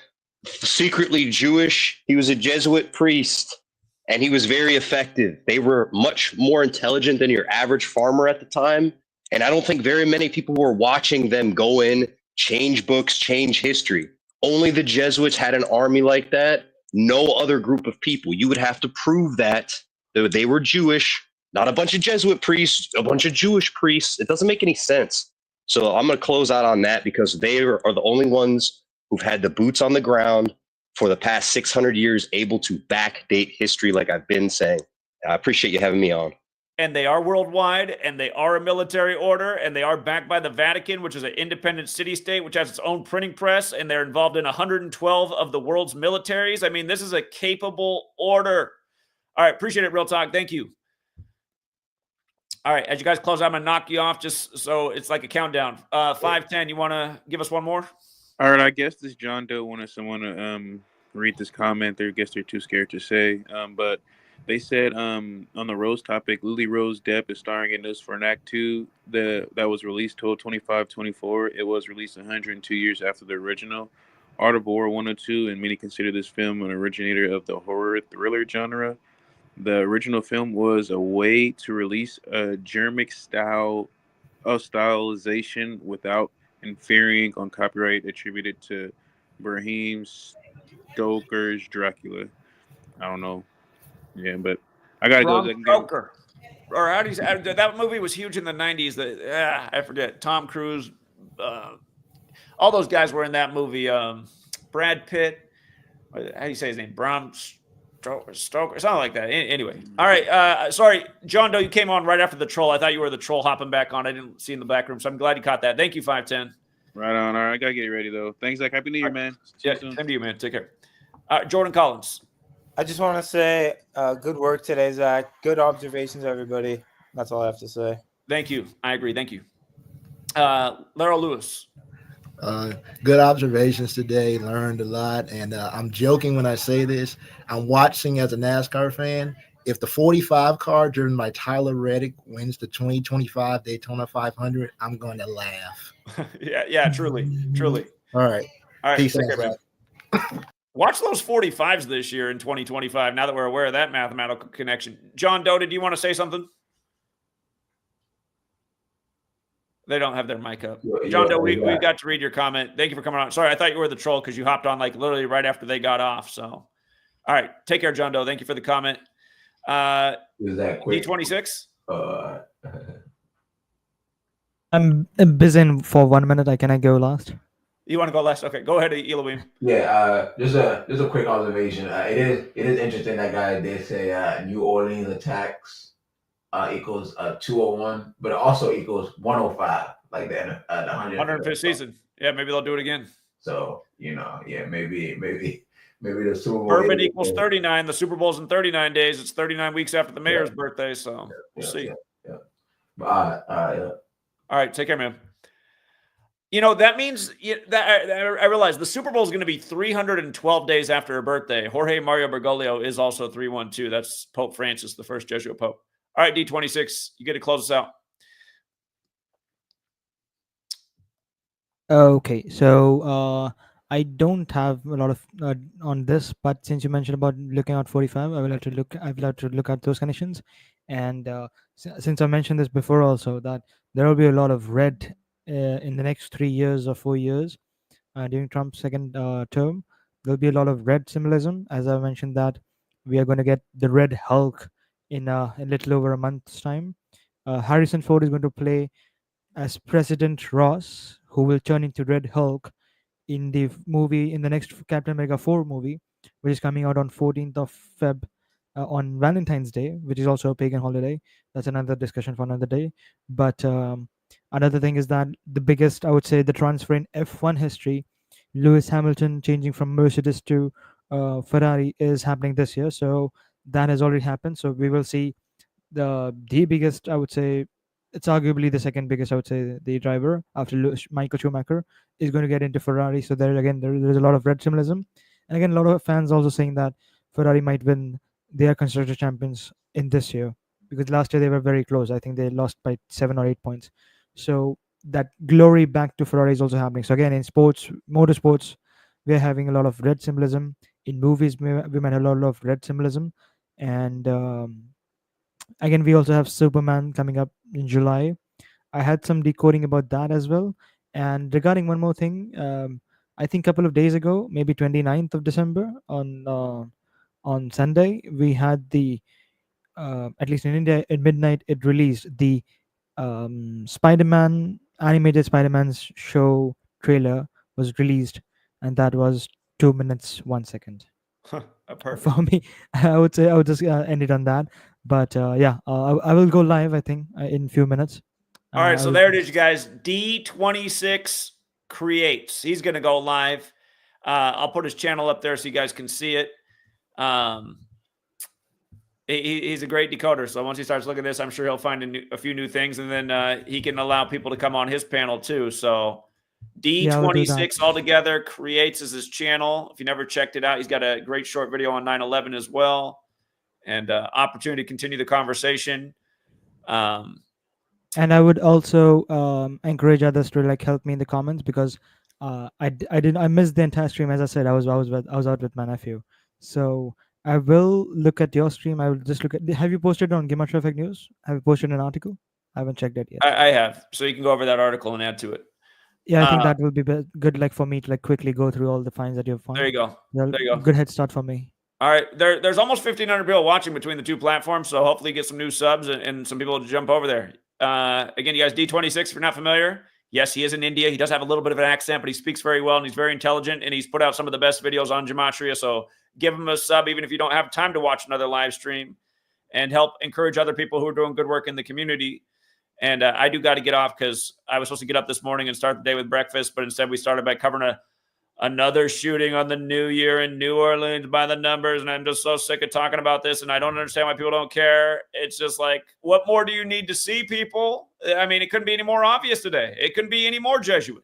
secretly Jewish. He was a Jesuit priest, and he was very effective. They were much more intelligent than your average farmer at the time, and I don't think very many people were watching them go in, change books, change history. Only the Jesuits had an army like that. No other group of people. You would have to prove that they were Jewish, not a bunch of Jesuit priests, a bunch of Jewish priests. It doesn't make any sense. So I'm going to close out on that, because they are the only ones who've had the boots on the ground for the past 600 years, able to backdate history, like I've been saying. I appreciate you having me on. And they are worldwide, and they are a military order, and they are backed by the Vatican, which is an independent city-state, which has its own printing press, and they're involved in 112 of the world's militaries. I mean, this is a capable order. All right, appreciate it, Real Talk. Thank you. All right, as you guys close, I'm going to knock you off just so it's like a countdown. 510, you want to give us one more? All right, I guess this John Doe wanted someone to read this comment. I guess they're too scared to say, but they said on the Rose topic, Lily Rose Depp is starring in this for an Act 2 that was released till 25/24. It was released 102 years after the original. Art of War 102, and many consider this film an originator of the horror thriller genre. The original film was a way to release a Germic style of stylization without infringing on copyright attributed to Brahim Stoker's Dracula. I don't know. Yeah, but I gotta go. Bram Stoker. Or how do you say that movie was huge in the 90s? I forget. Tom Cruise, all those guys were in that movie. Brad Pitt. How do you say his name? Bram Stoker, something like that. Anyway, all right. Sorry, John Doe, you came on right after the troll. I thought you were the troll hopping back on. I didn't see in the back room, so I'm glad you caught that. Thank you, 510. Right on. All right, I gotta get ready though. Thanks, Zach. Happy New Year, man. Yeah, same to you, man. Take care. Jordan Collins. I just want to say good work today, Zach. Good observations, everybody. That's all I have to say. Thank you. I agree. Thank you. Laryl Lewis. Good observations today. Learned a lot, and I'm joking when I say this. I'm watching as a NASCAR fan. If the 45 car driven by Tyler Reddick wins the 2025 Daytona 500, I'm going to laugh. yeah, truly. All right. Peace take care, man. Watch those 45s this year in 2025. Now that we're aware of that mathematical connection, John Doe, did you want to say something? They don't have their mic up. John Doe, we got to read your comment. Thank you for coming on. Sorry, I thought you were the troll because you hopped on like literally right after they got off. So, all right. Take care, John Doe. Thank you for the comment. Is that quick? D26? I'm busy for 1 minute. Can I go last? You want to go last? Okay, go ahead, Elohim. Yeah, just a quick observation. It is interesting that guy did say New Orleans attacks equals 201, but it also equals 105, like the 105th season. Yeah, maybe they'll do it again. So maybe the Super Bowl Bourbon equals 39. The Super Bowl's in 39 days. It's 39 weeks after the mayor's birthday, so we'll see. Yeah. All right, take care, man. That means that I realize the Super Bowl is going to be 312 days after her birthday. Jorge Mario Bergoglio is also 312. That's Pope Francis, the first Jesuit Pope. All right, D26, you get to close us out. Okay, so I don't have a lot of on this, but since you mentioned about looking out 45, I will have to look at those connections. And since I mentioned this before also, that there will be a lot of red in the next 3 years or 4 years during Trump's second term. There'll be a lot of red symbolism, as I mentioned that we are going to get the Red Hulk in a little over a month's time. Harrison Ford is going to play as President Ross, who will turn into Red Hulk in the movie, in the next Captain America 4 movie, which is coming out on 14th of Feb on Valentine's Day, which is also a pagan holiday. That's another discussion for another day. But another thing is that the biggest, I would say, the transfer in F1 history, Lewis Hamilton changing from Mercedes to Ferrari, is happening this year. So that has already happened. So we will see the biggest, I would say, it's arguably the second biggest, I would say, the driver after Michael Schumacher is going to get into Ferrari. So there's a lot of red symbolism. And again, a lot of fans also saying that Ferrari might win their constructor champions in this year, because last year they were very close. I think they lost by 7 or 8 points. So that glory back to Ferrari is also happening. So again, in sports, motorsports, we're having a lot of red symbolism. In movies, we might have a lot of red symbolism. And again, we also have Superman coming up in July. I had some decoding about that as well. And regarding one more thing, I think a couple of days ago, maybe 29th of December, on Sunday, we had the at least in India at midnight, it released the Spider-Man animated Spider-Man's show trailer was released, and that was 2 minutes 1 second. Perfect. For me, I would say I would just end it on that. But I will go live, I think, in a few minutes. All right, so there it is, you guys. D26 creates. He's going to go live. I'll put his channel up there so you guys can see it. He's a great decoder. So once he starts looking at this, I'm sure he'll find a few new things, and then he can allow people to come on his panel too. So D26 altogether creates as his channel. If you never checked it out, he's got a great short video on 9/11 as well, and opportunity to continue the conversation. And I would also encourage others to help me in the comments, because I missed the entire stream. As I said, I was out with my nephew, so I will look at your stream. I will just look at. Have you posted on GematriaEffectNews? Have you posted an article? I haven't checked that yet. I have, so you can go over that article and add to it. Yeah, I think that will be good, like for me to like quickly go through all the finds that you've found. There you go. Well, There you go. good head start for me. All right, there's almost 1,500 people watching between the two platforms, so hopefully get some new subs and some people to jump over there. Again, you guys, D26, if you're not familiar, yes, he is in India. He does have a little bit of an accent, but he speaks very well, and he's very intelligent, and he's put out some of the best videos on Gematria, so give him a sub, even if you don't have time to watch another live stream, and help encourage other people who are doing good work in the community. And I do got to get off because I was supposed to get up this morning and start the day with breakfast, but instead we started by covering another shooting on the New Year in New Orleans by the numbers, and I'm just so sick of talking about this, and I don't understand why people don't care. It's just like, what more do you need to see, people? I mean, it couldn't be any more obvious today. It couldn't be any more Jesuit.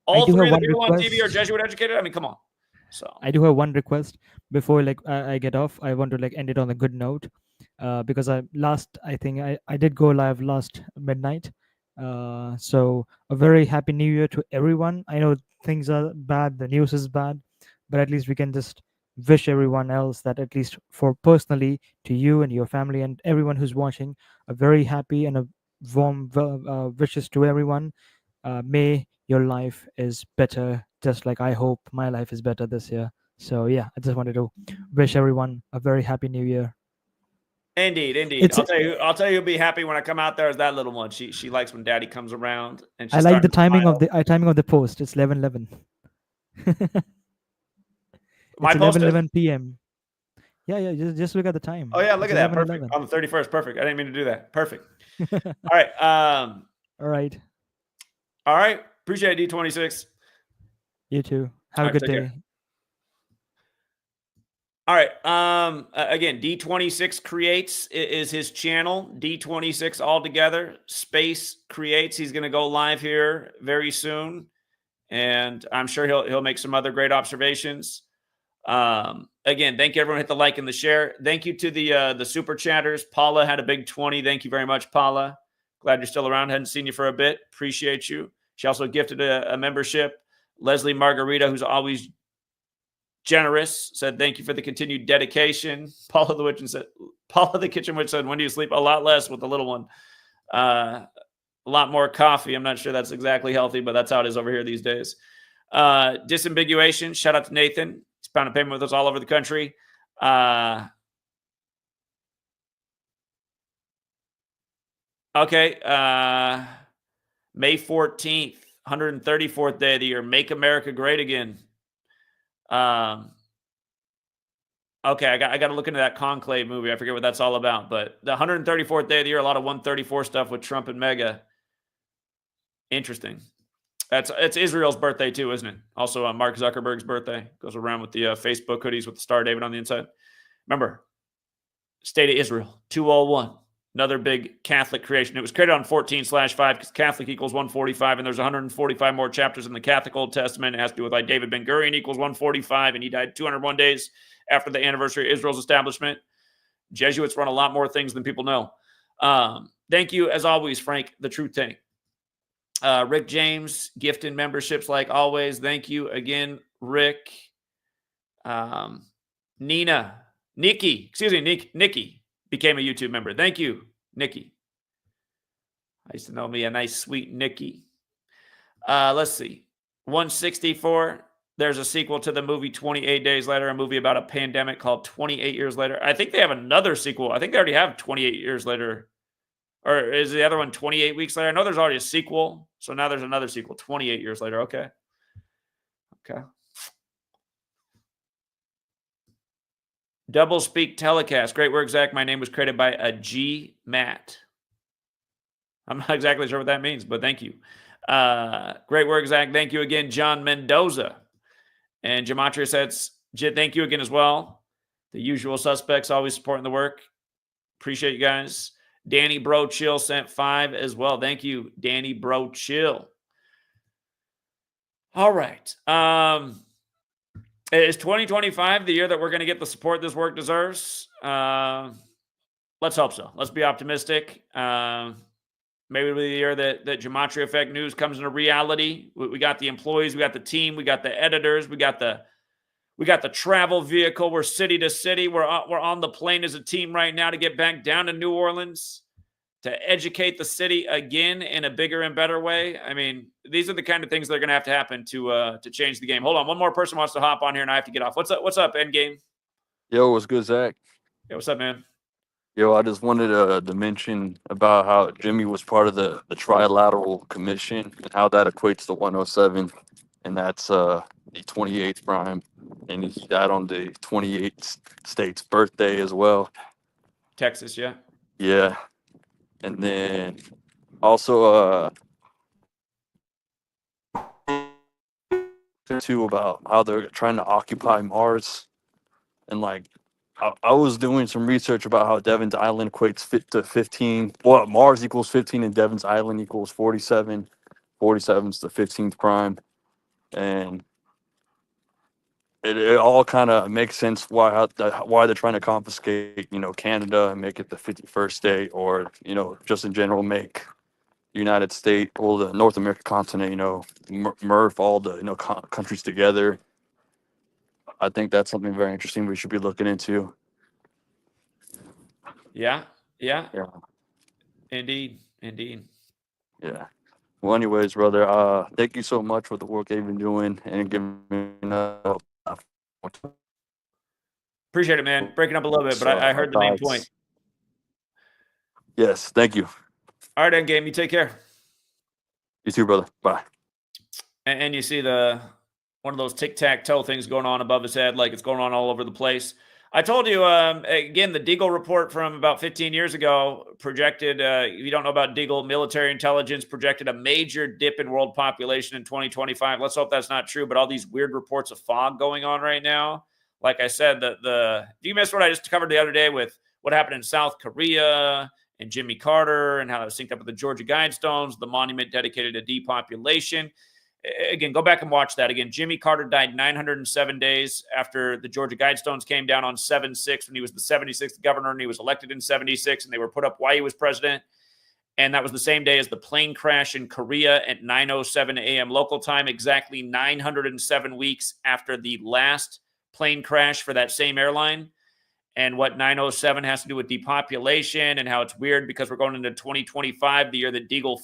All three of the people on TV are Jesuit educated. I mean, come on. So I do have one request before I get off. I want to end it on a good note, because I think I did go live last midnight. So a very happy new year to everyone. I know things are bad, the news is bad, but at least we can just wish everyone else that, at least for personally to you and your family and everyone who's watching, a very happy and a warm wishes to everyone. May your life is better, just like I hope my life is better this year. So yeah, I just wanted to wish everyone a very happy new year. Indeed. I'll tell you who'll be happy when I come out there is that little one. She likes when Daddy comes around, and I like the timing of the post. It's 11:11. My it's post 11:11 p.m. Yeah. Just look at the time. Oh yeah, look it's at that. Perfect. On the 31st. Perfect. I didn't mean to do that. Perfect. All right. All right. All right. Appreciate it, D26. You too. Have a good day. Care. All right. Again, D26 Creates is his channel. D26 altogether. Space Creates. He's going to go live here very soon, and I'm sure he'll make some other great observations. Again, thank you everyone. Hit the like and the share. Thank you to the super chatters. Paula had a big 20. Thank you very much, Paula. Glad you're still around. Hadn't seen you for a bit. Appreciate you. She also gifted a membership. Leslie Margarita, who's always generous, said thank you for the continued dedication. Paula the Kitchen Witch said, when do you sleep? A lot less with the little one. A lot more coffee. I'm not sure that's exactly healthy, but that's how it is over here these days. Disambiguation. Shout out to Nathan. He's pounding payment with us all over the country. Okay. May 14th, 134th day of the year. Make America Great Again. Okay, I got to look into that Conclave movie. I forget what that's all about, but the 134th day of the year, a lot of 134 stuff with Trump and Mega. Interesting. It's Israel's birthday too, isn't it? Also, Mark Zuckerberg's birthday goes around with the Facebook hoodies with the Star David on the inside. Remember, State of Israel 201. Another big Catholic creation. It was created on 14/5 because Catholic equals 145, and there's 145 more chapters in the Catholic Old Testament. It has to do with like David Ben-Gurion equals 145, and he died 201 days after the anniversary of Israel's establishment. Jesuits run a lot more things than people know. Thank you, as always, Frank, the Truth Tank. Rick James, gifting memberships like always. Thank you again, Rick. Nikki became a YouTube member. Thank you, Nikki. I used to know me a nice, sweet Nikki. Let's see. 164. There's a sequel to the movie 28 Days Later, a movie about a pandemic called 28 Years Later. I think they have another sequel. I think they already have 28 Years Later. Or is the other one 28 Weeks Later? I know there's already a sequel. So now there's another sequel, 28 Years Later. Okay. Double Speak Telecast. Great work, Zach. My name was created by a G-Mat. I'm not exactly sure what that means, but thank you. Great work, Zach. Thank you again, John Mendoza. And Gematria says, thank you again as well. The usual suspects always supporting the work. Appreciate you guys. Danny Bro Chill sent 5 as well. Thank you, Danny Bro Chill. All right. Is 2025 the year that we're going to get the support this work deserves? Let's hope so. Let's be optimistic. Maybe it'll be the year that GematriaEffectNews comes into reality. We got the employees, we got the team, we got the editors, we got the travel vehicle. We're city to city. We're on the plane as a team right now to get back down to New Orleans to educate the city again in a bigger and better way. I mean, these are the kind of things that are going to have to happen to change the game. Hold on, one more person wants to hop on here, and I have to get off. What's up? What's up, Endgame? Yo, what's good, Zach? Yeah, what's up, man? Yo, I just wanted to mention about how Jimmy was part of the Trilateral Commission and how that equates to 107, and that's the 28th prime, and he died on the 28th state's birthday as well. Texas, yeah. Yeah, and then also too about how they're trying to occupy Mars, and like I was doing some research about how Devon's Island equates to 15. Well, Mars equals 15 and Devon's Island equals 47. 47 is the 15th prime. And it all kind of makes sense why they're trying to confiscate, Canada and make it the 51st state, or, just in general make the United States, or the North American continent, merge all the, countries together. I think that's something very interesting we should be looking into. Yeah. Yeah. Indeed. Yeah. Well, anyways, brother, thank you so much for the work you've been doing and giving me enough. Appreciate it, man. Breaking up a little bit, but I heard the main point. Yes, thank you. All right, Endgame, you take care. You too, brother. Bye. And you see one of those tic-tac-toe things going on above his head, like it's going on all over the place. I told you, again, the Deagle report from about 15 years ago projected, if you don't know about Deagle, military intelligence projected a major dip in world population in 2025. Let's hope that's not true, but all these weird reports of fog going on right now. Like I said, do you miss what I just covered the other day with what happened in South Korea and Jimmy Carter and how it was synced up with the Georgia Guidestones, the monument dedicated to depopulation? Again, go back and watch that. Again, Jimmy Carter died 907 days after the Georgia Guidestones came down on 7/6 when he was the 76th governor, and he was elected in 76, and they were put up while he was president. And that was the same day as the plane crash in Korea at 9:07 a.m. local time, exactly 907 weeks after the last plane crash for that same airline. And what 907 has to do with depopulation and how it's weird because we're going into 2025, the year that Deagle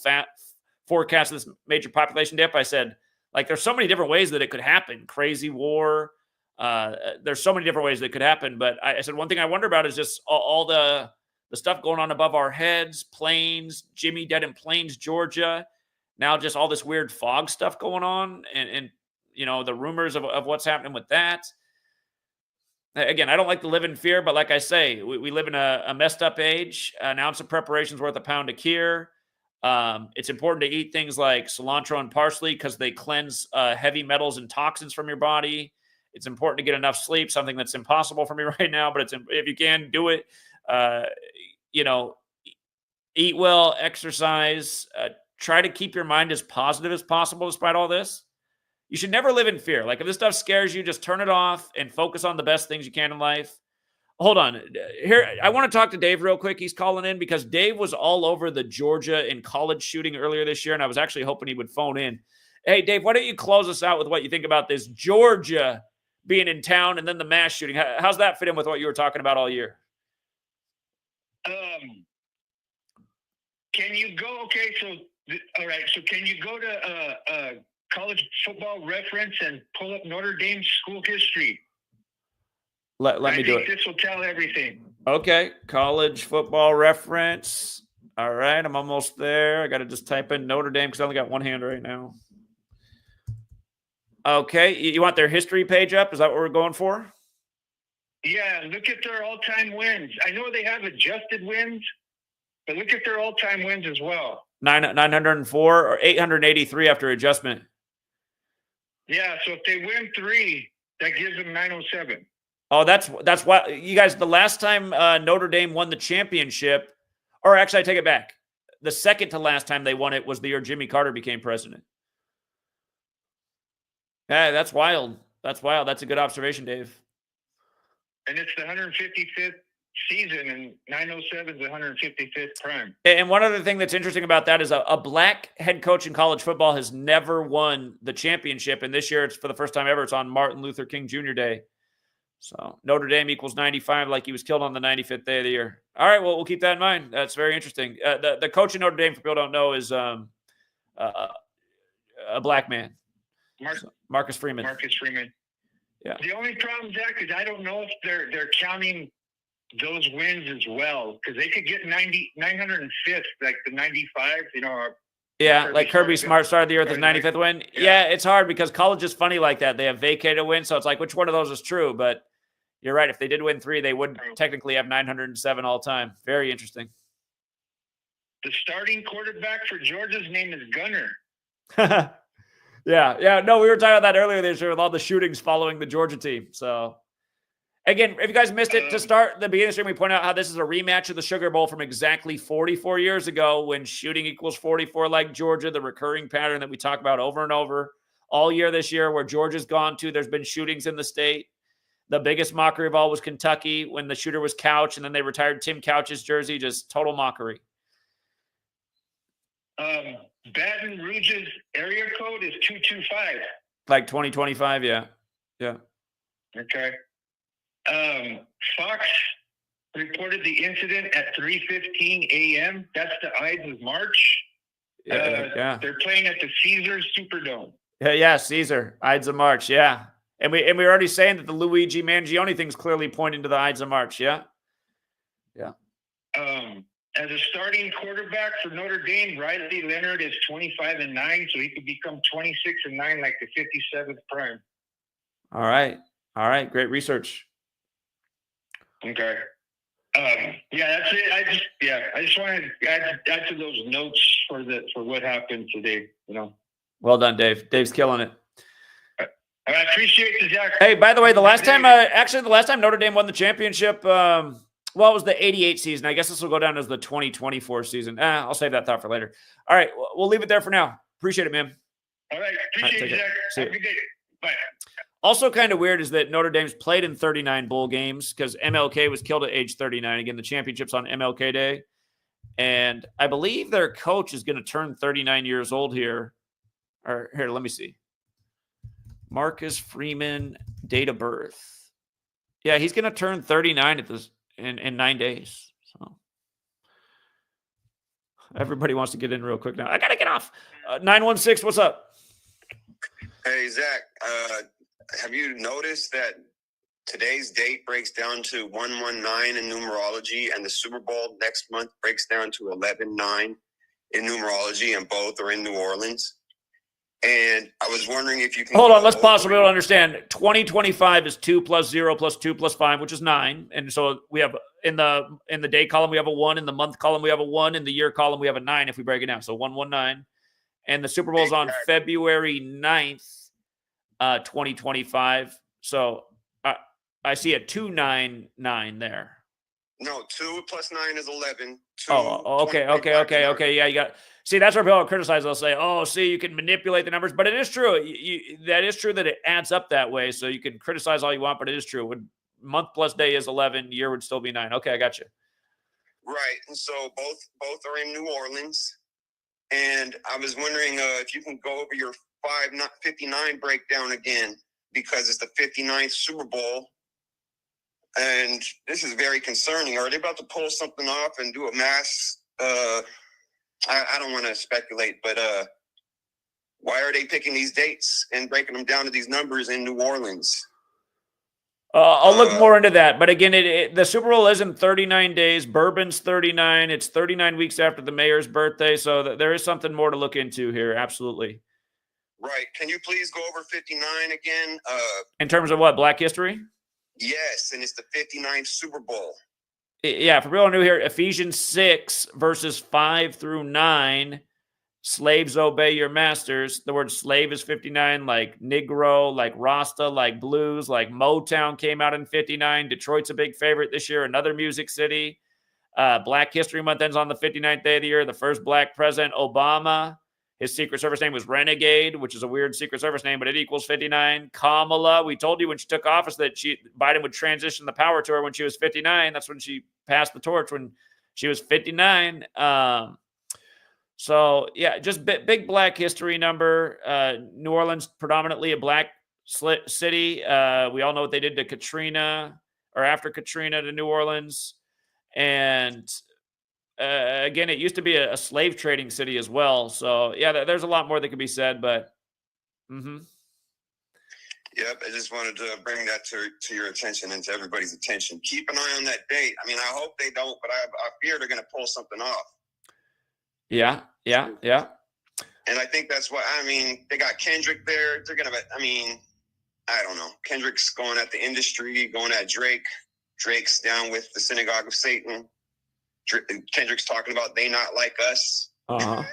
forecast this major population dip. I said, like, there's so many different ways that it could happen. Crazy war. There's so many different ways that could happen. But I said, one thing I wonder about is just all the stuff going on above our heads, planes, Jimmy dead in Plains, Georgia. Now just all this weird fog stuff going on and the rumors of what's happening with that. Again, I don't like to live in fear, but like I say, we live in a messed up age. An ounce of preparation is worth a pound of cure. It's important to eat things like cilantro and parsley because they cleanse heavy metals and toxins from your body. It's important to get enough sleep, something that's impossible for me right now, but if you can, do it. Eat well, exercise, try to keep your mind as positive as possible despite all this. You should never live in fear. Like, if this stuff scares you, just turn it off and focus on the best things you can in life. Hold on. Here, I want to talk to Dave real quick. He's calling in because Dave was all over the Georgia and college shooting earlier this year, and I was actually hoping he would phone in. Hey, Dave, why don't you close us out with what you think about this Georgia being in town and then the mass shooting? How's that fit in with what you were talking about all year? Can you go? Okay, so all right. So can you go to College Football Reference and pull up Notre Dame's school history? Let me do it. This will tell everything. Okay, College Football Reference. All right, I'm almost there. I got to just type in Notre Dame because I only got one hand right now. Okay, you want their history page up? Is that what we're going for? Yeah, look at their all-time wins. I know they have adjusted wins, but look at their all-time wins as well. 904 or 883 after adjustment. Yeah, so if they win 3, that gives them 907. Oh, that's why you guys. The last time Notre Dame won the championship, or actually, I take it back. The second to last time they won it was the year Jimmy Carter became president. Yeah, that's wild. That's wild. That's a good observation, Dave. And it's the 155th season, and 907 is the 155th prime. And one other thing that's interesting about that is a black head coach in college football has never won the championship, and this year it's for the first time ever. It's on Martin Luther King Jr. Day. So Notre Dame equals 95, like he was killed on the 95th day of the year. All All right. Well, we'll keep that in mind. That's very interesting. The coach in Notre Dame, for people who don't know, is a black man. Marcus Freeman. Marcus Freeman. Yeah. The only problem, Zach, is I don't know if they're counting those wins as well, because they could get 905th, like the 95, you know. Yeah, like Kirby Smart started the year with his 95th win. Yeah, it's hard because college is funny like that. They have vacated wins, so it's like, which one of those is true? But you're right. If they did win 3, they would technically have 907 all time. Very interesting. The starting quarterback for Georgia's name is Gunner. Yeah. No, we were talking about that earlier this year with all the shootings following the Georgia team. So, again, if you guys missed it, to start the beginning of the stream, we point out how this is a rematch of the Sugar Bowl from exactly 44 years ago when shooting equals 44 like Georgia, the recurring pattern that we talk about over and over all year this year where Georgia's gone to. There's been shootings in the state. The biggest mockery of all was Kentucky when the shooter was Couch, and then they retired Tim Couch's jersey. Just total mockery. Baton Rouge's area code is 225. Like 2025, yeah. Yeah. Okay. Fox reported the incident at 3:15 a.m. That's the Ides of March. Yeah. They're playing at the Caesars Superdome. Yeah, Caesar. Ides of March, yeah. And we're already saying that the Luigi Mangione thing's clearly pointing to the Ides of March, yeah? Yeah. As a starting quarterback for Notre Dame, Riley Leonard is 25-9, so he could become 26-9 like the 57th prime. All right. Great research. Okay. Yeah, that's it. I just wanted to add to those notes for what happened today, you know. Well done, Dave. Dave's killing it. I appreciate the Zach. Hey, by the way, the last time Notre Dame won the championship, it was the 88 season. I guess this will go down as the 2024 season. I'll save that thought for later. All right, we'll leave it there for now. Appreciate it, man. All right, appreciate it, Zach. Have a good day. Bye. Also kind of weird is that Notre Dame's played in 39 bowl games because MLK was killed at age 39. Again, the championship's on MLK Day. And I believe their coach is going to turn 39 years old here. Or here, let me see. Marcus Freeman, date of birth. Yeah, he's going to turn 39 at this in 9 days. So everybody wants to get in real quick now. I got to get off. 916, what's up? Hey, Zach, have you noticed that today's date breaks down to 119 in numerology, and the Super Bowl next month breaks down to 11-9 in numerology, and both are in New Orleans? And I was wondering if you can... Hold on, let's pause so we don't understand. 2025 is 2 plus 0 plus 2 plus 5, which is 9. And so we have, in the day column, we have a 1. In the month column, we have a 1. In the year column, we have a 9 if we break it down. So 119. And the Super Bowl is on February 9th, 2025. So I see a 299 there. No, 2 plus 9 is 11. Okay. Yeah, you got... See, that's where people criticize. They'll say, "Oh, see, you can manipulate the numbers," but it is true. That is true that it adds up that way. So you can criticize all you want, but it is true. Month plus day is 11. Year would still be 9. Okay, I got you. Right, and so both are in New Orleans, and I was wondering if you can go over your 59 breakdown again, because it's the 59th Super Bowl, and this is very concerning. Are they about to pull something off and do a mass? I don't want to speculate, but why are they picking these dates and breaking them down to these numbers in New Orleans? I'll look more into that. But again, the Super Bowl isn't 39 days. Bourbon's 39. It's 39 weeks after the mayor's birthday. So there is something more to look into here. Absolutely. Right. Can you please go over 59 again? In terms of what? Black history? Yes, and it's the 59th Super Bowl. Yeah, for people new here, Ephesians 6, verses 5 through 9, slaves obey your masters. The word slave is 59, like Negro, like Rasta, like blues, like Motown came out in 59. Detroit's a big favorite this year, another music city. Black History Month ends on the 59th day of the year. The first black president, Obama. His Secret Service name was Renegade, which is a weird Secret Service name, but it equals 59. Kamala, we told you when she took office that Biden would transition the power to her when she was 59. That's when she passed the torch, when she was 59. So, yeah, just big black history number. New Orleans, predominantly a black city. We all know what they did to Katrina, or after Katrina to New Orleans. And again, it used to be a slave trading city as well. So yeah, there's a lot more that could be said, but Yep, I just wanted to bring that to your attention and to everybody's attention. Keep an eye on that date. I mean, I hope they don't, but I fear they're going to pull something off. Yeah. And I think that's what, I mean, they got Kendrick there. They're going to, I mean, I don't know. Kendrick's going at the industry, going at Drake. Drake's down with the synagogue of Satan. Kendrick's talking about they not like us. And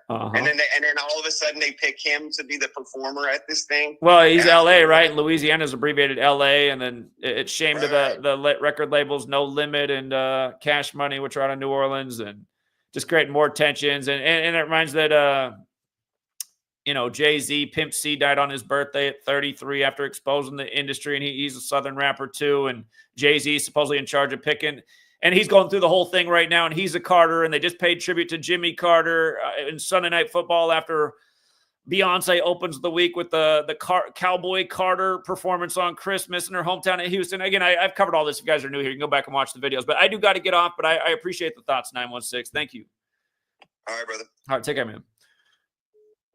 then all of a sudden they pick him to be the performer at this thing. Well, he's LA, right? And Louisiana's abbreviated LA, and then it's shame to the record labels No Limit and Cash Money, which are out of New Orleans, and just creating more tensions. And it reminds that Jay-Z, Pimp C, died on his birthday at 33 after exposing the industry, and he's a Southern rapper too. And Jay-Z is supposedly in charge of picking. And he's going through the whole thing right now, and he's a Carter, and they just paid tribute to Jimmy Carter in Sunday Night Football after Beyonce opens the week with the Cowboy Carter performance on Christmas in her hometown in Houston. Again, I've covered all this. If you guys are new here, you can go back and watch the videos. But I do got to get off, but I appreciate the thoughts, 916. Thank you. All right, brother. All right, take care, man.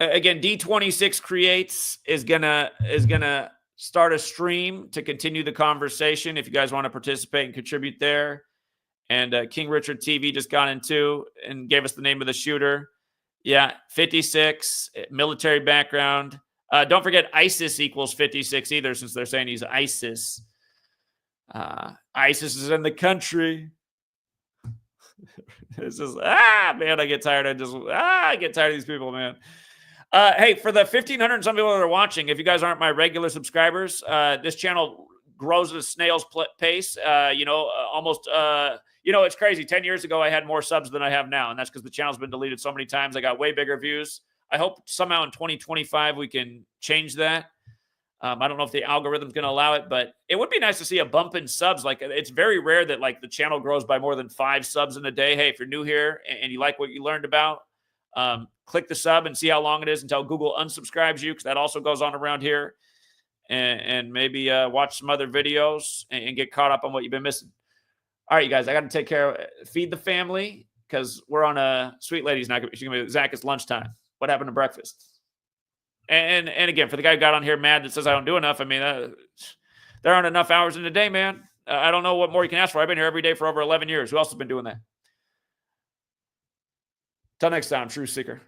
Again, D26 Creates is gonna start a stream to continue the conversation if you guys want to participate and contribute there. And King Richard TV just got into and gave us the name of the shooter. Yeah, 56, military background. Don't forget ISIS equals 56 either, since they're saying he's ISIS. ISIS is in the country. It's just, man, I get tired. I get tired of these people, man. Hey, for the 1,500 and some people that are watching, if you guys aren't my regular subscribers, this channel grows at a snail's pace. Almost... it's crazy. 10 years ago, I had more subs than I have now, and that's because the channel's been deleted so many times. I got way bigger views. I hope somehow in 2025 we can change that. I don't know if the algorithm's going to allow it, but it would be nice to see a bump in subs. Like, it's very rare that like the channel grows by more than 5 subs in a day. Hey, if you're new here and you like what you learned about, click the sub and see how long it is until Google unsubscribes you, because that also goes on around here. And maybe watch some other videos and get caught up on what you've been missing. All right, you guys, I got to take care of feed the family, because we're on a sweet lady's not going to be Zach. It's lunchtime. What happened to breakfast? And again, for the guy who got on here mad that says I don't do enough, I mean, there aren't enough hours in the day, man. I don't know what more you can ask for. I've been here every day for over 11 years. Who else has been doing that? Till next time, True Seeker.